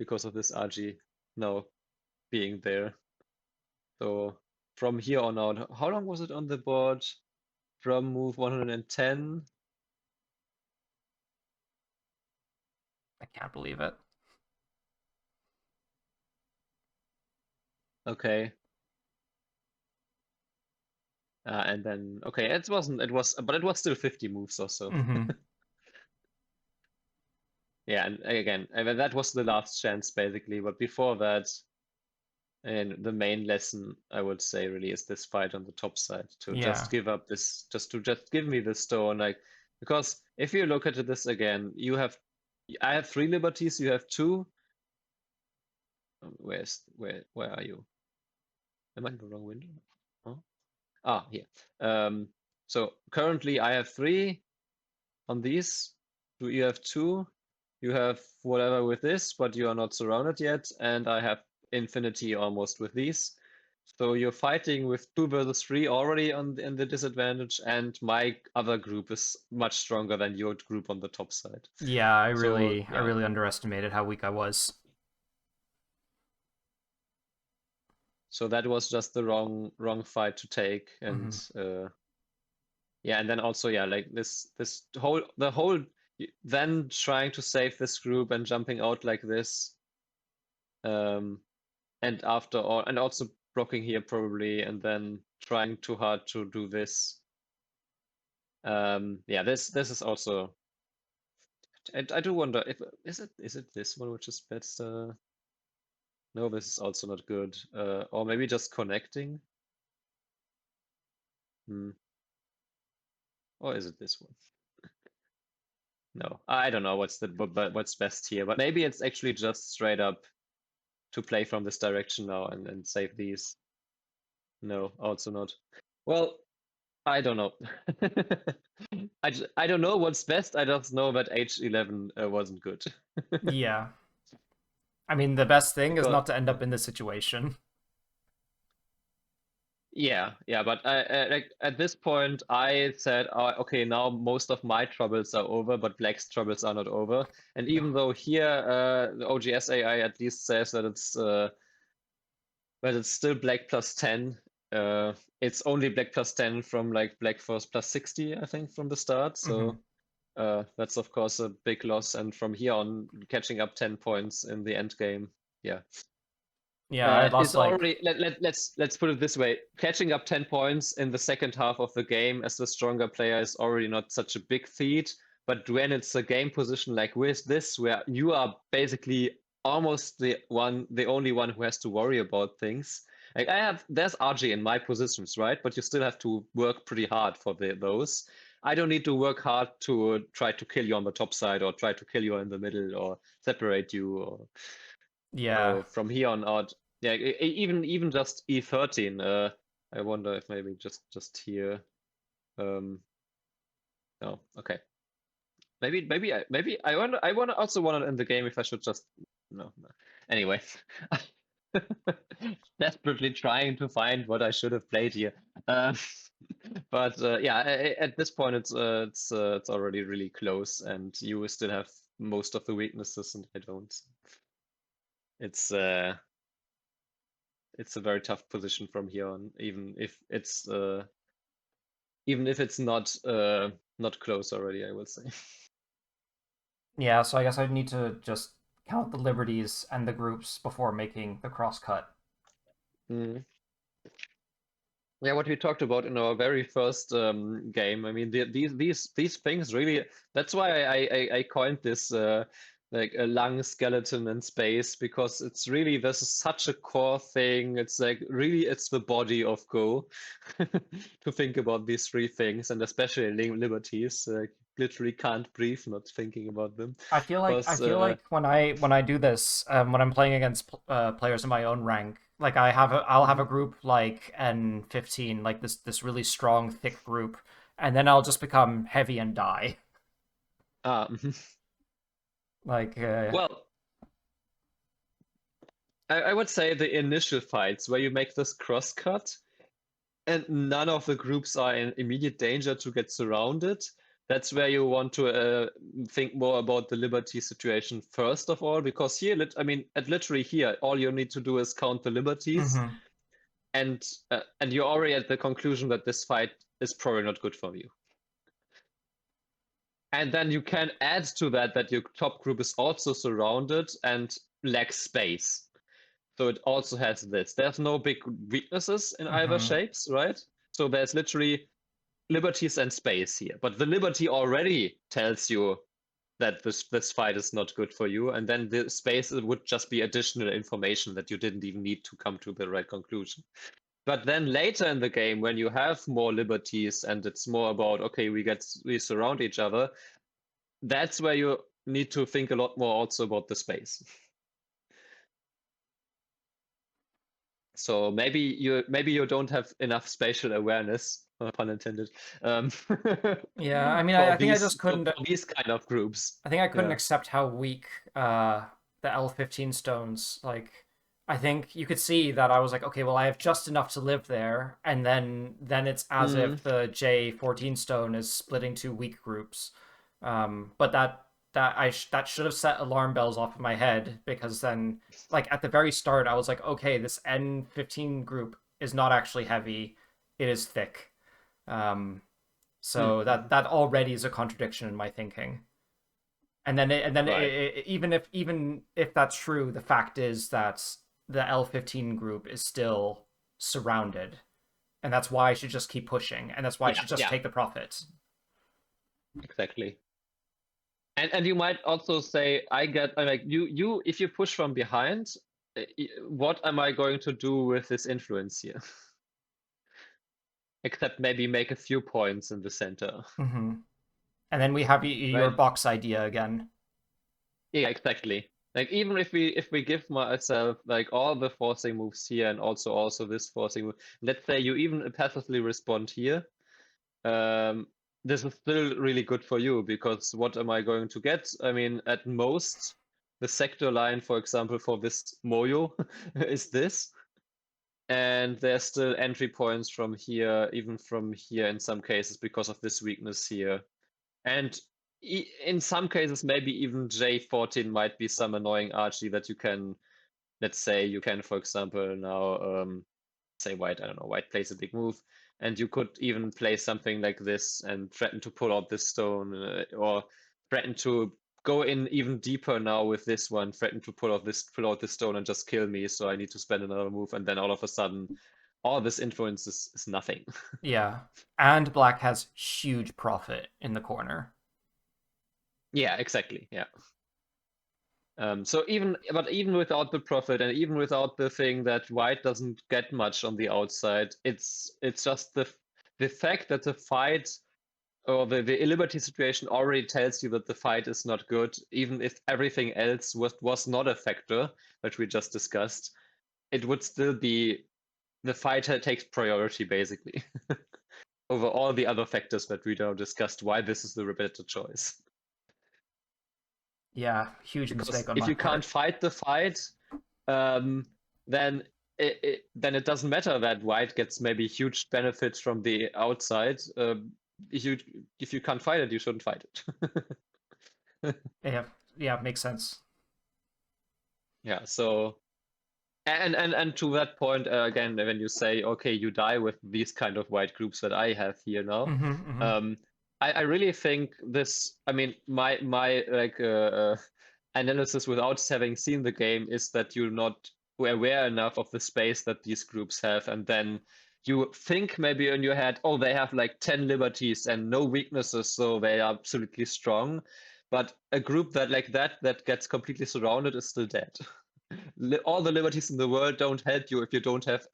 RG now being there. So from here on out, how long was it on the board? From move 110? I can't believe it. Okay. And then okay, but it was still 50 moves or so. Yeah, and again, I mean, that was the last chance basically, but before that, and the main lesson I would say really is this fight on the top side to Yeah. just give up this, just give me the stone, like, Because if you look at this again, I have 3 liberties, you have 2. Where are you? Am I in the wrong window? Huh? Here. So currently I have 3 on these. You have 2. You have whatever with this, but you are not surrounded yet, and I have infinity almost with these. So you're fighting with 2 versus 3 already in the disadvantage, and my other group is much stronger than your group on the top side. Yeah, I So really underestimated how weak I was. So that was just the wrong fight to take, and yeah, and then also like this then trying to save this group and jumping out like this, and after all, and also blocking here probably, and then trying too hard to do this. Yeah, this is also. I do wonder if is it this one which is better? No, this is also not good. Or maybe just connecting. Or is it this one? No, I don't know what's best here, but maybe it's actually just straight up to play from this direction now and save these. No, also not. Well, I don't know. I don't know what's best. I just know that H11 wasn't good. Yeah. I mean, the best thing is Because not to end up in this situation. yeah, but like at this point I said, okay, now most of my troubles are over, but Black's troubles are not over. And even though here the OGS AI at least says that it's still Black plus 10. It's only Black plus 10 from like Black Force plus 60, I think, from the start. So that's of course a big loss. And from here on, catching up 10 points in the end game, yeah. Yeah, I Is lost like already let's put it this way: catching up 10 points in the second half of the game as the stronger player is already not such a big feat. But when it's a game position like with this, where you are basically almost the only one who has to worry about things. Like there's RG in my positions, right? But you still have to work pretty hard for those. I don't need to work hard to try to kill you on the top side or try to kill you in the middle or separate you. yeah. So from here on out, yeah, even just E13. I wonder if maybe just here. No, okay. Maybe I also wonder in the game if I should just no. Anyway, desperately trying to find what I should have played here. But yeah, at this point it's already really close, and you still have most of the weaknesses, and I don't. It's a very tough position from here on, even if it's not close already, I would say. Yeah, so I guess I'd need to just count the liberties and the groups before making the cross cut. Mm. Yeah, what we talked about in our very first game. I mean, these things really. That's why I coined this like a lung, skeleton, and space, because it's really, this is such a core thing. It's like really it's the body of Go to think about these 3 things, and especially liberties. Literally can't breathe not thinking about them. I feel like when I do this, when I'm playing against players in my own rank, like I'll have a group like N15, like this really strong, thick group, and then I'll just become heavy and die. Like Well, I would say the initial fights where you make this crosscut and none of the groups are in immediate danger to get surrounded. That's where you want to think more about the liberty situation first of all, because here, I mean, literally here, all you need to do is count the liberties, and you're already at the conclusion that this fight is probably not good for you. And then you can add to that your top group is also surrounded and lacks space. So it also has this. There's no big weaknesses in either shapes, right? So there's literally liberties and space here. But the liberty already tells you that this fight is not good for you. And then the space would just be additional information that you didn't even need to come to the right conclusion. But then later in the game, when you have more liberties and it's more about, okay, we surround each other, that's where you need to think a lot more also about the space. So maybe you don't have enough spatial awareness, pun intended. Yeah, I mean, for I think I just couldn't. these kind of groups. I think I couldn't Yeah. accept how weak the L15 stones. Like, I think you could see that I was like, okay, well, I have just enough to live there, and then it's as Mm, if the J14 stone is splitting two weak groups. But that should have set alarm bells off in my head, because then, like, at the very start, I was like, okay, this N15 group is not actually heavy; it is thick. So mm, that already is a contradiction in my thinking. right. Even if that's true, the fact is that the L15 group is still surrounded, and that's why I should just keep pushing, and that's why I Yeah, should just yeah, take the profit. exactly. And you might also say, like you if you push from behind, what am I going to do with this influence here? Except maybe make a few points in the center. Mm-hmm. And then we have your Right? box idea again. Yeah, exactly. Like even if we give myself like all the forcing moves here and also this forcing move, let's say you even passively respond here, um, this is still really good for you, because what am I going to get? I mean, at most, the sector line, for example, for this Moyo is this. And there's still entry points from here, even from here in some cases, because of this weakness here. And in some cases, maybe even J14 might be some annoying Archie that you can, let's say you can, for example, now say white, I don't know, white plays a big move, and you could even play something like this and threaten to pull out this stone, or threaten to go in even deeper now with this one, threaten to pull out this stone and just kill me, so I need to spend another move, and then all of a sudden, all this influence is nothing. Yeah, and black has huge profit in the corner. Yeah, exactly. Yeah. So even without the profit and even without the thing that white doesn't get much on the outside, it's just the fact that the fight or the illiberty situation already tells you that the fight is not good, even if everything else was not a factor that we just discussed, it would still be the fight takes priority basically over all the other factors that we now discussed, why this is the better choice. Yeah, huge Because mistake on if my you can't part. fight the fight, um, then it doesn't matter that white gets maybe huge benefits from the outside. If you can't fight it, you shouldn't fight it. Yeah, yeah, makes sense. Yeah. So and to that point again, when you say okay, you die with these kind of white groups that I have here now, Mm-hmm, mm-hmm. um, I really think this. I mean, my like analysis without having seen the game is that you're not aware enough of the space that these groups have, and then you think maybe in your head, oh, they have like 10 liberties and no weaknesses, so they are absolutely strong. But a group that gets completely surrounded is still dead. All the liberties in the world don't help you if you don't have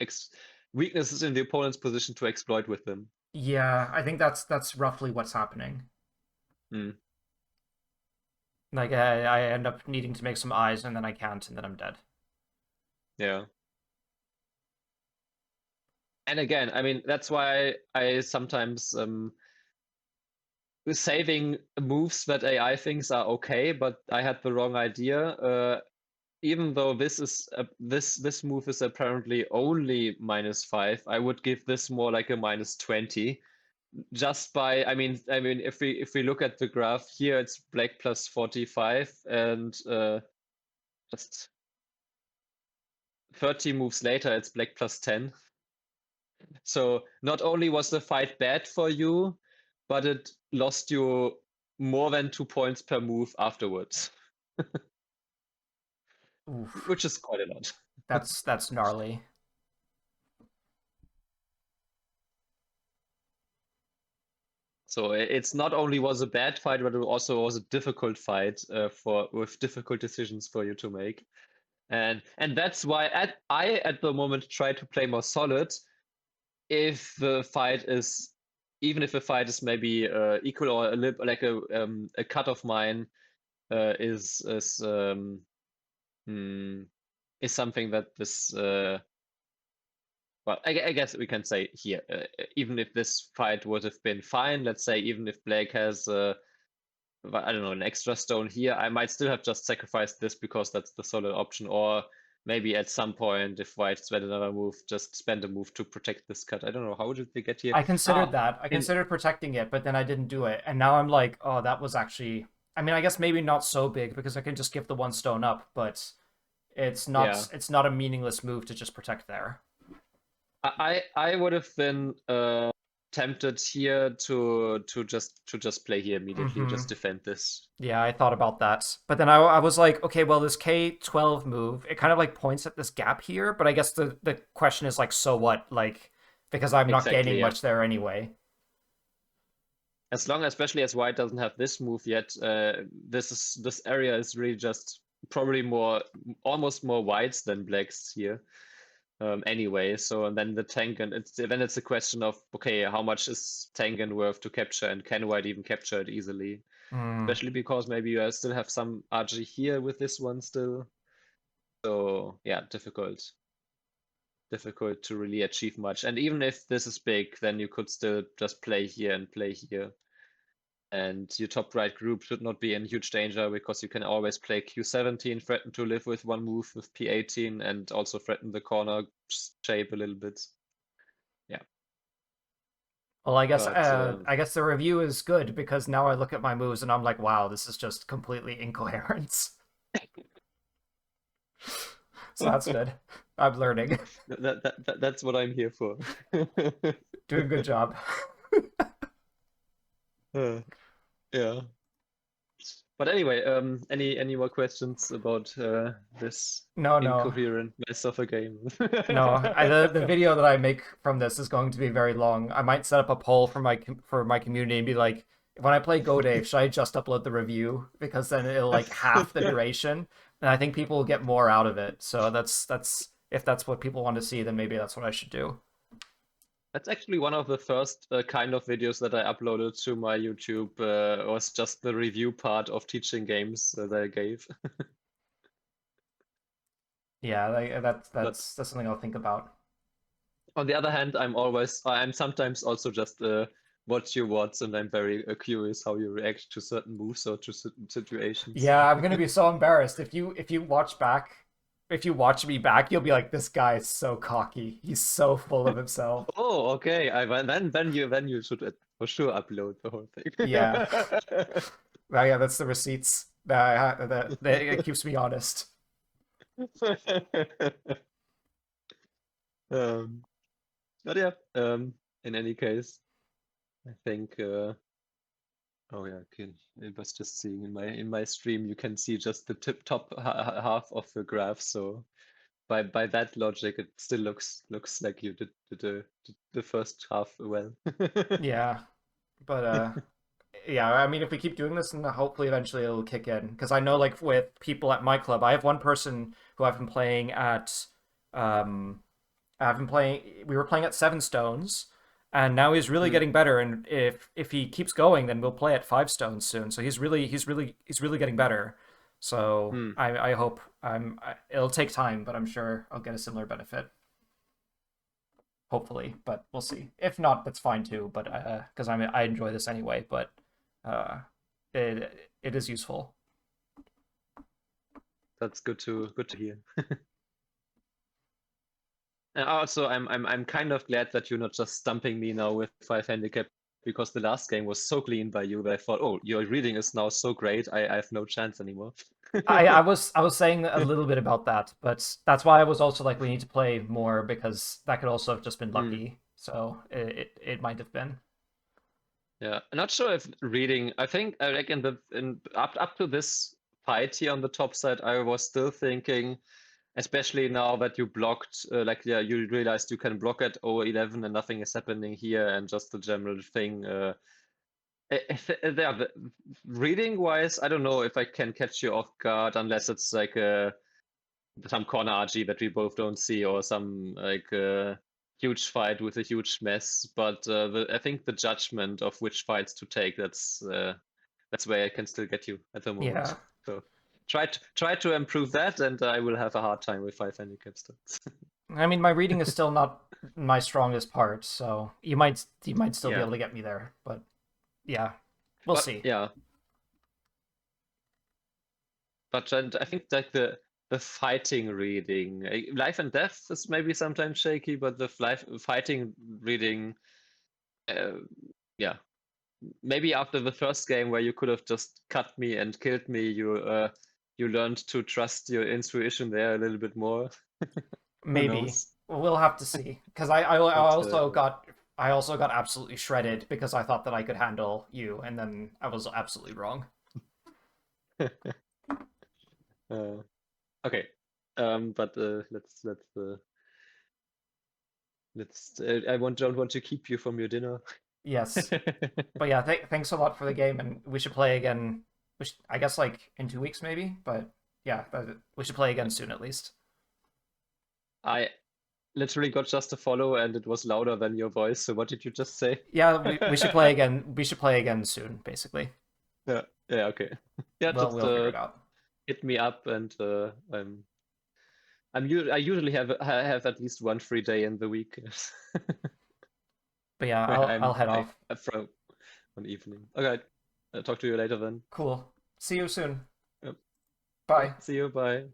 weaknesses in the opponent's position to exploit with them. Yeah, I think that's roughly what's happening. Mm, Like I end up needing to make some eyes, and then I can't, and then I'm dead. yeah. And again, I mean, that's why I sometimes saving moves that AI thinks are okay, but I had the wrong idea. Even though this move is apparently only -5, I would give this more like a -20. Just by, I mean, if we look at the graph here, it's black plus 45, and just 30 moves later, it's black plus 10. So not only was the fight bad for you, but it lost you more than 2 points per move afterwards, Oof, which is quite a lot. that's gnarly. So it's not only was a bad fight, but it also was a difficult fight with difficult decisions for you to make. And that's why I at the moment try to play more solid, if the fight is, even if the fight is maybe equal or a little like a cut of mine is something that this well, I guess we can say here, even if this fight would have been fine, let's say even if Blake has I don't know, an extra stone here, I might still have just sacrificed this because that's the solid option, or maybe at some point, if white spend another move, just spend a move to protect this cut. I don't know, how did they get here? I considered that. I in considered protecting it, but then I didn't do it. And now I'm like, oh, that was actually. I mean, I guess maybe not so big because I can just give the one stone up, but it's not. Yeah. It's not a meaningless move to just protect there. I would have been tempted here to just play here immediately, just defend this. Yeah, I thought about that. But then I was like, okay, well, this K12 move, it kind of like points at this gap here, but I guess the question is like, so what? Like, because I'm not Exactly, gaining yeah. much there anyway. As long, especially as white doesn't have this move yet, this area is really just probably almost more whites than blacks here. Anyway, so and then the Tengen, it's a question of, okay, how much is Tengen worth to capture, and can white even capture it easily? Especially because maybe you still have some RG here with this one still. So yeah, difficult to really achieve much. And even if this is big, then you could still just play here and play here. And your top right group should not be in huge danger because you can always play Q17, threaten to live with one move with P18, and also threaten the corner shape a little bit. Yeah. Well, I guess But, I guess the review is good because now I look at my moves and I'm like, wow, this is just completely incoherent. So that's good. I'm learning. that's what I'm here for. Doing a good job. Yeah. But anyway, any more questions about this No. incoherent mess of a game? No, the video that I make from this is going to be very long. I might set up a poll for my community and be like, when I play GoDave, should I just upload the review because then it'll like half the duration, and I think people will get more out of it. So that's if that's what people want to see, then maybe that's what I should do. That's actually one of the first kind of videos that I uploaded to my YouTube. Was just the review part of teaching games that I gave. Yeah, that's something I'll think about. On the other hand, I'm sometimes also just watch your VODs, and I'm very curious how you react to certain moves or to certain situations. Yeah, I'm gonna be so embarrassed if you watch me back, you'll be like, this guy is so cocky. He's so full of himself. Oh, okay. Then you should for sure upload the whole thing. Yeah. Well, yeah, that's the receipts. That it keeps me honest. But yeah, in any case, I think oh yeah, okay. I was just seeing in my stream, you can see just the top half of the graph. So by that logic, it still looks like you did the first half well. Yeah, but yeah, I mean, if we keep doing this, and hopefully eventually it'll kick in. Because I know, like with people at my club, I have one person who I've been playing at. I've been playing. We were playing at Seven Stones, and now he's really getting better. And if he keeps going, then we'll play at Five Stones soon. So he's really getting better. So I hope it'll take time, but I'm sure I'll get a similar benefit. Hopefully, but we'll see. If not, that's fine too. But because I enjoy this anyway. But it is useful. That's good to hear. And also, I'm kind of glad that you're not just stumping me now with 5 handicap, because the last game was so clean by you that I thought, oh, your reading is now so great, I have no chance anymore. I was saying a little bit about that, but that's why I was also like, we need to play more, because that could also have just been lucky. So it might have been. Yeah, I'm not sure if reading. I think like up to this fight here on the top side, I was still thinking, especially now that you blocked, you realized you can block at 011 and nothing is happening here, and just the general thing. Reading wise, I don't know if I can catch you off guard unless it's like some corner RG that we both don't see, or some like huge fight with a huge mess, but I think the judgment of which fights to take, that's where I can still get you at the moment. Yeah. So try to improve that, and I will have a hard time with 5 handicap stats. I mean, my reading is still not my strongest part, so you might still be Yeah. able to get me there, but yeah, we'll But, see. yeah. But and I think like the fighting reading, life and death is maybe sometimes shaky, but the fighting reading, yeah, maybe after the first game where you could have just cut me and killed me, you learned to trust your intuition there a little bit more. Who Maybe knows? we'll have to see, because I But also got absolutely shredded because I thought that I could handle you, and then I was absolutely wrong. Okay. But let's. Don't want to keep you from your dinner. Yes, but yeah, thanks a lot for the game, and we should play again. I guess like in 2 weeks maybe, but yeah, we should play again soon at least. I literally got just a follow, and it was louder than your voice. So what did you just say? Yeah, we should play again. We should play again soon, basically. Yeah. Yeah. Okay. Yeah. Well, Just we'll figure it out. hit me up, and I usually have at least one free day in the week. But yeah, Where I'll head off. from one evening. Okay. I'll talk to you later then. Cool. See you soon. Yep. Bye. See you. Bye.